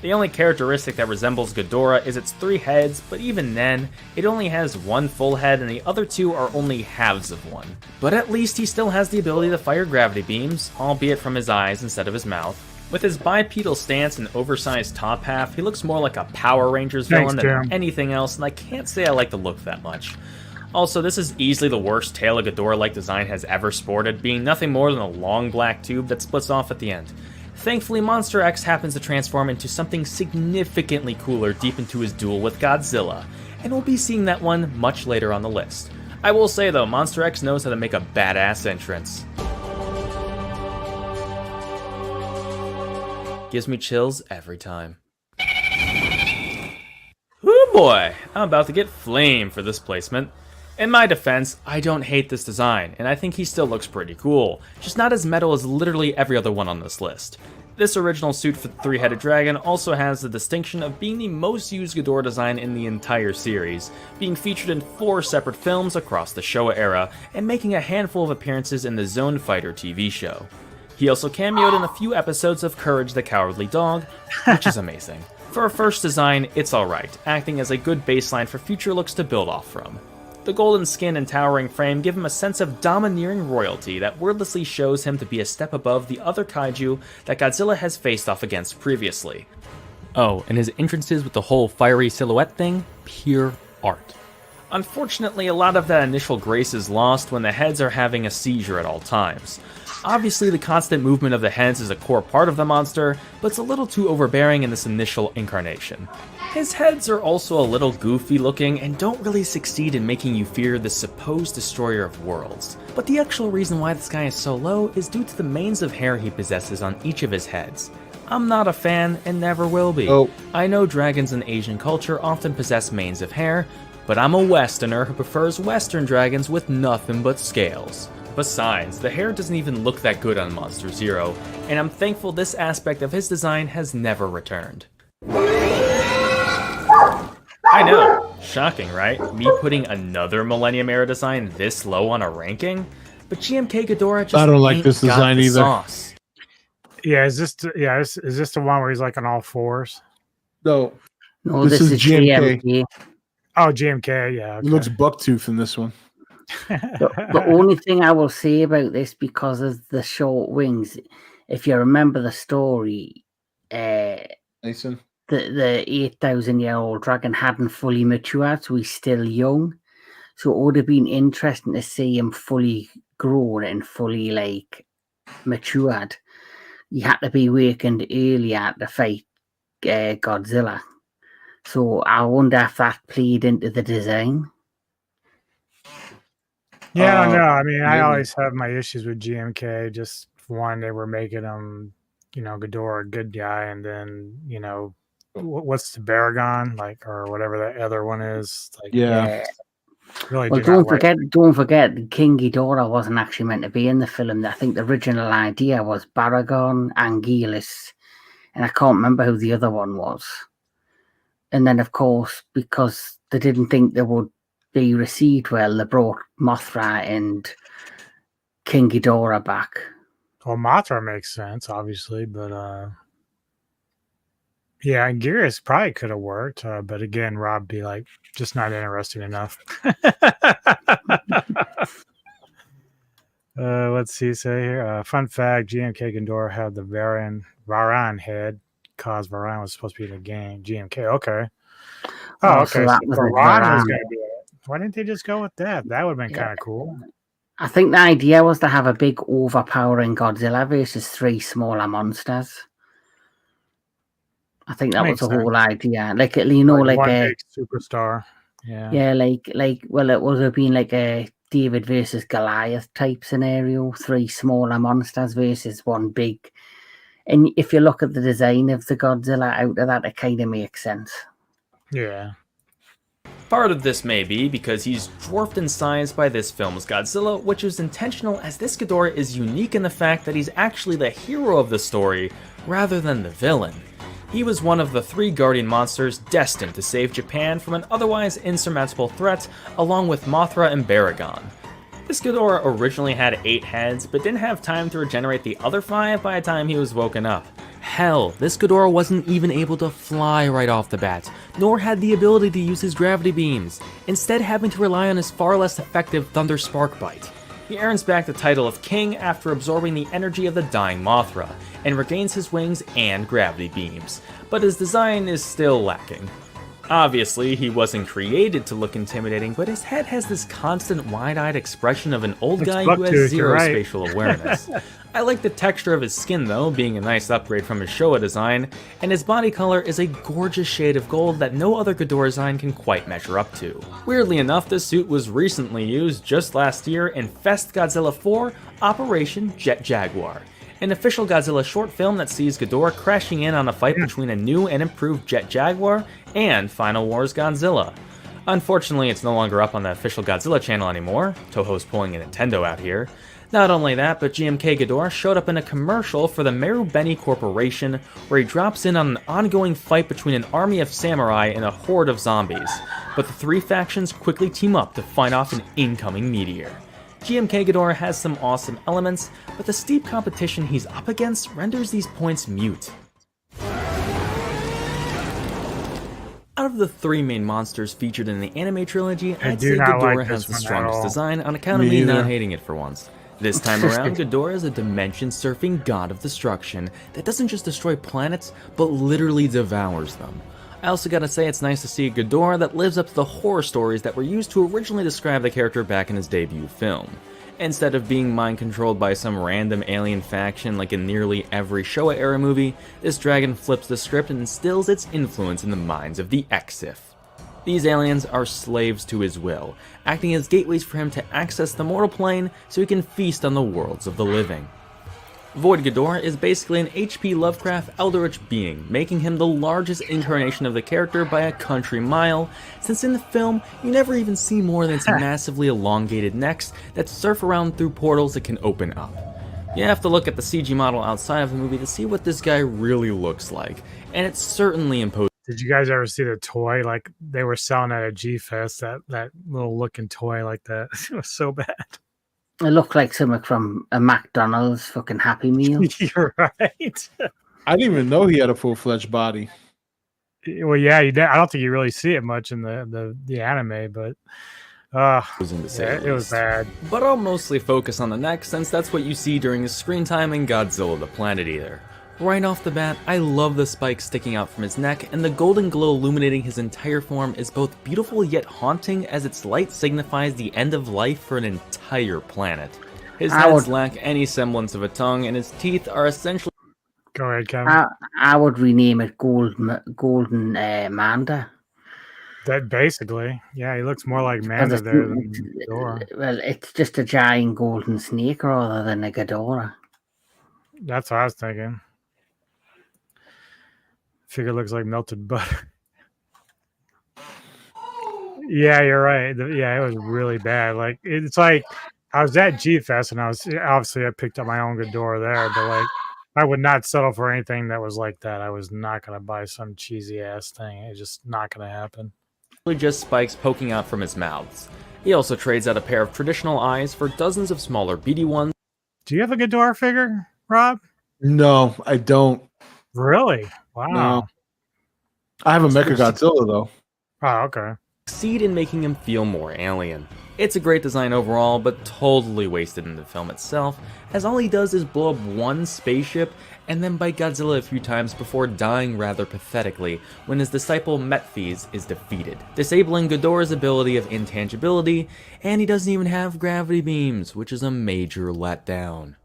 The only characteristic that resembles Ghidorah is its 3 heads, but even then, it only has 1 full head and the other 2 are only halves of one. But at least he still has the ability to fire gravity beams, albeit from his eyes instead of his mouth. With his bipedal stance and oversized top half, he looks more like a Power Rangers villain than anything else, and I can't say I like the look that much. Also, this is easily the worst tail a Ghidorah-like design has ever sported, being nothing more than a long black tube that splits off at the end. Thankfully, Monster X happens to transform into something significantly cooler deep into his duel with Godzilla, and we'll be seeing that one much later on the list. I will say though, Monster X knows how to make a badass entrance. Gives me chills every time. Whoo boy, I'm about to get flamed for this placement. In my defense, I don't hate this design, and I think he still looks pretty cool, just not as metal as literally every other one on this list. This original suit for the 3-headed dragon also has the distinction of being the most used Ghidorah design in the entire series, being featured in 4 separate films across the Showa era, and making a handful of appearances in the Zone Fighter TV show. He also cameoed in a few episodes of Courage the Cowardly Dog, which is amazing. For a first design, it's alright, acting as a good baseline for future looks to build off from. The golden skin and towering frame give him a sense of domineering royalty that wordlessly shows him to be a step above the other kaiju that Godzilla has faced off against previously. Oh, and his entrances with the whole fiery silhouette thing, pure art. Unfortunately, a lot of that initial grace is lost when the heads are having a seizure at all times. Obviously, the constant movement of the heads is a core part of the monster, but it's a little too overbearing in this initial incarnation. His heads are also a little goofy looking and don't really succeed in making you fear the supposed destroyer of worlds. But the actual reason why this guy is so low is due to the manes of hair he possesses on each of his heads. I'm not a fan and never will be. I know dragons in Asian culture often possess manes of hair, but I'm a Westerner who prefers Western dragons with nothing but scales. Besides, the hair doesn't even look that good on Monster Zero, and I'm thankful this aspect of his design has never returned. I know, shocking, right? Me putting another Millennium Era design this low on a ranking? But GMK Ghidorah just I don't like ain't this got design the either. sauce. Yeah, is this the one where he's like on all fours? No, No, this is GMK. Oh, GMK, yeah. Okay. It looks bucktooth in this one. The only thing I will say about this, because of the short wings, if you remember the story, Mason. the 8,000-year-old dragon hadn't fully matured, so he's still young. So it would have been interesting to see him fully grown and fully like matured. You had to be wakened earlier to fight Godzilla. So I wonder if that played into the design. Yeah, I don't know. I mean, I maybe. always have my issues with GMK. Just one, they were making him, Ghidorah a good guy, and then, what's the Baragon, like, or whatever that other one is, like, Yeah. really. Well, don't forget, King Ghidorah wasn't actually meant to be in the film. I think the original idea was Baragon, Anguillus, and I can't remember who the other one was. And then, of course, because they didn't think they would be received well, they brought Mothra and King Ghidorah back. Well, Mothra makes sense, obviously, but yeah, Anguirus probably could have worked, but again, Rob be like, just not interesting enough. Let's see, say here. Fun fact: GMK Ghidorah had the Varan head, cause Varan was supposed to be in the game. GMK, okay. Oh, okay. So that was Varan was going to be it. Why didn't they just go with that? That would have been kind of cool. I think the idea was to have a big overpowering Godzilla versus 3 smaller monsters. I think that was the whole idea. Like one big superstar. Yeah. Yeah, well, it would have been like a David versus Goliath type scenario. 3 smaller monsters versus one big. And if you look at the design of the Godzilla out of that, it kind of makes sense. Yeah. Part of this may be because he's dwarfed in size by this film's Godzilla, which is intentional as this Ghidorah is unique in the fact that he's actually the hero of the story rather than the villain. He was one of the 3 guardian monsters destined to save Japan from an otherwise insurmountable threat, along with Mothra and Baragon. This Ghidorah originally had 8 heads, but didn't have time to regenerate the other 5 by the time he was woken up. Hell, this Ghidorah wasn't even able to fly right off the bat, nor had the ability to use his gravity beams, instead having to rely on his far less effective Thunder Spark Bite. He earns back the title of King after absorbing the energy of the dying Mothra, and regains his wings and gravity beams, but his design is still lacking. Obviously, he wasn't created to look intimidating, but his head has this constant wide-eyed expression of an old guy who has zero spatial awareness. I like the texture of his skin though, being a nice upgrade from his Showa design, and his body color is a gorgeous shade of gold that no other Ghidorah design can quite measure up to. Weirdly enough, this suit was recently used just last year in Fest Godzilla 4 Operation Jet Jaguar, an official Godzilla short film that sees Ghidorah crashing in on a fight between a new and improved Jet Jaguar and Final Wars Godzilla. Unfortunately, it's no longer up on the official Godzilla channel anymore. Toho's pulling a Nintendo out here. Not only that, but GMK Ghidorah showed up in a commercial for the Marubeni Corporation, where he drops in on an ongoing fight between an army of samurai and a horde of zombies. But the 3 factions quickly team up to fight off an incoming meteor. GMK Ghidorah has some awesome elements, but the steep competition he's up against renders these points mute. Out of the 3 main monsters featured in the anime trilogy, I'd say Ghidorah has the strongest design on account of me not hating it for once. This time around, Ghidorah is a dimension-surfing god of destruction that doesn't just destroy planets, but literally devours them. I also gotta say it's nice to see a Ghidorah that lives up to the horror stories that were used to originally describe the character back in his debut film. Instead of being mind-controlled by some random alien faction like in nearly every Showa-era movie, this dragon flips the script and instills its influence in the minds of the X-Sith. These aliens are slaves to his will, acting as gateways for him to access the mortal plane so he can feast on the worlds of the living. Void Ghidorah is basically an H.P. Lovecraft eldritch being, making him the largest incarnation of the character by a country mile, since in the film, you never even see more than some massively elongated necks that surf around through portals that can open up. You have to look at the CG model outside of the movie to see what this guy really looks like, and it's certainly imposing. Did you guys ever see the toy? Like, they were selling at a G-Fest, that little looking toy like that. It was so bad. It looked like something from a McDonald's fucking Happy Meal. You're right. I didn't even know he had a full-fledged body. Well, yeah, I don't think you really see it much in the anime, but it was bad. But I'll mostly focus on the neck since that's what you see during his screen time in Godzilla the Planet Eater. Right off the bat, I love the spikes sticking out from his neck, and the golden glow illuminating his entire form is both beautiful yet haunting, as its light signifies the end of life for an entire planet. His heads lack any semblance of a tongue, and his teeth are essentially... Go ahead, Kevin. I would rename it Golden Manda. That basically, yeah, he looks more like Manda there than Ghidorah. Well, it's just a giant golden snake rather than a Ghidorah. That's what I was thinking. Figure looks like melted butter. Yeah, you're right. Yeah, it was really bad. Like, it's like I was at G-Fest and I picked up my own Ghidorah there, but like I would not settle for anything that was like that. I was not gonna buy some cheesy ass thing. It's just not gonna happen. Just spikes poking out from his mouths. He also trades out a pair of traditional eyes for dozens of smaller beady ones. Do you have a Ghidorah figure, Rob? No, I don't. Really? Wow. No. I have a Mechagodzilla though. Oh, okay. Succeed in making him feel more alien. It's a great design overall, but totally wasted in the film itself, as all he does is blow up one spaceship and then bite Godzilla a few times before dying rather pathetically when his disciple Metphes is defeated, disabling Ghidorah's ability of intangibility, and he doesn't even have gravity beams, which is a major letdown.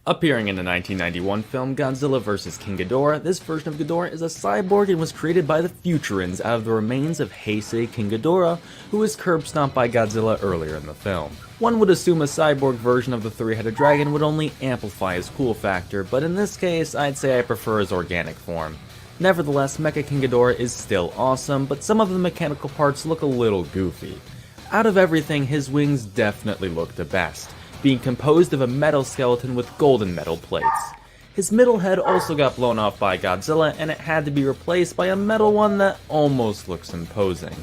Appearing in the 1991 film Godzilla vs. King Ghidorah, this version of Ghidorah is a cyborg and was created by the Futurans out of the remains of Heisei King Ghidorah, who was curb-stomped by Godzilla earlier in the film. One would assume a cyborg version of the three-headed dragon would only amplify his cool factor, but in this case, I'd say I prefer his organic form. Nevertheless, Mecha King Ghidorah is still awesome, but some of the mechanical parts look a little goofy. Out of everything, his wings definitely look the best, being composed of a metal skeleton with golden metal plates. His middle head also got blown off by Godzilla, and it had to be replaced by a metal one that almost looks imposing.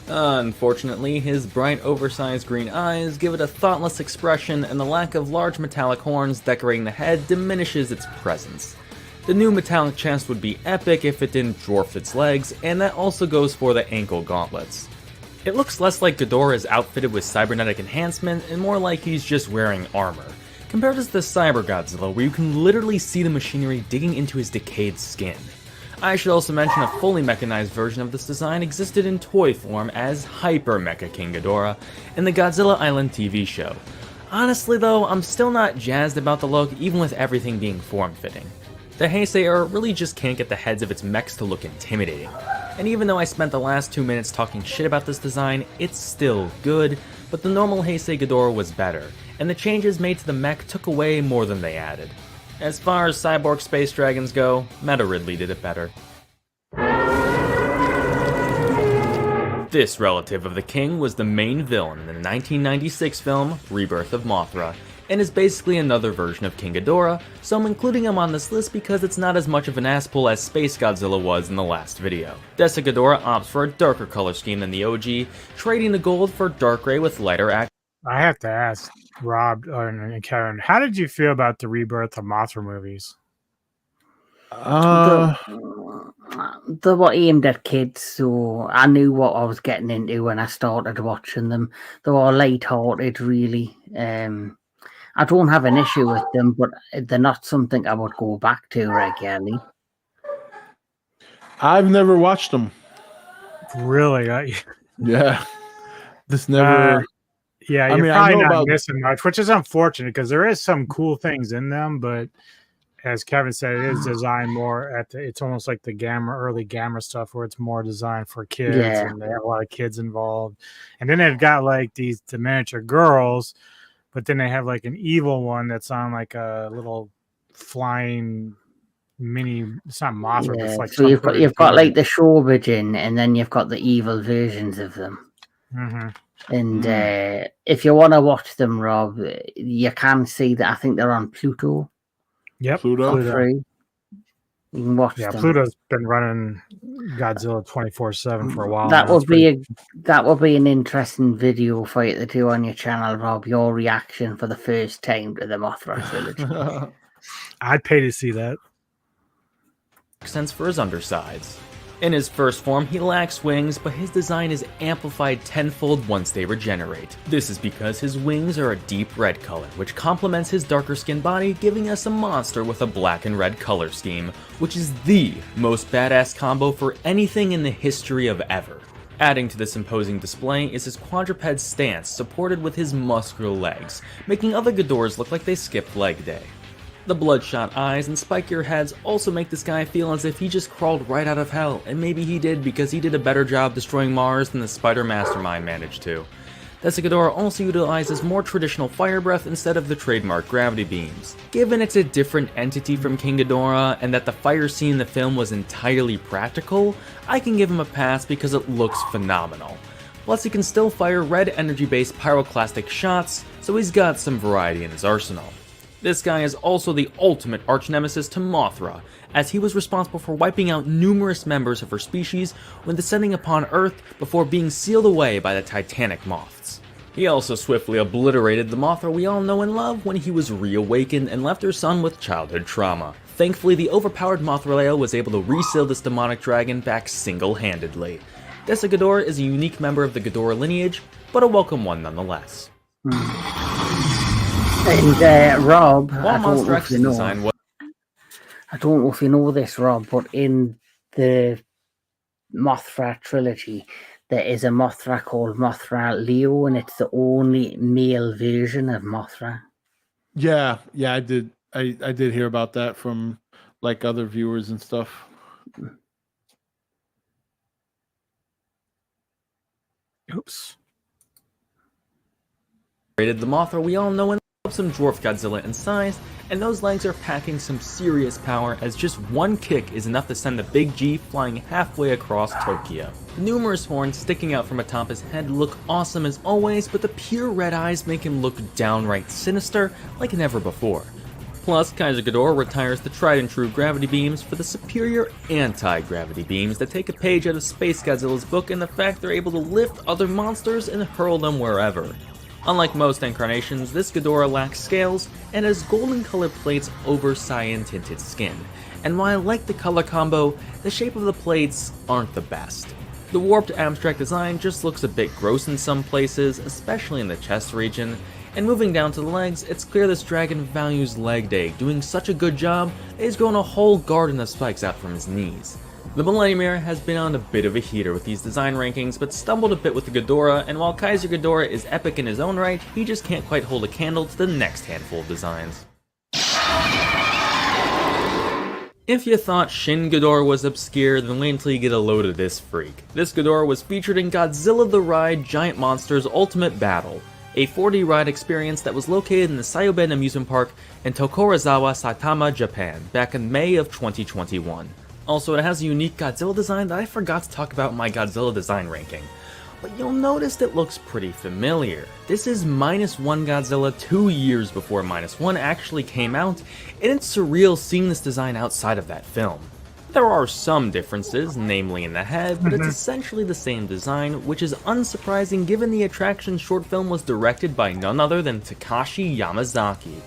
Unfortunately, his bright, oversized green eyes give it a thoughtless expression, and the lack of large metallic horns decorating the head diminishes its presence. The new metallic chest would be epic if it didn't dwarf its legs, and that also goes for the ankle gauntlets. It looks less like Ghidorah is outfitted with cybernetic enhancement and more like he's just wearing armor, compared to the Cyber Godzilla where you can literally see the machinery digging into his decayed skin. I should also mention a fully mechanized version of this design existed in toy form as Hyper Mecha King Ghidorah in the Godzilla Island TV show. Honestly though, I'm still not jazzed about the look even with everything being form-fitting. The Heisei era really just can't get the heads of its mechs to look intimidating. And even though I spent the last 2 minutes talking shit about this design, it's still good, but the normal Heisei Ghidorah was better, and the changes made to the mech took away more than they added. As far as cyborg space dragons go, Meta Ridley did it better. This relative of the king was the main villain in the 1996 film Rebirth of Mothra, and is basically another version of King Ghidorah, so I'm including him on this list because it's not as much of an asspull as Space Godzilla was in the last video. Desa Ghidorah opts for a darker color scheme than the OG, trading the gold for dark gray with lighter action. I have to ask Rob and Karen, how did you feel about the Rebirth of Mothra movies? They were aimed at kids, so I knew what I was getting into when I started watching them. They were light-hearted, really. I don't have an issue with them, but they're not something I would go back to regularly. I've never watched them. Really? Yeah. This never... yeah, you're probably not missing much, which is unfortunate because there is some cool things in them, but as Kevin said, it is designed more at it's almost like the early Gamma stuff where it's more designed for kids and they have a lot of kids involved. And then they've got like the miniature girls but then they have like an evil one that's on like a little flying mini. It's not Mothra, but it's like so some you've sort got of you've got demon. like the Shorbridge, and then you've got the evil versions of them. And if you want to watch them, Rob, you can see that I think they're on Pluto. Yep, Pluto. For free. You can watch them. Pluto's been running Godzilla 24/7 for a while. That now. would be an interesting video for you to do on your channel, Rob. Your reaction for the first time to the Mothra trilogy. I'd pay to see that. Sense for his undersides. In his first form, he lacks wings, but his design is amplified tenfold once they regenerate. This is because his wings are a deep red color, which complements his darker skinned body, giving us a monster with a black and red color scheme, which is the most badass combo for anything in the history of ever. Adding to this imposing display is his quadruped stance, supported with his muscular legs, making other Ghidorahs look like they skipped leg day. The bloodshot eyes and spikier heads also make this guy feel as if he just crawled right out of hell, and maybe he did because he did a better job destroying Mars than the Spider Mastermind managed to. This Ghidorah also utilizes more traditional fire breath instead of the trademark gravity beams. Given it's a different entity from King Ghidorah and that the fire scene in the film was entirely practical, I can give him a pass because it looks phenomenal. Plus he can still fire red energy based pyroclastic shots, so he's got some variety in his arsenal. This guy is also the ultimate arch-nemesis to Mothra, as he was responsible for wiping out numerous members of her species when descending upon Earth before being sealed away by the Titanic moths. He also swiftly obliterated the Mothra we all know and love when he was reawakened and left her son with childhood trauma. Thankfully, the overpowered Mothra was able to reseal this demonic dragon back single-handedly. This Ghidorah is a unique member of the Ghidorah lineage, but a welcome one nonetheless. And Rob, While I don't know if you know this, Rob, but in the Mothra trilogy, there is a Mothra called Mothra Leo, and it's the only male version of Mothra. Yeah, I did. I did hear about that from like other viewers and stuff. Oops. The Mothra we all know and love, some dwarf Godzilla in size, and those legs are packing some serious power as just one kick is enough to send the Big G flying halfway across Tokyo. Numerous horns sticking out from atop his head look awesome as always, but the pure red eyes make him look downright sinister like never before. Plus, Kaiser Ghidorah retires the tried and true gravity beams for the superior anti-gravity beams that take a page out of Space Godzilla's book and the fact they're able to lift other monsters and hurl them wherever. Unlike most incarnations, this Ghidorah lacks scales and has golden colored plates over cyan tinted skin. And while I like the color combo, the shape of the plates aren't the best. The warped abstract design just looks a bit gross in some places, especially in the chest region, and moving down to the legs, it's clear this dragon values leg day, doing such a good job that he's grown a whole garden of spikes out from his knees. The Millennium Era has been on a bit of a heater with these design rankings, but stumbled a bit with the Ghidorah, and while Kaiser Ghidorah is epic in his own right, he just can't quite hold a candle to the next handful of designs. If you thought Shin Ghidorah was obscure, then wait until you get a load of this freak. This Ghidorah was featured in Godzilla the Ride Giant Monsters Ultimate Battle, a 4D ride experience that was located in the Sayoben Amusement Park in Tokorozawa, Saitama, Japan, back in May of 2021. Also, it has a unique Godzilla design that I forgot to talk about in my Godzilla design ranking. But you'll notice it looks pretty familiar. This is -1 Godzilla 2 years before -1 actually came out, and it's surreal seeing this design outside of that film. There are some differences, namely in the head, but it's essentially the same design, which is unsurprising given the attraction short film was directed by none other than Takashi Yamazaki.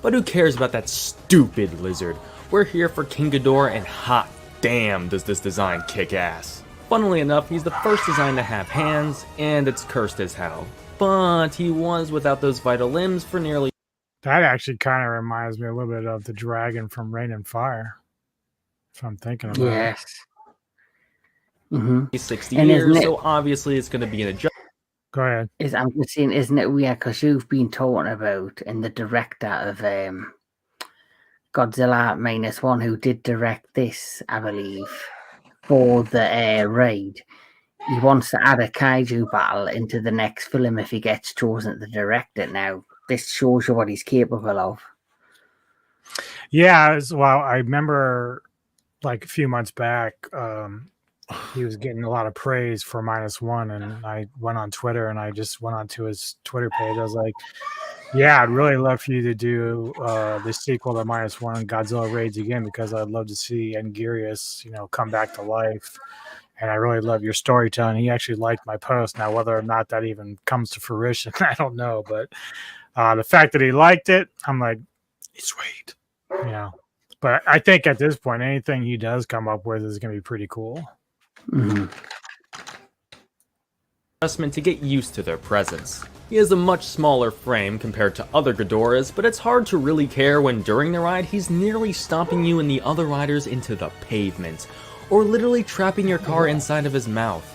But who cares about that stupid lizard? We're here for King Ghidorah, and hot damn does this design kick ass. Funnily enough, he's the first design to have hands, and it's cursed as hell. But he was without those vital limbs for nearly... That actually kind of reminds me a little bit of the dragon from Rain and Fire, if I'm thinking about it. Yes. 60 years, so obviously it's going to be an adjustment. Go ahead. I'm just saying, isn't it weird? Because you've been talking about, and the director of Godzilla -1, who did direct this, I believe, for the raid, he wants to add a kaiju battle into the next film if he gets chosen to direct it now. this shows you what he's capable of. Yeah, well, I remember like a few months back, he was getting a lot of praise for -1, and I went on Twitter and I just went onto his Twitter page. I was like, yeah, I'd really love for you to do the sequel to -1, Godzilla Raids Again, because I'd love to see Angirius, come back to life. And I really love your storytelling. He actually liked my post. Now, whether or not that even comes to fruition, I don't know. But the fact that he liked it, I'm like, sweet. But I think at this point, anything he does come up with is going to be pretty cool. Mm-hmm. Adjustment to get used to their presence. He has a much smaller frame compared to other Ghidorahs, but it's hard to really care when during the ride he's nearly stomping you and the other riders into the pavement, or literally trapping your car inside of his mouth.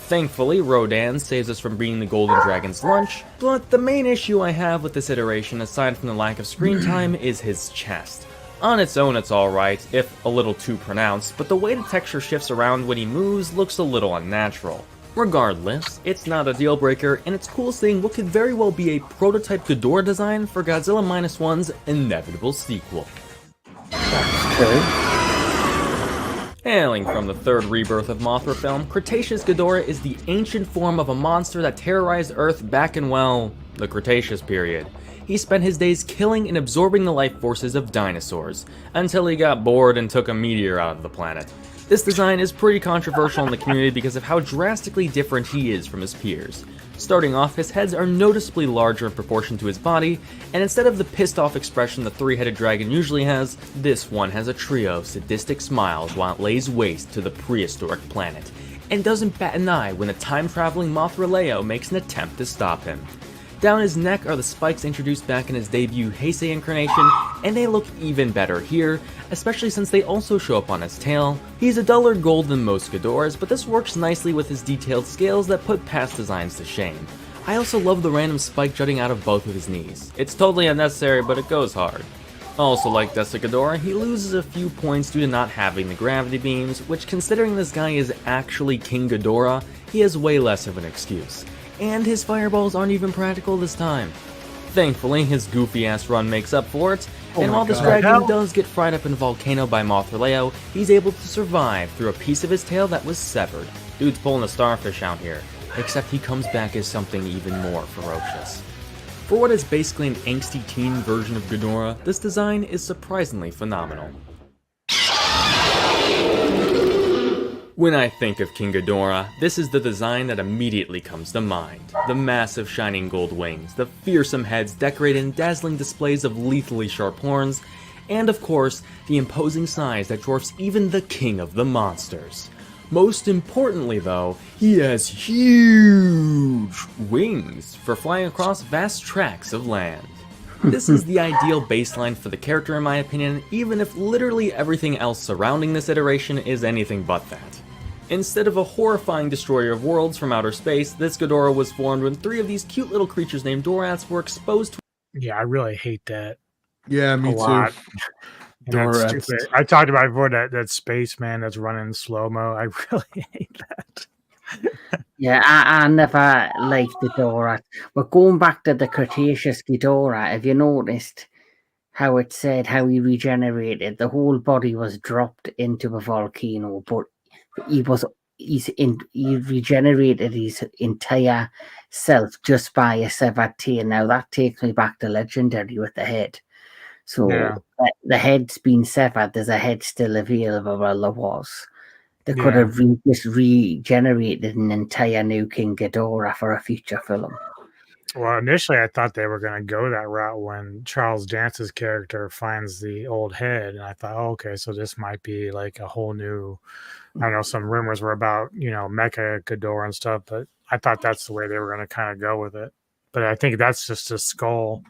Thankfully, Rodan saves us from being the Golden Dragon's lunch, but the main issue I have with this iteration, aside from the lack of screen time, is his chest. On its own it's alright, if a little too pronounced, but the way the texture shifts around when he moves looks a little unnatural. Regardless, it's not a deal breaker, and it's cool seeing what could very well be a prototype Ghidorah design for Godzilla -1's inevitable sequel. That's true. Hailing from the third rebirth of Mothra film, Cretaceous Ghidorah is the ancient form of a monster that terrorized Earth back in, well, the Cretaceous period. He spent his days killing and absorbing the life forces of dinosaurs, until he got bored and took a meteor out of the planet. This design is pretty controversial in the community because of how drastically different he is from his peers. Starting off, his heads are noticeably larger in proportion to his body, and instead of the pissed off expression the three-headed dragon usually has, this one has a trio of sadistic smiles while it lays waste to the prehistoric planet, and doesn't bat an eye when the time-traveling Mothra Leo makes an attempt to stop him. Down his neck are the spikes introduced back in his debut Heisei incarnation, and they look even better here, especially since they also show up on his tail. He's a duller gold than most Ghidorahs, but this works nicely with his detailed scales that put past designs to shame. I also love the random spike jutting out of both of his knees. It's totally unnecessary, but it goes hard. Also, like Desa Ghidorah, he loses a few points due to not having the gravity beams, which, considering this guy is actually King Ghidorah, he has way less of an excuse. And his fireballs aren't even practical this time. Thankfully, his goofy-ass run makes up for it, and while this dragon does get fried up in a volcano by Mothra Leo, he's able to survive through a piece of his tail that was severed. Dude's pulling a starfish out here, except he comes back as something even more ferocious. For what is basically an angsty teen version of Ghidorah, this design is surprisingly phenomenal. When I think of King Ghidorah, this is the design that immediately comes to mind. The massive shining gold wings, the fearsome heads decorated in dazzling displays of lethally sharp horns, and of course, the imposing size that dwarfs even the king of the monsters. Most importantly though, he has huge wings for flying across vast tracts of land. This is the ideal baseline for the character in my opinion, even if literally everything else surrounding this iteration is anything but that. Instead of a horrifying destroyer of worlds from outer space, this Ghidorah was formed when 3 of these cute little creatures named Dorats were exposed to— Yeah, I really hate that. Yeah, me too. Dorats. I talked about before that spaceman that's running slow-mo. I really hate that. Yeah, I never liked the Ghidorah. But going back to the Cretaceous Ghidorah, have you noticed how it said how he regenerated? The whole body was dropped into a volcano, but he regenerated his entire self just by a severed tail. Now that takes me back to Legendary with the head. So yeah. The head's been severed. There's a head still available. Well, there was. They could have just regenerated an entire new King Ghidorah for a future film. Well, initially I thought they were going to go that route when Charles Dance's character finds the old head, and I thought, oh, okay, so this might be like a whole new. I know some rumors were about Mecha Ghidorah and stuff, but I thought that's the way they were going to kind of go with it. But I think that's just a skull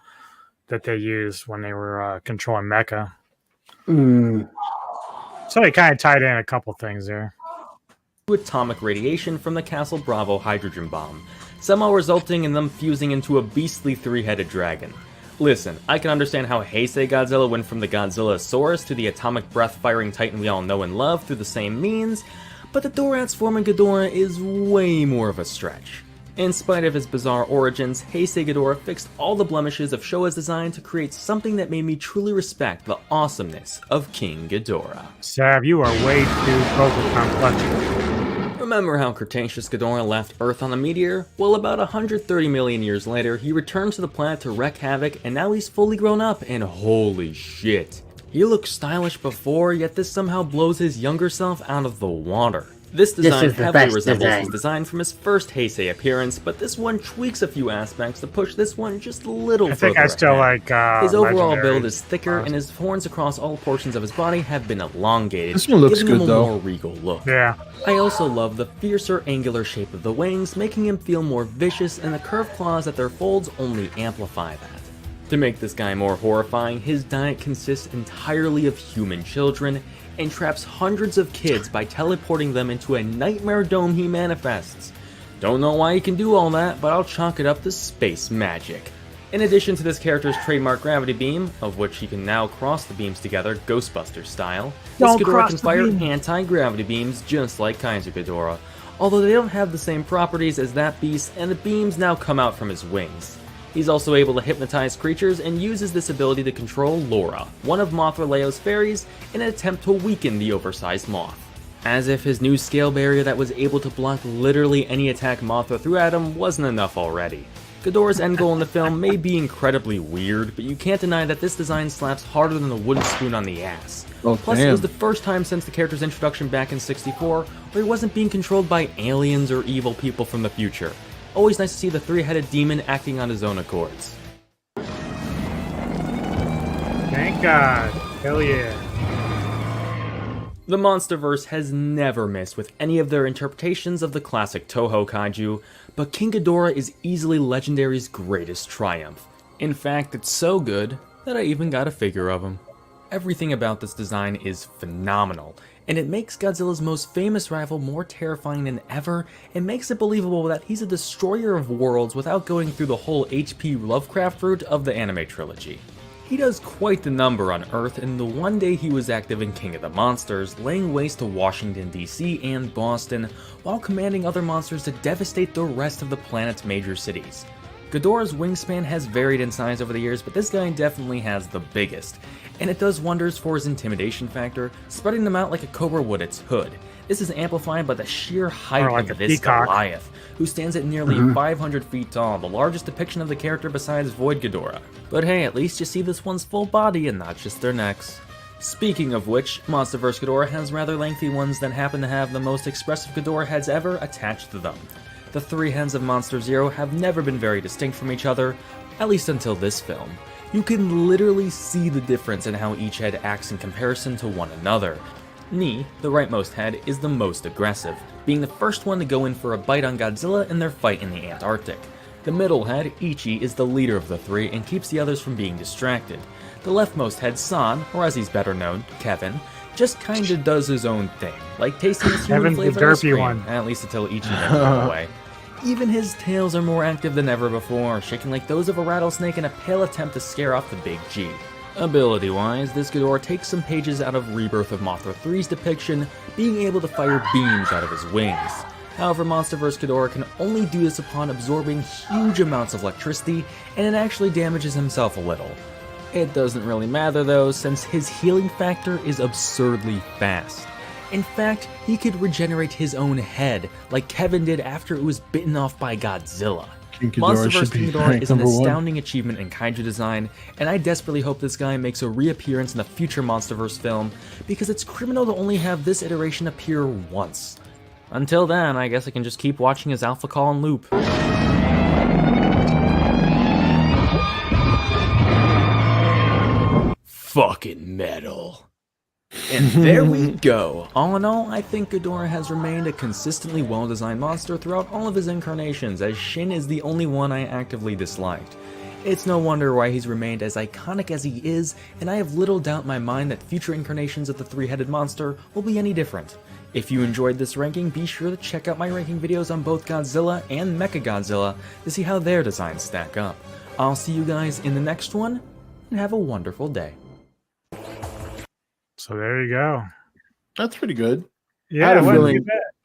that they used when they were controlling Mecha. So they kind of tied in a couple things there. Atomic radiation from the Castle Bravo hydrogen bomb, somehow resulting in them fusing into a beastly 3-headed dragon. Listen, I can understand how Heisei Godzilla went from the Godzillasaurus to the atomic breath-firing titan we all know and love through the same means, but the Dorats forming Ghidorah is way more of a stretch. In spite of his bizarre origins, Heisei Ghidorah fixed all the blemishes of Showa's design to create something that made me truly respect the awesomeness of King Ghidorah. Sav, you are way too focused on clutching. Remember how Cretaceous Ghidorah left Earth on a meteor? Well, about 130 million years later, he returned to the planet to wreak havoc, and now he's fully grown up, and holy shit. He looked stylish before, yet this somehow blows his younger self out of the water. This design heavily resembles his design from his first Heisei appearance, but this one tweaks a few aspects to push this one just a little further. I think I still like his overall Legendary. build is thicker, and his horns across all portions of his body have been elongated, This one looks giving him good, a though. more regal look. Yeah. I also love the fiercer angular shape of the wings, making him feel more vicious, and the curved claws at their folds only amplify that. To make this guy more horrifying, his diet consists entirely of human children, and traps hundreds of kids by teleporting them into a nightmare dome he manifests. Don't know why he can do all that, but I'll chalk it up to space magic. In addition to this character's trademark gravity beam, of which he can now cross the beams together Ghostbuster style, this Ghidorah can fire anti-gravity beams just like Kaiser Ghidorah, although they don't have the same properties as that beast, and the beams now come out from his wings. He's also able to hypnotize creatures and uses this ability to control Laura, one of Mothra Leo's fairies, in an attempt to weaken the oversized moth. As if his new scale barrier that was able to block literally any attack Mothra threw at him wasn't enough already. Ghidorah's end goal in the film may be incredibly weird, but you can't deny that this design slaps harder than a wooden spoon on the ass. Plus, it was the first time since the character's introduction back in '64 where he wasn't being controlled by aliens or evil people from the future. Always nice to see the three-headed demon acting on his own accords. Thank God. Hell yeah. The MonsterVerse has never missed with any of their interpretations of the classic Toho kaiju, but King Ghidorah is easily Legendary's greatest triumph. In fact, it's so good that I even got a figure of him. Everything about this design is phenomenal, and it makes Godzilla's most famous rival more terrifying than ever, and makes it believable that he's a destroyer of worlds without going through the whole H.P. Lovecraft route of the anime trilogy. He does quite the number on Earth, and the one day he was active in King of the Monsters, laying waste to Washington DC and Boston, while commanding other monsters to devastate the rest of the planet's major cities. Ghidorah's wingspan has varied in size over the years, but this guy definitely has the biggest, and it does wonders for his intimidation factor, spreading them out like a cobra would its hood. This is amplified by the sheer height of this Goliath, who stands at nearly 500 feet tall, the largest depiction of the character besides Void Ghidorah. But hey, at least you see this one's full body and not just their necks. Speaking of which, MonsterVerse Ghidorah has rather lengthy ones that happen to have the most expressive Ghidorah heads ever attached to them. The three heads of Monster Zero have never been very distinct from each other, at least until this film. You can literally see the difference in how each head acts in comparison to one another. Ni, the rightmost head, is the most aggressive, being the first one to go in for a bite on Godzilla in their fight in the Antarctic. The middle head, Ichi, is the leader of the three and keeps the others from being distracted. The leftmost head, San, or as he's better known, Kevin, just kinda does his own thing, like tasting his human flavored ice cream, at least until Ichi makes it away. Even his tails are more active than ever before, shaking like those of a rattlesnake in a pale attempt to scare off the Big G. Ability-wise, this Ghidorah takes some pages out of Rebirth of Mothra 3's depiction, being able to fire beams out of his wings. However, MonsterVerse Ghidorah can only do this upon absorbing huge amounts of electricity, and it actually damages himself a little. It doesn't really matter though, since his healing factor is absurdly fast. In fact, he could regenerate his own head, like Kevin did after it was bitten off by Godzilla. MonsterVerse King Ghidorah is an astounding achievement in kaiju design, and I desperately hope this guy makes a reappearance in a future MonsterVerse film, because it's criminal to only have this iteration appear once. Until then, I guess I can just keep watching his alpha call on loop. Fucking metal. And there we go. All in all, I think Ghidorah has remained a consistently well-designed monster throughout all of his incarnations, as Shin is the only one I actively disliked. It's no wonder why he's remained as iconic as he is, and I have little doubt in my mind that future incarnations of the three-headed monster will be any different. If you enjoyed this ranking, be sure to check out my ranking videos on both Godzilla and Mechagodzilla to see how their designs stack up. I'll see you guys in the next one, and have a wonderful day. So there you go. That's pretty good. Yeah, I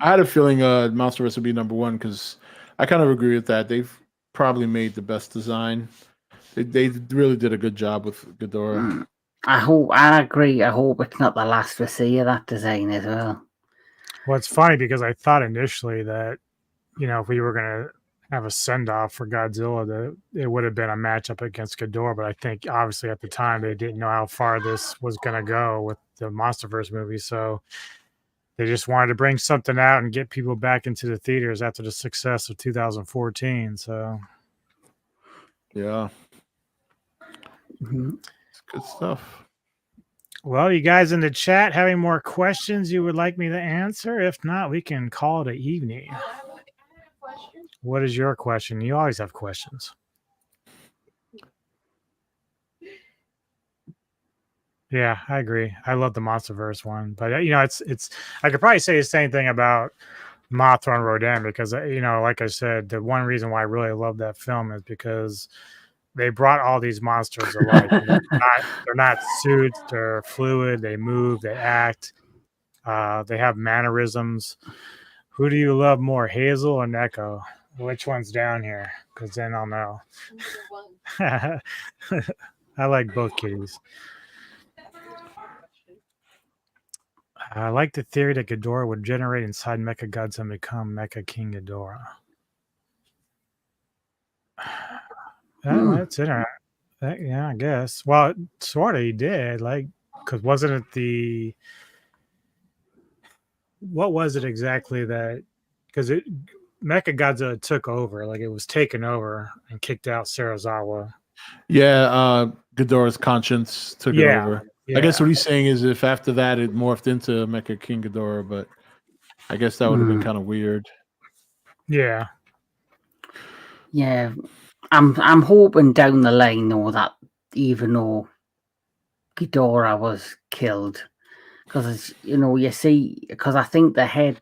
had a feeling MonsterVerse would be number one because I kind of agree with that. They've probably made the best design. They really did a good job with Ghidorah. I agree. I hope it's not the last we see of that design as well. Well, it's funny because I thought initially that, if we were going to have a send off for Godzilla, that it would have been a matchup against Ghidorah. But I think obviously at the time they didn't know how far this was going to go with the MonsterVerse movie. So they just wanted to bring something out and get people back into the theaters after the success of 2014. So, yeah. Mm-hmm. It's good stuff. Well, you guys in the chat have any more questions you would like me to answer? If not, we can call it an evening. I have a question. What is your question? You always have questions. Yeah, I agree. I love the MonsterVerse one, but it's. I could probably say the same thing about Mothra and Rodan because like I said, the one reason why I really love that film is because they brought all these monsters alive. They're not suits. They're fluid. They move. They act. They have mannerisms. Who do you love more, Hazel or Neko? Which one's down here? Because then I'll know. I like both kitties. I like the theory that Ghidorah would generate inside Mechagodzilla and become Mecha King Ghidorah. That's interesting. Yeah, I guess. Well, sort of he did. Because wasn't it what was it exactly that... Because Mechagodzilla took over. It was taken over and kicked out Sarazawa. Yeah, Ghidorah's conscience took it over. Yeah. I guess what he's saying is if after that it morphed into Mecha King Ghidorah, but I guess that would have been kind of weird. Yeah. Yeah. I'm hoping down the line though that even though Ghidorah was killed, because you see, because I think the head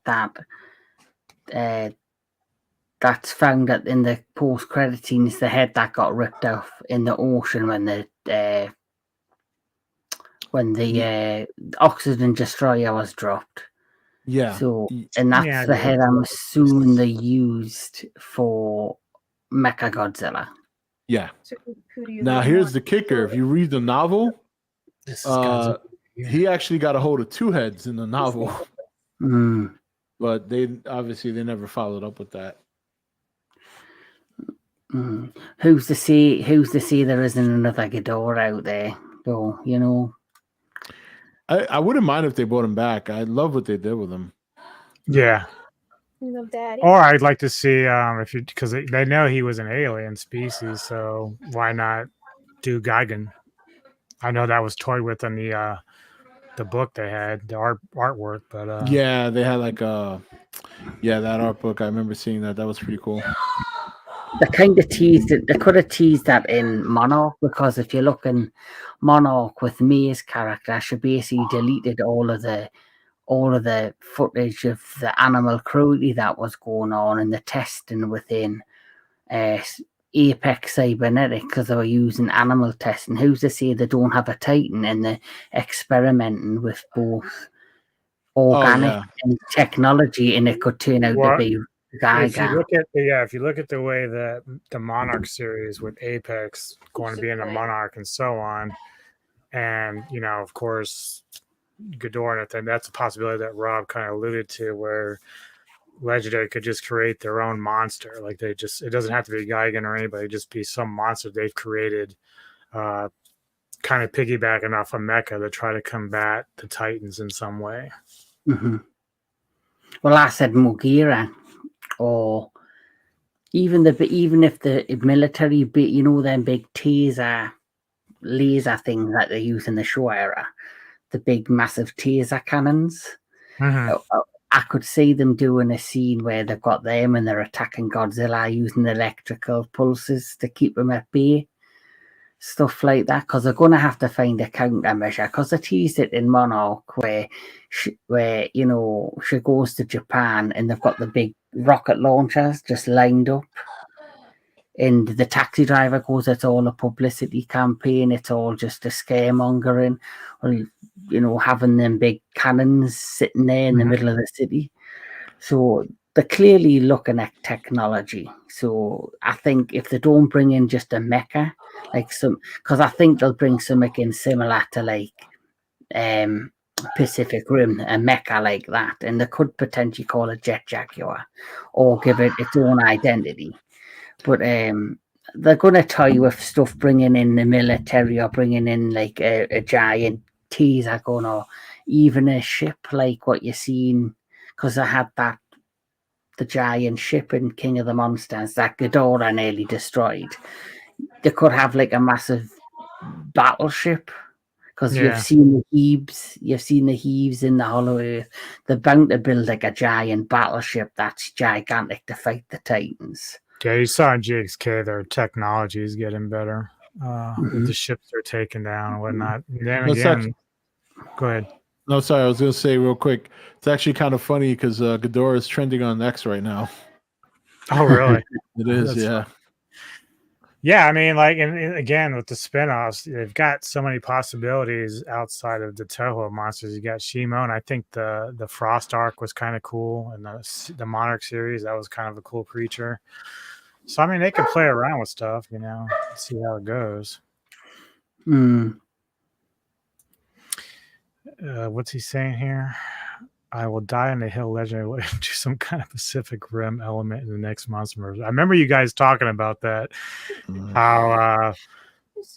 that's found in the post-credit scene is the head that got ripped off in the ocean when the oxygen destroyer was dropped. Yeah. So, and that's the head I'm assuming they used for Mechagodzilla. Yeah. So who do you Now love here's more? the kicker: if you read the novel, he actually got a hold of two heads in the novel, but they never followed up with that. Who's to say there isn't another Ghidorah out there, though? I wouldn't mind if they brought him back. I love what they did with him. Yeah. You love Daddy. Or I'd like to see because they know he was an alien species, so why not do Gigan? I know that was toyed with in the book they had, the artwork, but yeah, they had that art book. I remember seeing that. That was pretty cool. They kind of teased it. They could have teased that in Monarch, because if you look in Monarch with May's character, she basically deleted all of the footage of the animal cruelty that was going on and the testing within Apex Cybernetic, because they were using animal testing. Who's to say they don't have a Titan and they're experimenting with both organic and technology, and it could turn out to be If you look at the way that the Monarch series with Apex going to be in the Monarch and so on, and of course Ghidorah, and that's a possibility that Rob kind of alluded to, where Legendary could just create their own monster. It doesn't have to be Gigan or anybody, just be some monster they've created, kind of piggybacking off of Mecha to try to combat the Titans in some way. Mm-hmm. Well, I said Mugira, or even if the military bit, them big laser things that they use in the show era, the big massive taser cannons. Mm-hmm. I could see them doing a scene where they've got them and they're attacking Godzilla using electrical pulses to keep them at bay. Stuff like that, because they're going to have to find a countermeasure, because they teased it in Monarch where she goes to Japan and they've got the big rocket launchers just lined up, and the taxi driver goes, it's all a publicity campaign, it's all just a scaremongering, or having them big cannons sitting there in the middle of the city. So they're clearly looking at technology. So I think if they don't bring in just a mecha, like some, because I think they'll bring something in similar to like Pacific Rim, a mecha like that, and they could potentially call it Jet Jaguar or give it its own identity. But they're going to tie you with stuff bringing in the military or bringing in like a giant teaser gun or even a ship like what you've seen, because I had the giant ship in King of the Monsters that Ghidorah nearly destroyed. They could have like a massive battleship, because you've seen the heaves in the Hollow Earth. They're bound to build like a giant battleship that's gigantic to fight the Titans. Yeah, you saw in GXK their technology is getting better with the ships they're taking down and whatnot. And then again, go ahead. No, sorry, I was going to say real quick. It's actually kind of funny because Ghidorah is trending on X right now. Oh, really? It is, yeah. Fun. Yeah, I mean, like, and again, with the spinoffs, they've got so many possibilities outside of the Toho monsters. You got Shimo, and I think the Frost arc was kind of cool, and the Monarch series, that was kind of a cool creature. So, I mean, they can play around with stuff, you know, see how it goes. What's he saying here? I will die on the hill legend and do some kind of Pacific Rim element in the next Monster. I remember you guys talking about that, how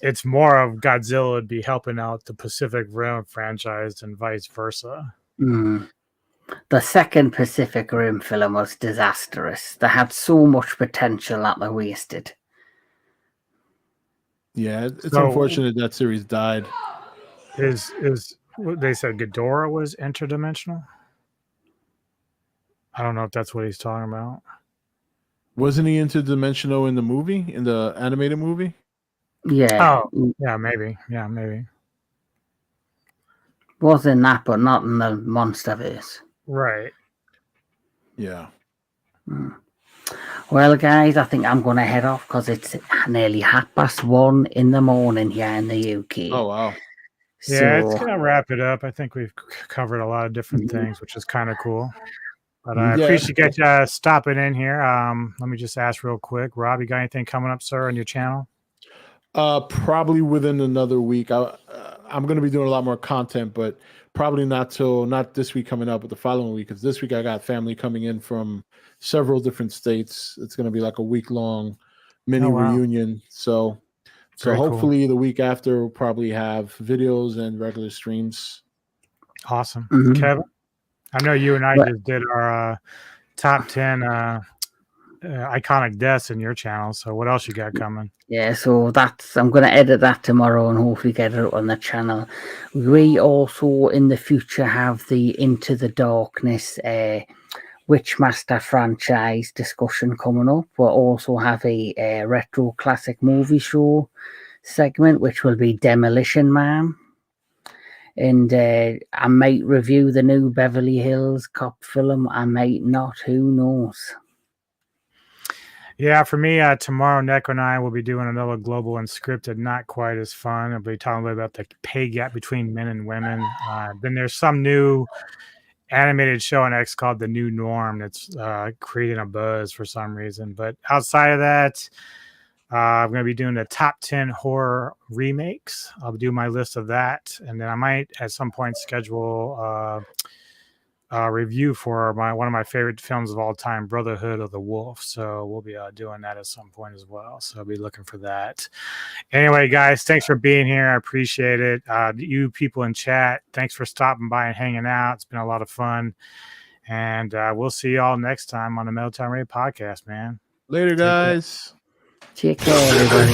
it's more of Godzilla would be helping out the Pacific Rim franchise and vice versa. The second Pacific Rim film was disastrous. They had so much potential that they wasted. Yeah, it's unfortunate that series died. Is they said Ghidorah was interdimensional? I don't know if that's what he's talking about. Wasn't he interdimensional in the movie, in the animated movie? Yeah. Oh, yeah, maybe. Yeah, maybe. Was in that, but not in the Monsterverse. Right. Yeah. Well, guys, I think I'm going to head off because it's nearly 1:30 in the morning here in the UK. Oh, wow. Yeah, it's going to wrap it up. I think we've covered a lot of different things, which is kind of cool. But I appreciate you stopping in here. Let me just ask real quick. Rob, you got anything coming up, sir, on your channel? Probably within another week. I'm going to be doing a lot more content, but probably not this week coming up, but the following week. Because this week I got family coming in from several different states. It's going to be like a week-long mini reunion. So hopefully the week after we'll probably have videos and regular streams. Awesome. Kevin, I know you and I just did our top 10 iconic deaths in your channel. So what else you got coming? Yeah, so I'm going to edit that tomorrow and hopefully get it on the channel. We also in the future have the Into the Darkness Witchmaster franchise discussion coming up. We'll also have a retro classic movie show segment, which will be Demolition Man. And I might review the new Beverly Hills Cop film. I might not. Who knows? Yeah, for me, tomorrow, Neko and I will be doing another global unscripted, not quite as fun. I'll be talking about the pay gap between men and women. Then there's some new animated show on X called The New Norm that's creating a buzz for some reason. But outside of that, I'm going to be doing the top 10 horror remakes. I'll do my list of that. And then I might at some point schedule a review for one of my favorite films of all time, Brotherhood of the Wolf. So we'll be doing that at some point as well. So I'll be looking for that. Anyway, guys, thanks for being here. I appreciate it. You people in chat, thanks for stopping by and hanging out. It's been a lot of fun. And we'll see you all next time on the Metal Time Radio podcast, man. Later, guys. Take care, everybody.